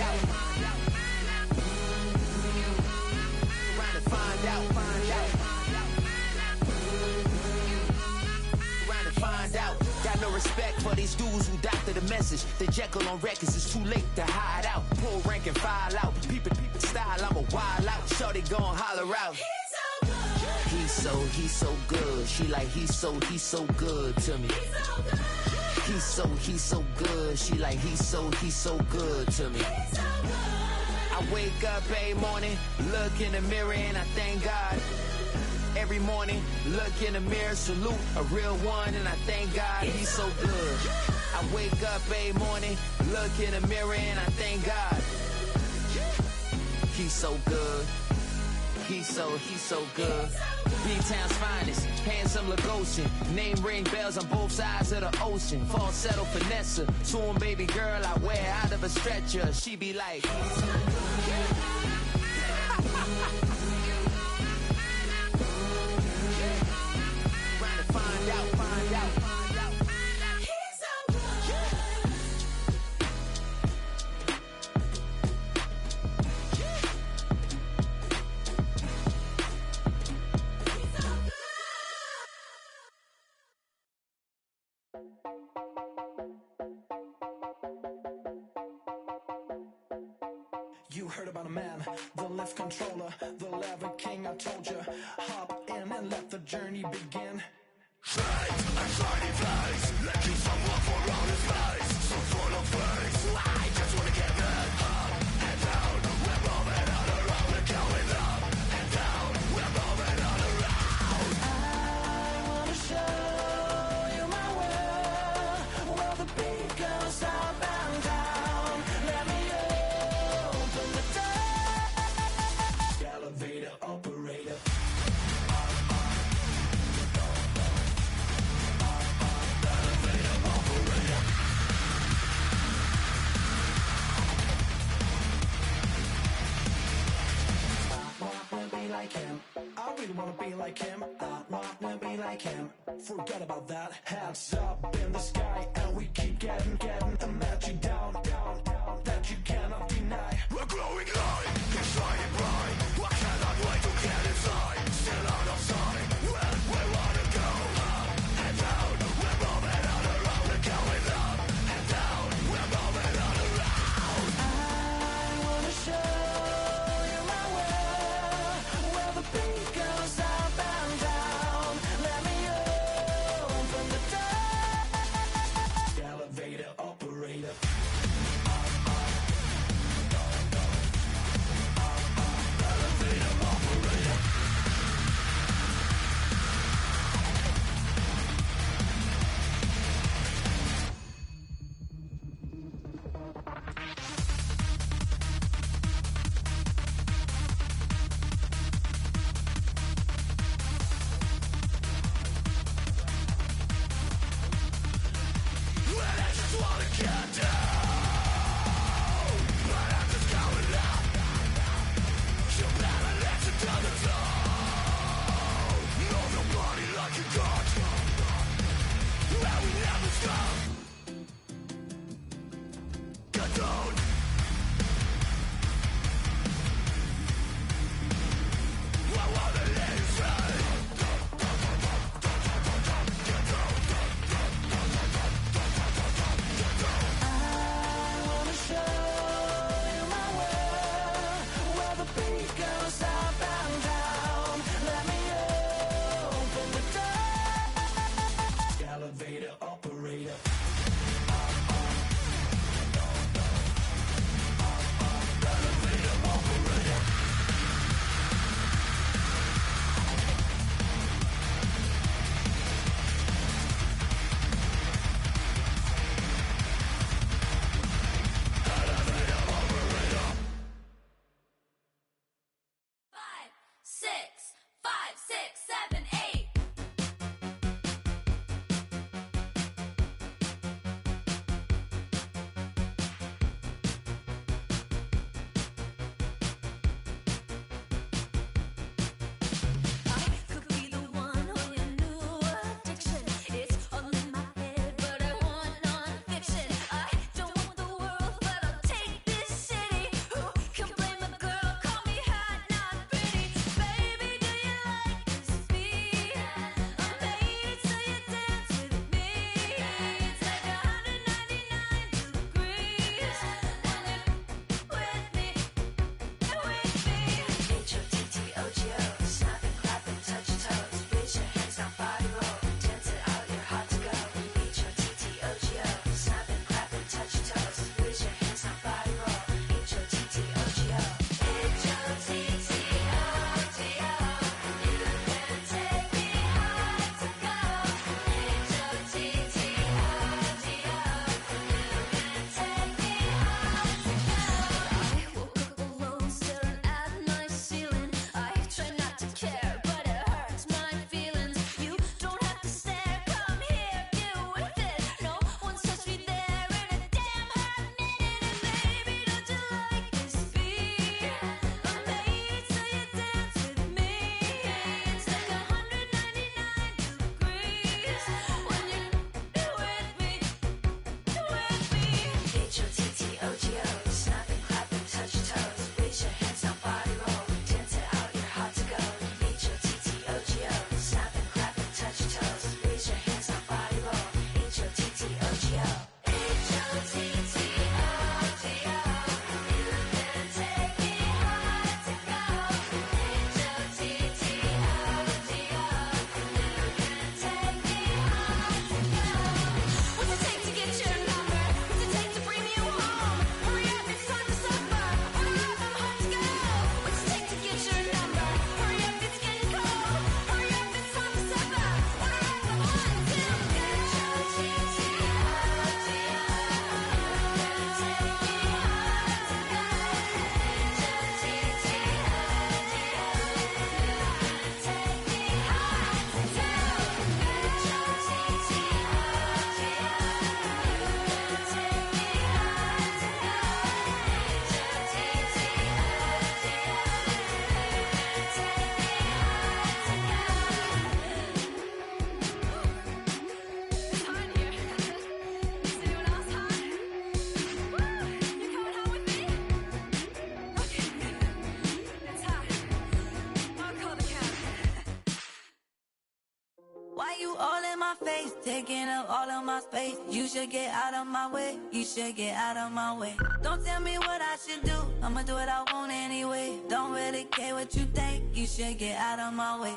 find out. Around and find out. Got no respect for these dudes who doctor the message. The Jekyll on records, it's too late to hide out. Pull rank and file out. Peep it style, I'm a wild out. Shorty gon' holler out. He's so good. She like, he's so good to me. He's so good. She like, he's so good to me. I wake up every morning, look in the mirror and I thank God. Every morning, look in the mirror, salute a real one and I thank God he's so good. I wake up every morning, look in the mirror and I thank God. He's so good. He's so good. B-Town's finest, handsome Lagosian. Name ring bells on both sides of the ocean. Falsetto finesse, swoon baby girl I wear out of a stretcher. She be like, trying to find out. You heard about a man, the lift controller, the lever king, I told you. Hop in and let the journey begin. Straight and shiny place, let you someone for all his face. So full of face, I just wanna get that up and down. We're moving all around, we're going up and down. We're moving all around. I wanna show you my world, where the beat goes up and down. Let me open the door. Elevator operator. Like him, I really wanna be like him. I wanna be like him. Forget about that. Hands up in the sky, and we keep getting the magic down, that you cannot deny. We're glowing light, keep shining bright. I cannot wait to get inside. Still out of sight. Where we wanna go, up and down. We're moving all around, we're going up and down. We're moving all around. I wanna show. Girl, stop downtown. Let me open the door. Elevator operator. Why you all in my face, taking up all of my space? You should get out of my way, you should get out of my way. Don't tell me what I should do, I'ma do what I want anyway. Don't really care what you think, you should get out of my way.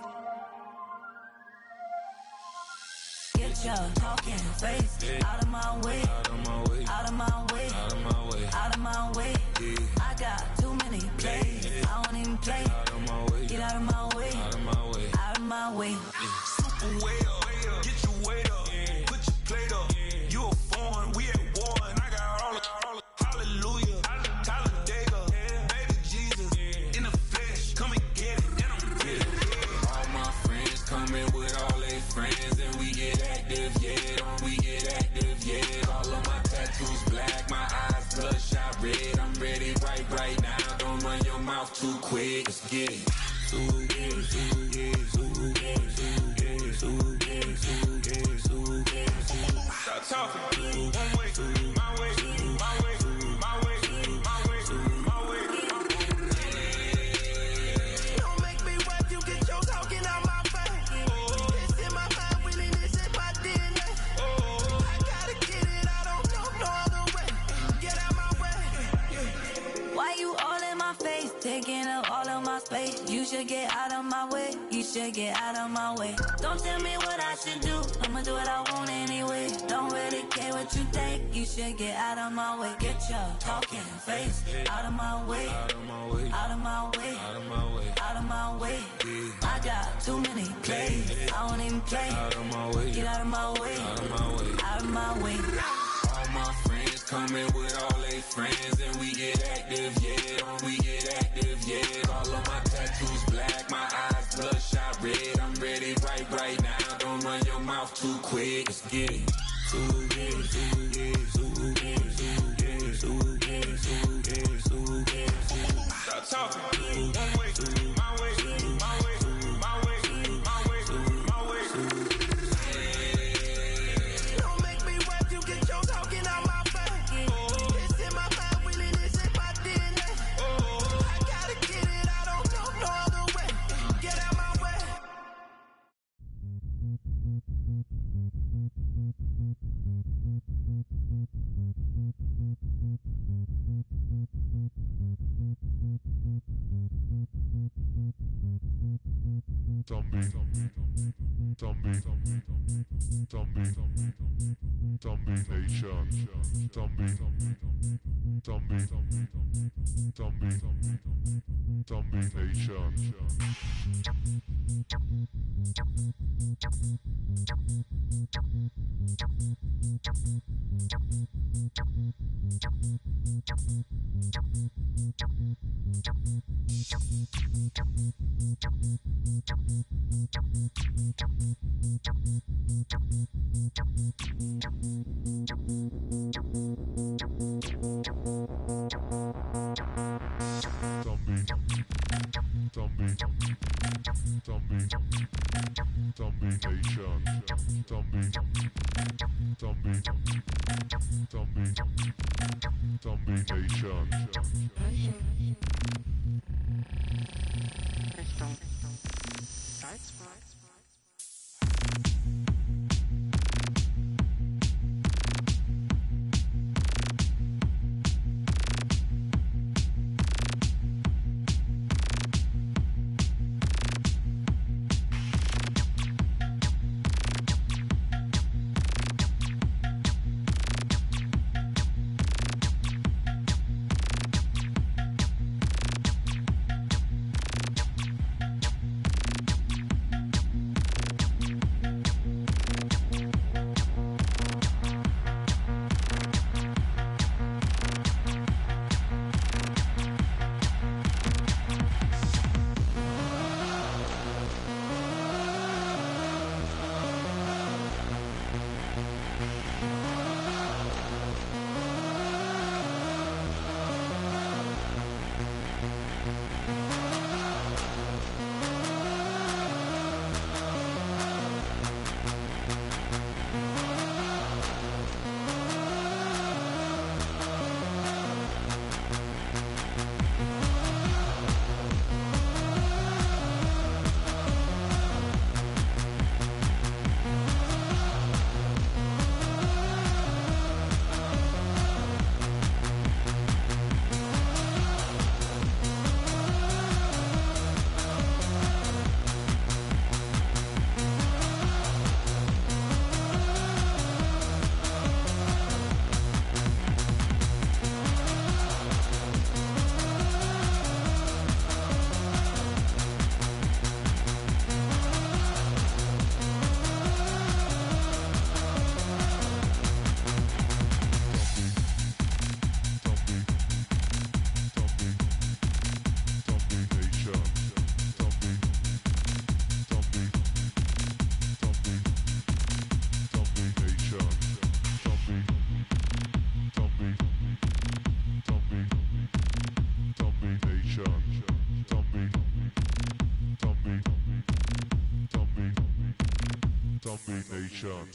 Get your talking face out of my way, out of my way, out of my way, out of my way, out of my way. I got too many plays, I don't even play. Out of my way, get out of my way, out of my way, out of my way. Super way up, get your weight up, put your plate up. You a foreign, we at war, and I got all the hallelujah, Talladega, baby Jesus, in the flesh, come and get it, and I'm with it. All my friends coming with all their friends, and we get active, yeah, don't we get active, yeah. All of my tattoos black, my eyes bloodshot red, I'm ready right now, don't run your mouth too quick, let's get it. Stop talking. One way, my way, my way, my way, my way, my way. Don't make me wipe you, get your talking out my face. It's in my mind, really, this in my DNA. I gotta get it, I don't know no other way. Get out my way. Why you all in my face, taking up all of my space. You should get out of my way. You should get out of my way. Don't tell me what I should do. I'ma do what I want anyway. Don't really care what you think. You should get out of my way. Get your talking face out of my way. Out of my way. Out of my way. Out of my way. Out of my way. I got too many plays. I won't even play. Out of my way. Get out of my way. Out of my way. Out of my way. All my friends coming with all they friends, and we get active, yeah. We get active, yeah. All of my tattoos black, my eyes bloodshot red. I'm ready right now. Don't run your mouth too quick. Let's get it. Stop talking. One way, my way, my way, my way, my way, my way. Don't make me rap, you get your talking out my face. It's in my mind, really, this in my DNA. I gotta get it, I don't know no other way. Get out my way. Nation.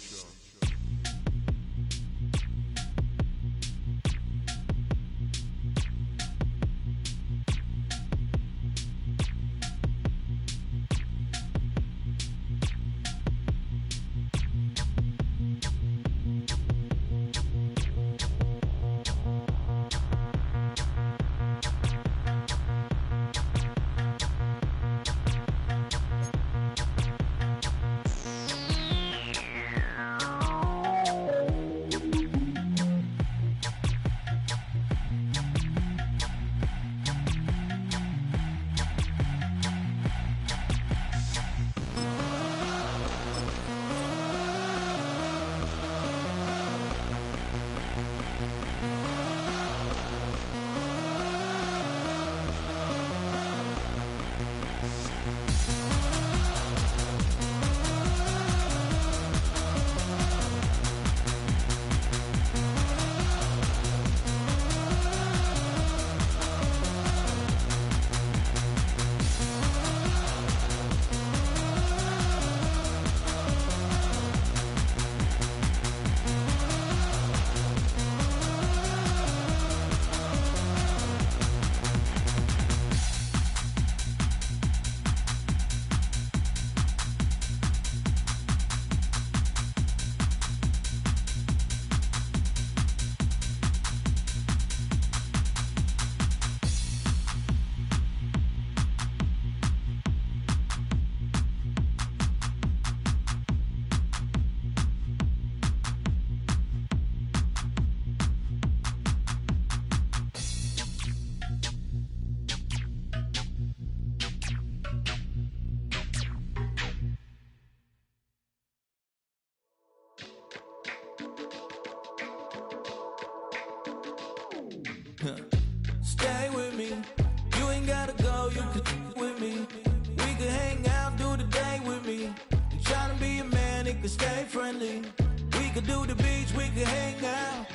could do the beach, we could hang out.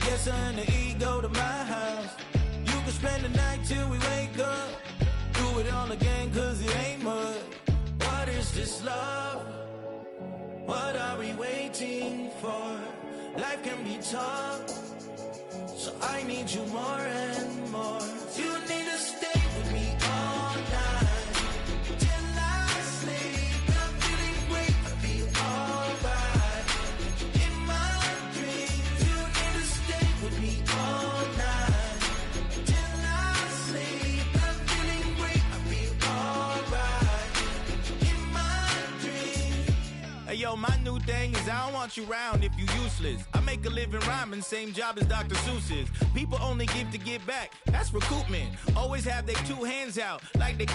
Yes, her and the E go to my house. You could spend the night till we wake up. Do it all again, cause it ain't mud. What is this love? What are we waiting for? Life can be tough, so I need you more and more. You need to stay with me all night till I sleep. I'm feeling great, I'll be alright. In my dreams, you need to stay with me all night till I sleep. I'm feeling great, I'll be alright. In my dreams. Hey yo, my new thing is I don't want you round if you useless. I make a living rhyming, same job as Dr. Seuss's. People only give to give back, that's recoupment. Always have their two hands out, like they.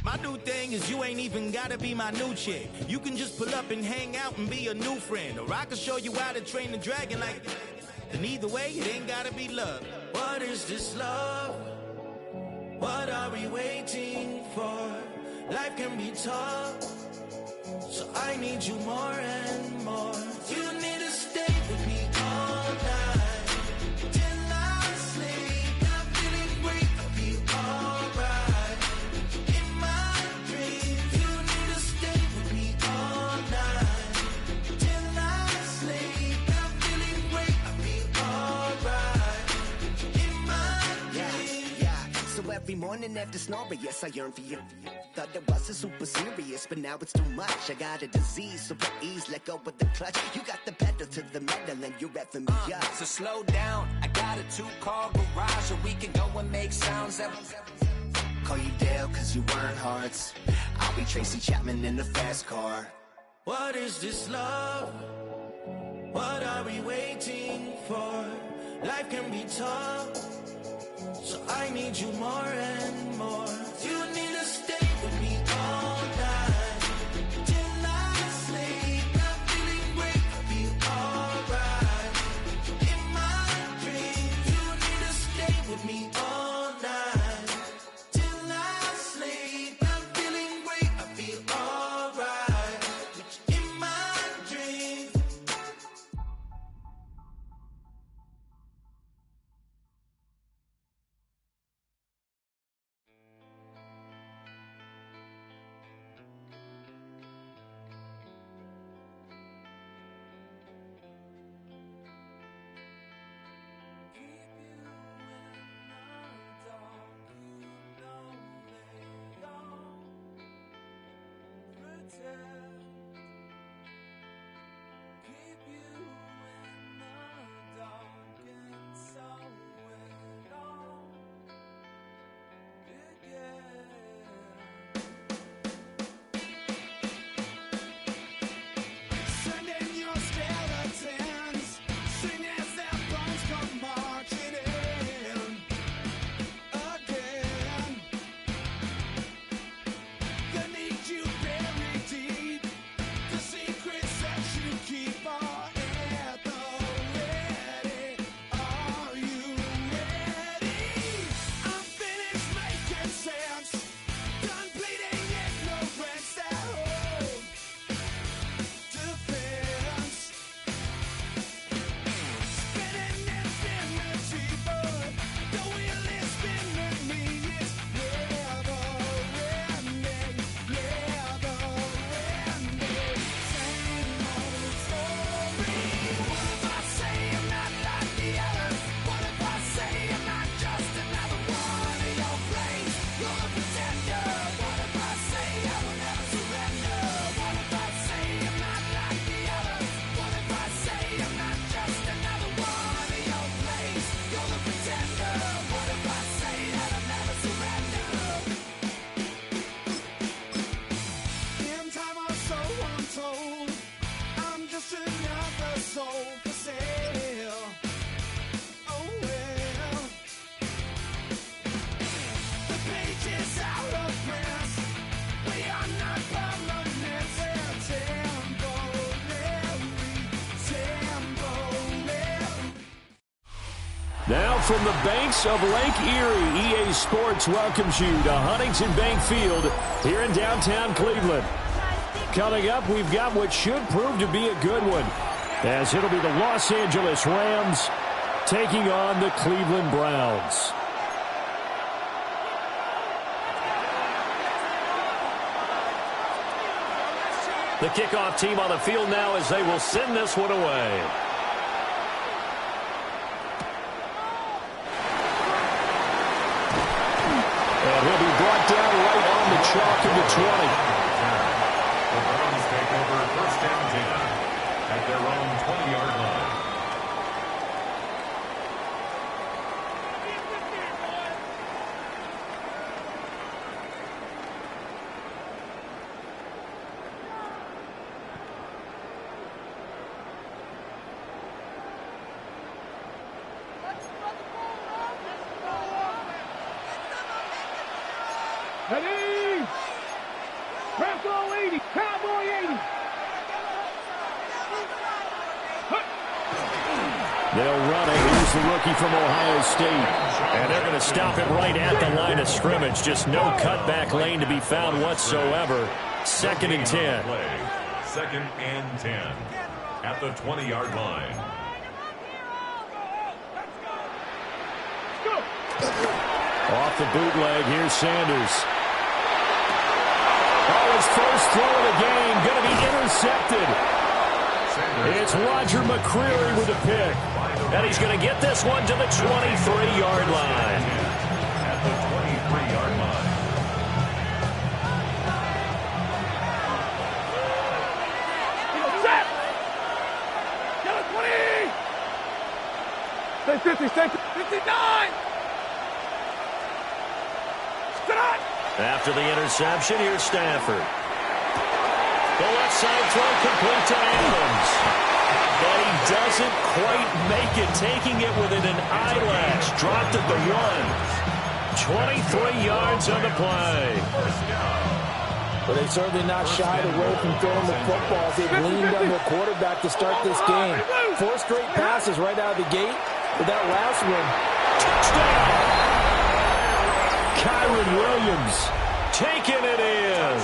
My new thing is you ain't even gotta be my new chick. You can just pull up and hang out and be a new friend. Or I can show you how to train the dragon like. And either way, it ain't gotta be love. What is this love? What are we waiting for? Life can be tough, so I need you more and more. You need to stay with me all night till I sleep. I'm feeling great, I'll be alright. In my dreams, you need to stay with me all night till I sleep. I'm feeling great, I'll be alright. In my dreams. Yeah. So every morning after snoring, yes, I yearn for you. Thought it wasn't super serious, but now it's too much. I got a disease, so please let go with the clutch. You got the pedal to the metal and you're revving me up. So slow down, I got a 2-car garage, or we can go and make sounds that. Call you Dale, cause you weren't hearts. I'll be Tracy Chapman in the fast car. What is this love? What are we waiting for? Life can be tough, so I need you more and more. You need to stay with me all night till I sleep. I'm feeling great, I'll be alright. In my dreams, you need to stay with me all night till I sleep. I'm feeling great, I'll be alright. In my dreams. Now from the banks of Lake Erie, EA Sports welcomes you to Huntington Bank Field here in downtown Cleveland. Coming up, we've got what should prove to be a good one. as it'll be the Los Angeles Rams taking on the Cleveland Browns. The kickoff team on the field now as they will send this one away. And he'll be brought down right on the chalk of the 20. The Browns take over first down 10 at their own 20-yard line. Ready? Bronco 80, Cowboy 80. They'll run it. Here's the rookie from Ohio State. And they're going to stop him right at the line of scrimmage. Just no cutback lane to be found whatsoever. 2nd and 10. 2nd and 10 at the 20-yard line. Off the bootleg, here's Sanders. Oh, his first throw of the game, going to be intercepted. It's Roger McCreary with a pick. And he's going to get this one to the 23-yard line. At the 23-yard line. Set! Get it, 20! Stay 50, stay 59! After the interception, here's Stafford. The left side throw complete to Adams. But he doesn't quite make it, taking it within an eyelash. Dropped at the 1. 23 yards on the play. But they've certainly not shied away from throwing the footballs. They've leaned on their quarterback to start this game. 4 straight passes right out of the gate. But that last one, touchdown! Kyren Williams taking it in.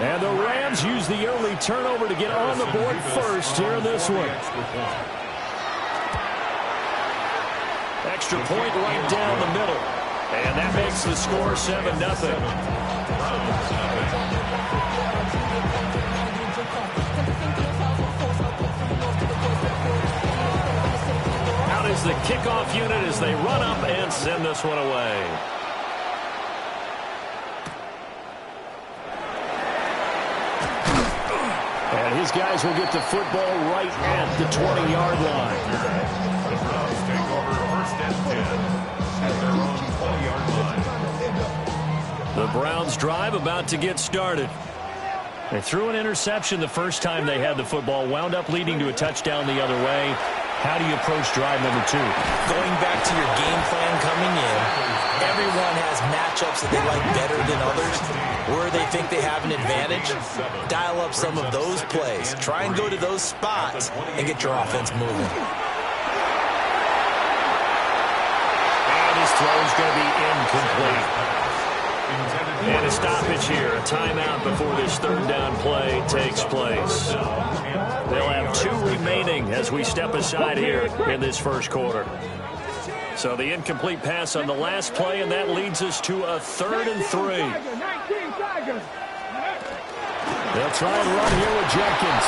And the Rams use the early turnover to get on the board first here in this one. Extra point right down the middle. And that makes the score 7-0. Out is the kickoff unit as they run up and send this one away. And his guys will get the football right at the 20-yard line. The Browns take over first and 10 at their own 20-yard line. The Browns drive about to get started. They threw an interception the first time they had the football, wound up leading to a touchdown the other way. How do you approach drive number 2? going back to your game plan coming in, everyone has matchups that they like better than others, where they think they have an advantage. Dial up some of those plays. Try and go to those spots and get your offense moving. And his throw is going to be incomplete. And a stoppage here, a timeout before this third down play takes place. They'll have 2 remaining as we step aside here in this first quarter. So the incomplete pass on the last play, and that leads us to a 3rd and 3. They'll try and run here with Jenkins.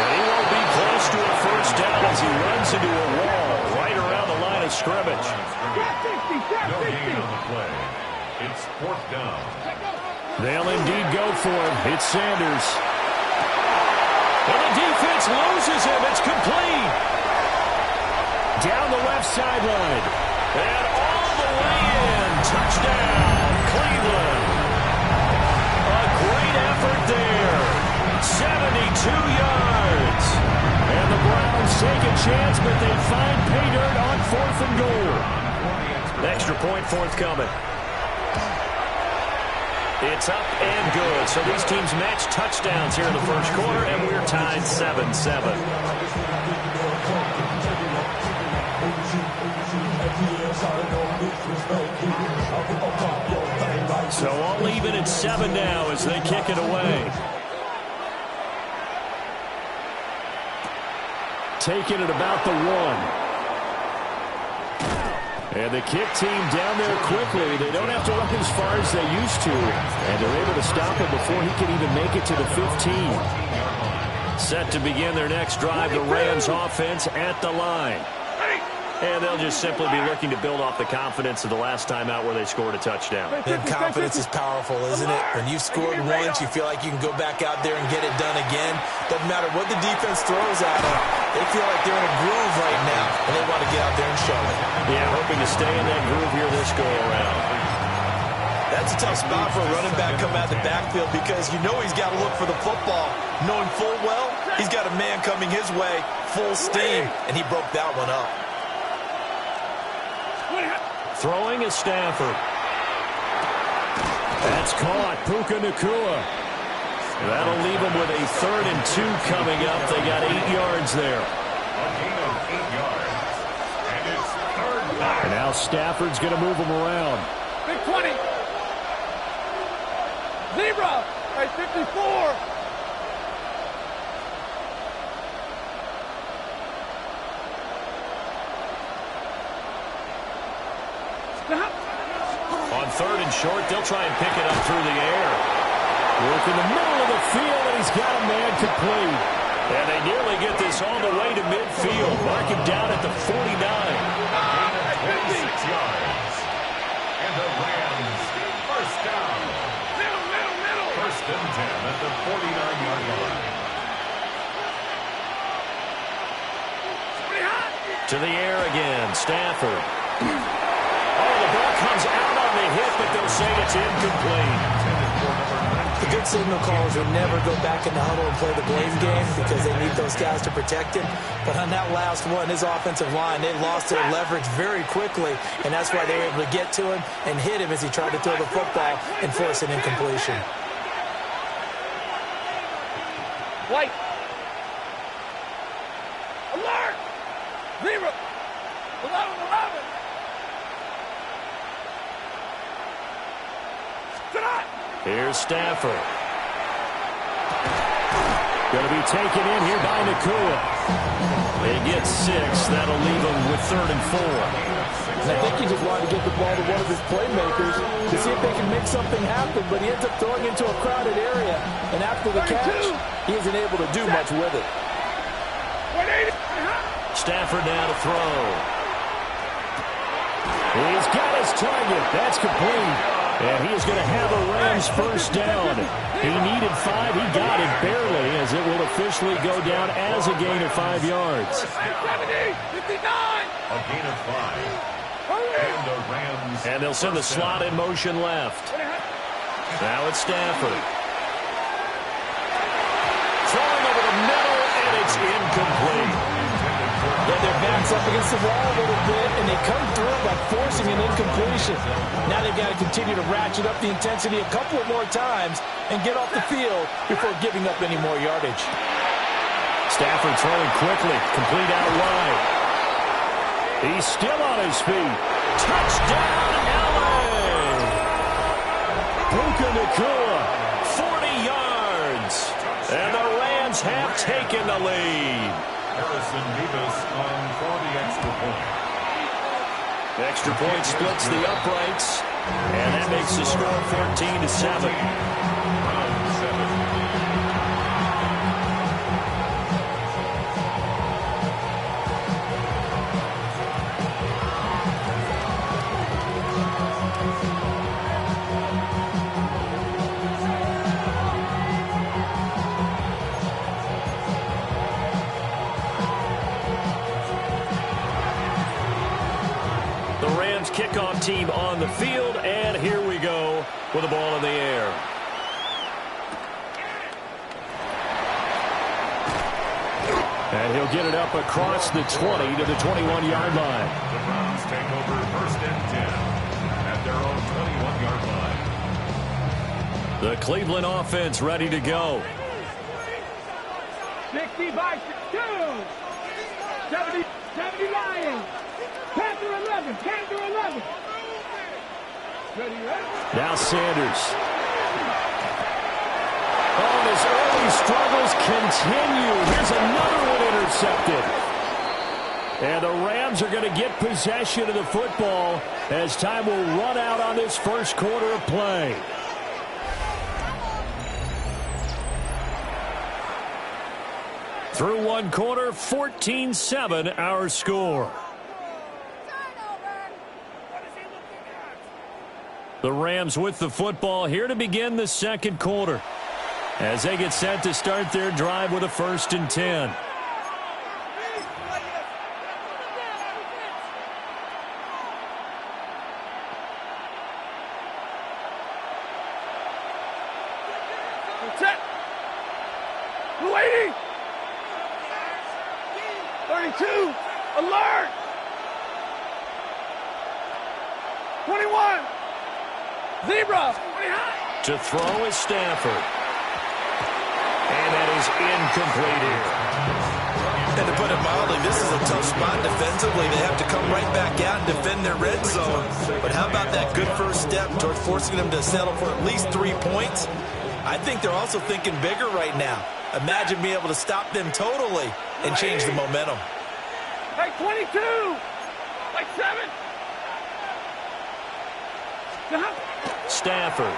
And he won't be close to a first down as he runs into a wall right around the line of scrimmage. No gain on the play. It's 4th down. They'll indeed go for it. It's Sanders. And the defense loses him. It's complete. Down the left sideline. And all the way in. Touchdown, Cleveland. A great effort there. 72 yards. And the Browns take a chance, but they find pay dirt on 4th and goal. Extra point forthcoming. It's up and good. So these teams match touchdowns here in the first quarter, and we're tied 7-7. So all even at 7 now as they kick it away. taken at about the 1. And the kick team down there quickly. They don't have to run as far as they used to. And they're able to stop him before he can even make it to the 15. Set to begin their next drive, the Rams offense at the line. And they'll just simply be looking to build off the confidence of the last time out where they scored a touchdown. And confidence is powerful, isn't it? When you've scored once, you feel like you can go back out there and get it done again. Doesn't matter what the defense throws at them. They feel like they're in a groove right now, and they want to get out there and show it. Yeah, hoping to stay in that groove here this go-around. That's a tough spot for a running back coming out of the backfield because you know he's got to look for the football, knowing full well he's got a man coming his way, full steam, and he broke that one up. Throwing is Stafford. That's caught. Puka Nacua. That'll leave them with a 3rd and 2 coming up. They got 8 yards there. A gain of 8 yards. And it's 3rd down. And now Stafford's going to move them around. Big 20. Zebra. Right, 54. On 3rd and short, they'll try and pick it up through the air. Work in the middle of the field, and he's got a man complete. And they nearly get this all the way to midfield. Mark him down at the 49. 26 yards. And the Rams, first down. Middle. 1st and 10 at the 49-yard line. To the air again, Stafford. The ball comes out on the hit, but they'll say it's incomplete. The good signal callers would never go back in the huddle and play the blame game because they need those guys to protect him. But on that last one, his offensive line, they lost their leverage very quickly, and that's why they were able to get to him and hit him as he tried to throw the football and force an incompletion. White. Alert! 0. 11. Here's Stafford. Going to be taken in here by Nacua. They get 6. That'll leave them with 3rd and 4. And I think he just wanted to get the ball to one of his playmakers to see if they can make something happen, but he ends up throwing into a crowded area. And after the catch, he isn't able to do much with it. Stafford now to throw. He's got his target. That's complete. And he is going to have a Rams first down. He needed 5. He got it barely, as it will officially go down as a gain of 5 yards. 70, 59. A gain of 5. And the Rams. And they'll send the slot in motion left. Now it's Stafford. Throwing over the middle, and it's incomplete. Yeah, their back's up against the wall a little bit, and they come through by forcing an incompletion. Now they've got to continue to ratchet up the intensity a couple of more times and get off the field before giving up any more yardage. Stafford throwing quickly, complete out wide. He's still on his feet. Touchdown, LA! Puka Nacua, 40 yards. And the Rams have taken the lead. Harrison Davis on for the extra point. The extra point splits the uprights, and that makes the score 14-7. Round 7. Kickoff team on the field, and here we go with the ball in the air. And he'll get it up across the 20 to the 21-yard line. The Browns take over 1st and 10 at their own 21-yard line. The Cleveland offense ready to go. 60 by 2. 70 Lions. Panther 11. Now Sanders. Oh, his early struggles continue. Here's another one intercepted. And the Rams are going to get possession of the football as time will run out on this first quarter of play. Through one quarter, 14-7 our score. The Rams with the football here to begin the second quarter as they get set to start their drive with a 1st and 10. Set. 280. 32. Alert. 21. Zebra. To throw is Stafford. And that is incomplete here. And to put it mildly, this is a tough spot defensively. They have to come right back out and defend their red zone. But how about that good first step towards forcing them to settle for at least 3 points? I think they're also thinking bigger right now. Imagine being able to stop them totally and change the momentum. Like 22. Like 7. Stafford.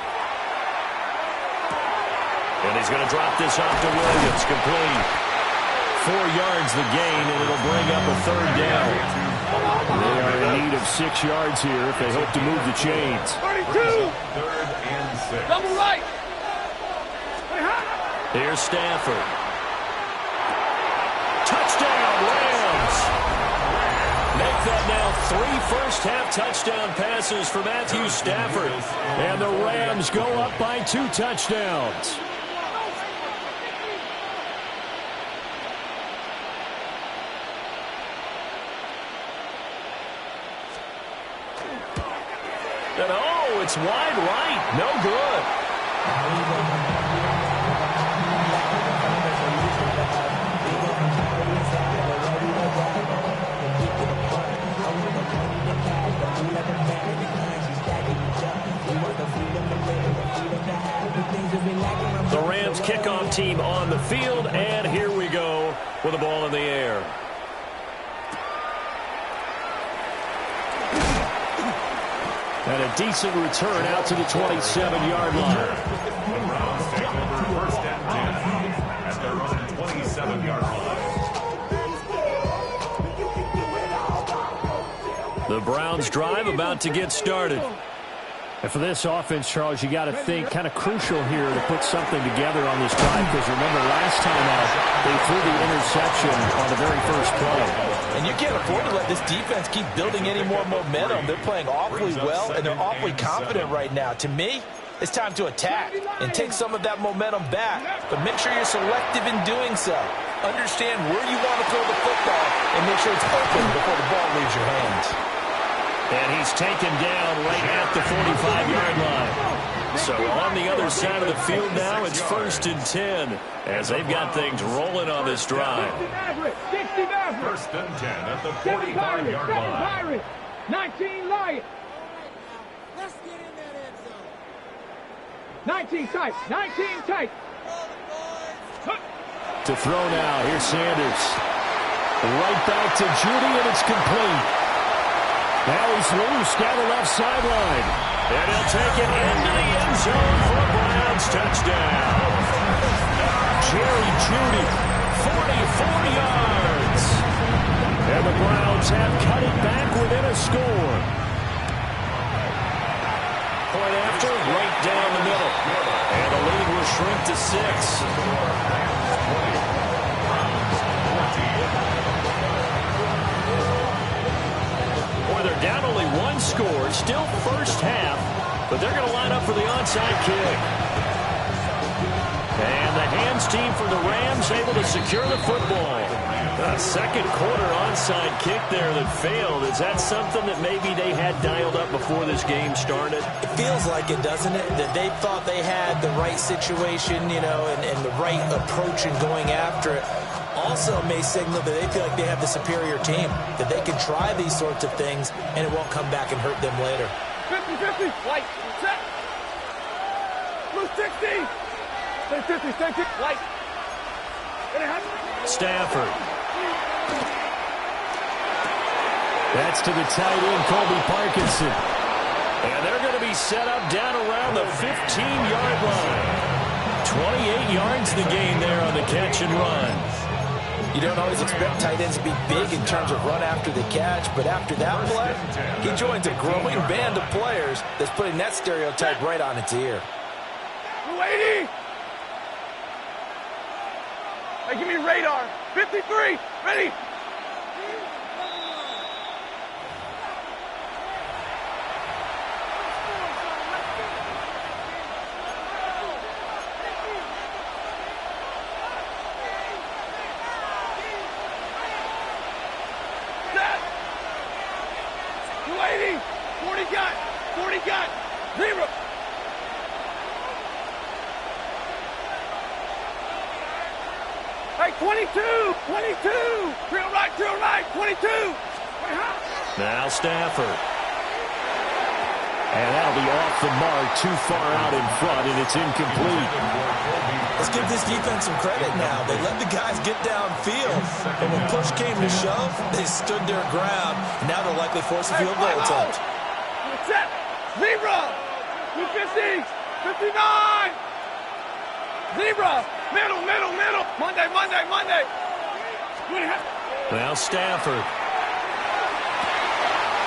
And he's going to drop this off to Williams. Complete. 4 yards the gain, and it'll bring up a 3rd down. They are in need of 6 yards here if they hope to move the chains. 32. 3rd and 6. Double right. Here's Stafford. Touchdown, Rams. Make that now 3 first-half touchdown passes for Matthew Stafford. And the Rams go up by 2 touchdowns. And oh, it's wide right. No good. The Rams kickoff team on the field, and here we go with the ball in the air. And a decent return out to the 27-yard line. The Browns take over 1st and 10 at their own 27-yard line. The Browns drive about to get started. And for this offense, Charles, you got to think kind of crucial here to put something together on this drive, because remember last time out they threw the interception on the very first play. And you can't afford to let this defense keep building any more momentum. They're playing awfully well, and they're awfully confident right now. To me, it's time to attack and take some of that momentum back. But make sure you're selective in doing so. Understand where you want to throw the football and make sure it's open before the ball leaves your hands. And he's taken down right at the 45-yard line. So on the other side of the field now, it's 1st and 10 as they've got things rolling on this drive. 1st and 10 at the 45-yard line. 19 Lions. Let's get in that end zone. 19 tight. 19 tight. To throw now, here's Sanders. Right back to Judy, and it's complete. Now he's loose down the left sideline. And he'll take it into the end zone for a Browns touchdown. Jerry Judy, 44 yards. And the Browns have cut it back within a score. Point after, right down the middle. And the lead will shrink to 6. They're down only 1 score, still first half, but they're going to line up for the onside kick. And the hands team for the Rams able to secure the football. A second quarter onside kick there that failed. Is that something that maybe they had dialed up before this game started? It feels like it, doesn't it? That they thought they had the right situation, you know, and the right approach in going after it. Also may signal that they feel like they have the superior team, that they can try these sorts of things and it won't come back and hurt them later. 50-50, white, set. Blue 60. Stay 50, stay 50, white. Stafford. That's to the tight end, Colby Parkinson. And they're going to be set up down around the 15-yard line. 28 yards the gain there on the catch and run. You don't always expect tight ends to be big in terms of run after the catch, but after that play, he joins a growing band of players that's putting that stereotype right on its ear. 280! Hey, give me radar. 53, ready? Set. 280, 40 got, 0. Hey, 22! Drill right, 22! Now Stafford. And that'll be off the mark, too far out in front, and it's incomplete. Let's give this defense some credit now. They let the guys get downfield, and when push came to shove, they stood their ground. Now they'll likely force a field goal attempt. Set! 0! 250! 59! 0! Middle! Monday! Well, Stafford.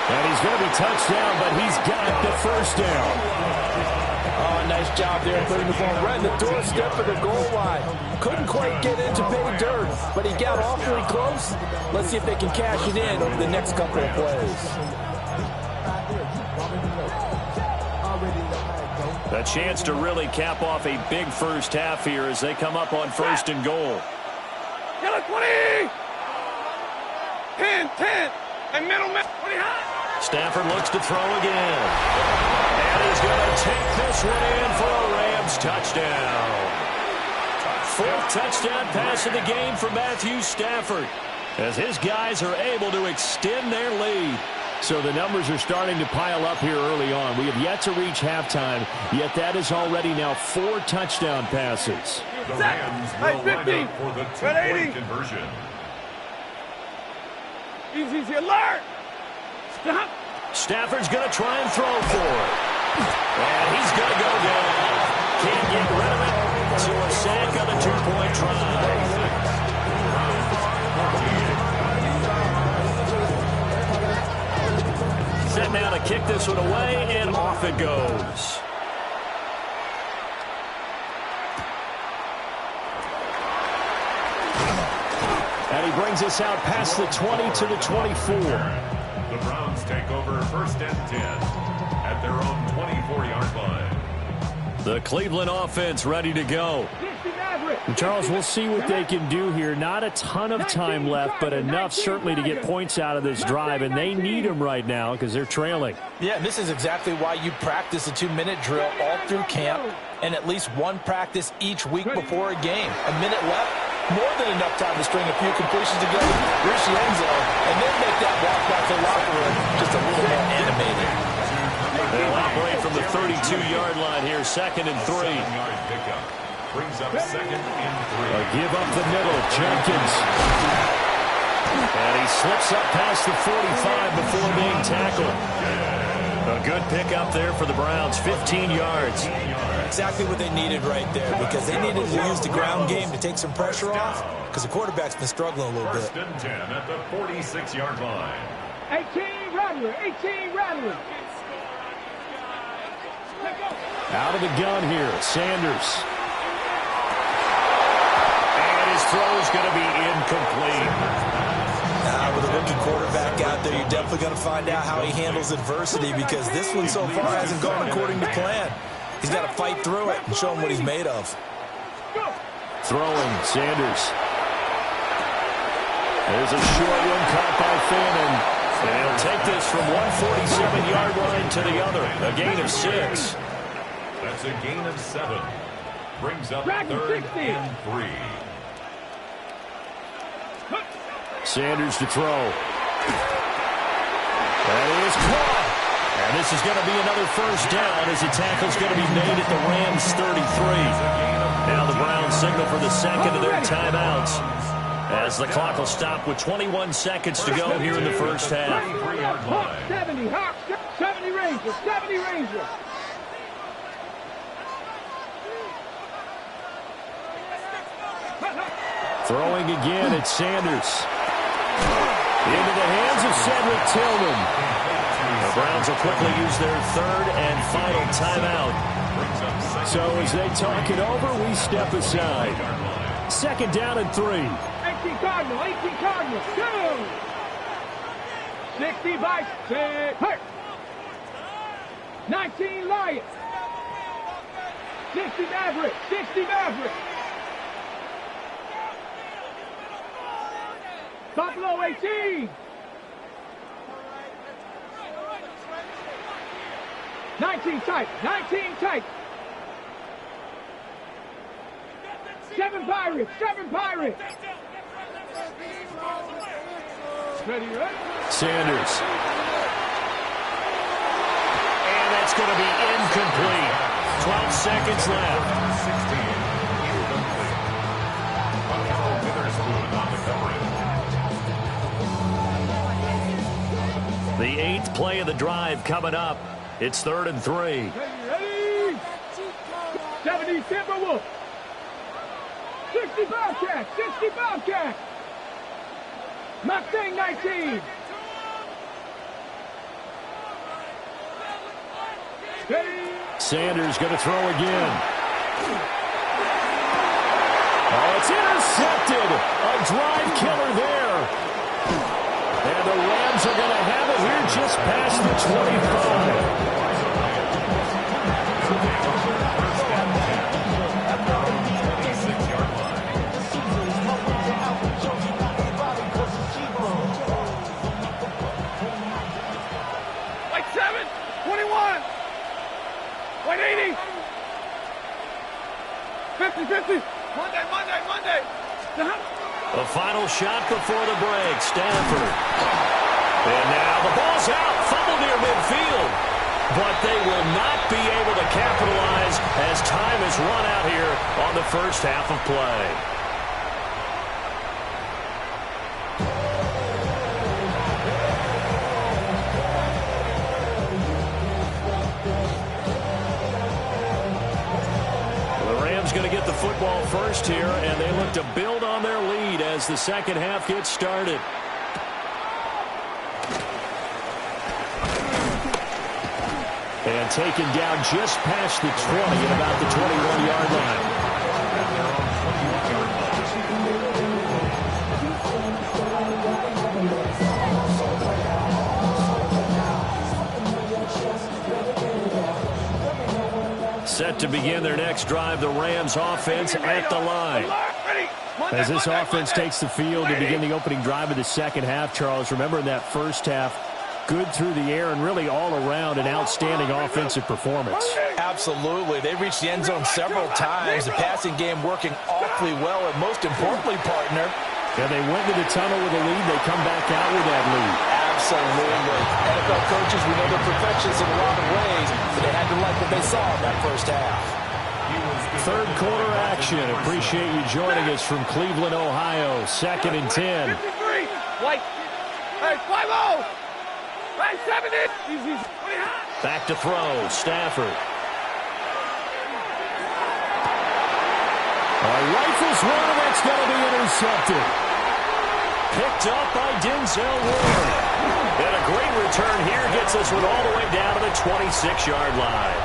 And he's going to be touched down, but he's got the first down. Oh, nice job there putting the ball right in the doorstep of the goal line. Couldn't quite get in to pay dirt, but he got awfully close. Let's see if they can cash it in over the next couple of plays. A chance to really cap off a big first half here as they come up on first and goal. Yellow 20! 10, and middle, 20 high. Stafford looks to throw again. And he's going to take this one in for a Rams touchdown. Fourth touchdown pass of the game for Matthew Stafford as his guys are able to extend their lead. So the numbers are starting to pile up here early on. We have yet to reach halftime, yet that is already now 4 touchdown passes. The Rams will line up for the two-point conversion. Easy, alert! Stop! Stafford's going to try and throw for it. And he's going to go down. Can't get rid of it. To a sack on a 2-point try. Set now to kick this one away, and off it goes. And he brings us out past the 20 to the 24. The Browns take over first and 10 at their own 24-yard line. The Cleveland offense ready to go. And Charles, we'll see what they can do here. Not a ton of time left, but enough certainly to get points out of this drive, and they need them right now because they're trailing. Yeah, this is exactly why you practice a 2-minute drill all through camp and at least one practice each week before a game. A minute left, more than enough time to string a few completions together, reach the end zone, and then make that walk back to the locker room just a little more animated. They'll operate from the 32-yard line here, 2nd and 3. Brings up 2nd and 3. Give up the middle, Jenkins. And he slips up past the 45 before being tackled. A good pickup there for the Browns, 15 yards. Exactly what they needed right there, because they needed to use the ground game to take some pressure off, because the quarterback's been struggling a little bit. First and 10 at the 46-yard line. 18 Rattler. Out of the gun here, Sanders. And his throw's going to be incomplete. With a rookie quarterback out there, you're definitely going to find out how he handles adversity, because this one so far hasn't gone according to plan. He's got to fight through it and show him what he's made of. Throwing, Sanders. There's a short one caught by Fannin. And he'll take this from 147-yard line to the other. A gain of 6. That's a gain of 7. Brings up 3rd and 3. Sanders to throw. That is caught. And this is going to be another first down as the tackle's going to be made at the Rams 33. Now the Browns signal for the second of their timeouts. As the clock will stop with 21 seconds to go here in the first half. Hawk 70, Hawk 70 Rangers, 70 Rangers. Throwing again, it's Sanders. Into the hands of Cedric Tillman. The Browns will quickly use their third and final timeout. So as they talk it over, we step aside. 2nd down and 3. 18 Cardinal, 18 Cardinal, 2. 60 Vikes, 6. Hurt. 19 Lions. 60 Maverick, 60 Maverick. Buffalo 18. 19 tight, 19 tight. 7 Pirates, 7 Pirates. Ready, right? Sanders. And that's going to be incomplete. 12 seconds left. 16. The 8th play of the drive coming up. It's 3rd and 3. Ready, ready. 70 Timberwolves. 60 Bobcats, 60 Bobcats. Mustang 19. Ready. Sanders going to throw again. Oh, it's intercepted. A drive killer there. And the Rams are going to have it here just past the 25. Like 7, 21. 180. 50, 50. Monday. The final shot before the break. Stafford. And now the ball's out. Fumble near midfield. But they will not be able to capitalize as time has run out here on the first half of play. Going to get the football first here, and they look to build on their lead as the second half gets started. And taken down just past the 20 at about the 21-yard line. Set to begin their next drive, the Rams offense at the line. As this offense takes the field to begin the opening drive of the second half, Charles, remember in that first half, good through the air and really all around an outstanding offensive performance. Absolutely. They reached the end zone several times. The passing game working awfully well, and most importantly, partner. Yeah, they went to the tunnel with a lead. They come back out with that lead. Absolutely. NFL coaches, we know they're perfectionists in a lot of ways, but they had to like what they saw in that first half. Third quarter action. Appreciate you joining us from Cleveland, Ohio. 2nd and 10. 53. White. Hey, 5-0. Hey, 70. Easy. Back to throw. Stafford. Rifles one, and that's going to be intercepted. Picked up by Denzel Ward. And a great return here gets this one all the way down to the 26-yard line.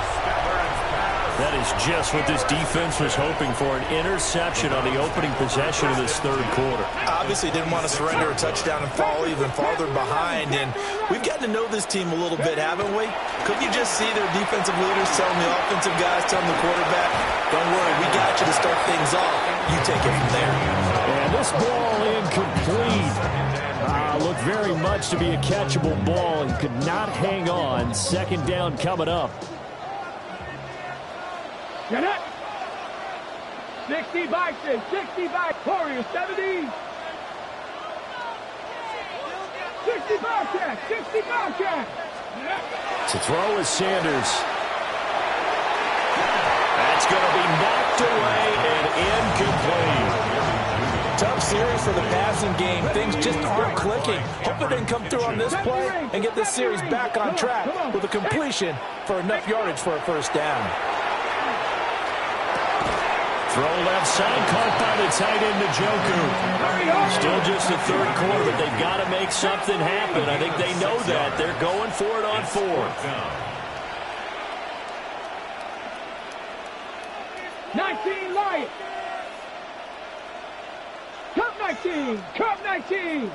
That is just what this defense was hoping for, an interception on the opening possession of this third quarter. Obviously didn't want to surrender a touchdown and fall even farther behind, and we've gotten to know this team a little bit, haven't we? Couldn't you just see their defensive leaders telling the offensive guys, telling the quarterback, don't worry, we got you to start things off. You take it from there. And this ball incomplete. Looked very much to be a catchable ball and could not hang on. 2nd down coming up. Get it. 60 Bison, 60 Bison. Warriors, 70. 60 Bobcats, 60 Bobcats. To throw is Sanders. That's going to be knocked away and incomplete. Tough series for the passing game. Things just aren't clicking. Hope it didn't come through on this play and get this series back on track with a completion for enough yardage for a first down. Throw left side, caught by the tight end, Njoku. Still just the third quarter, but they've got to make something happen. I think they know that. They're going for it on fourth. 19 Lions. Cup 19. Cup 19.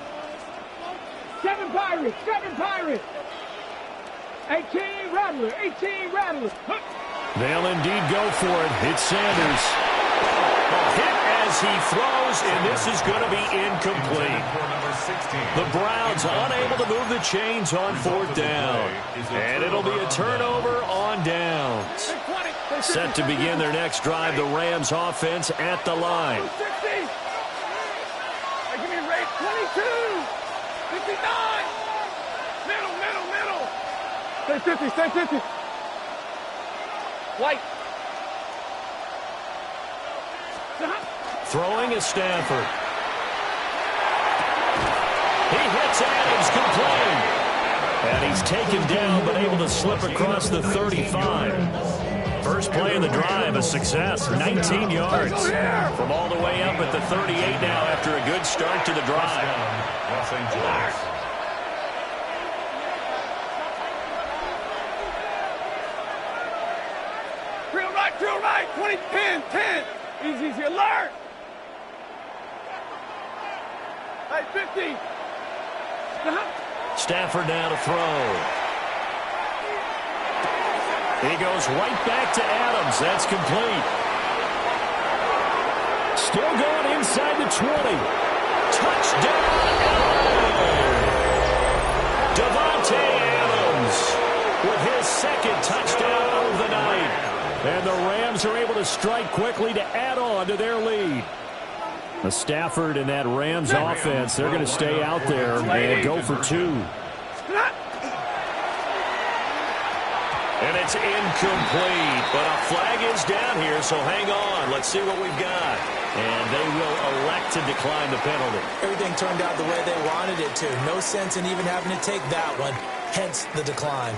7 Pirates. 7 Pirates. 18 Rattlers. 18 Rattlers. They'll indeed go for it. It's Sanders. Hit as he throws, and this is going to be incomplete. The Browns unable to move the chains on fourth down. And it'll be a turnover on downs. Set to begin their next drive, the Rams offense at the line. 60. Give me rate 22. 59. Middle. Stay 50. White. Throwing is Stafford. He hits Adams complete. And he's taken down, but able to slip across the 35. First play of the drive, a success, 19 yards. From all the way up at the 38 now after a good start to the drive. Los Angeles. Drill right, 20, 10. Easy, alert. Hey, 50. Stafford now to throw. He goes right back to Adams. That's complete. Still going inside the 20. Touchdown, LA! Davante Adams with his second touchdown of the night. And the Rams are able to strike quickly to add on to their lead. Stafford and that Rams offense, they're going to stay out there and go for two. And it's incomplete, but a flag is down here, so hang on. Let's see what we've got. And they will elect to decline the penalty. Everything turned out the way they wanted it to. No sense in even having to take that one, hence the decline.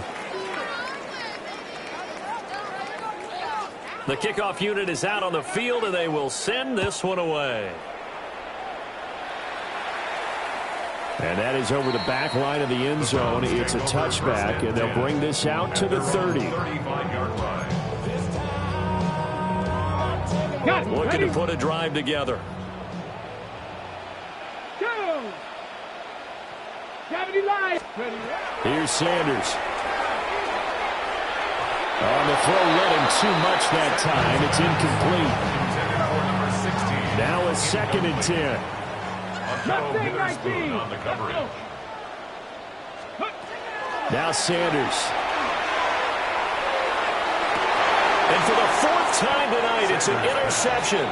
The kickoff unit is out on the field, and they will send this one away. And that is over the back line of the end zone. It's a touchback, and they'll bring this out to the 30. Looking to put a drive together. Here's Sanders. On the throw, led him too much that time. It's incomplete. Now a 2nd and 10. On the coverage. Now Sanders. And for the 4th time tonight, it's an interception.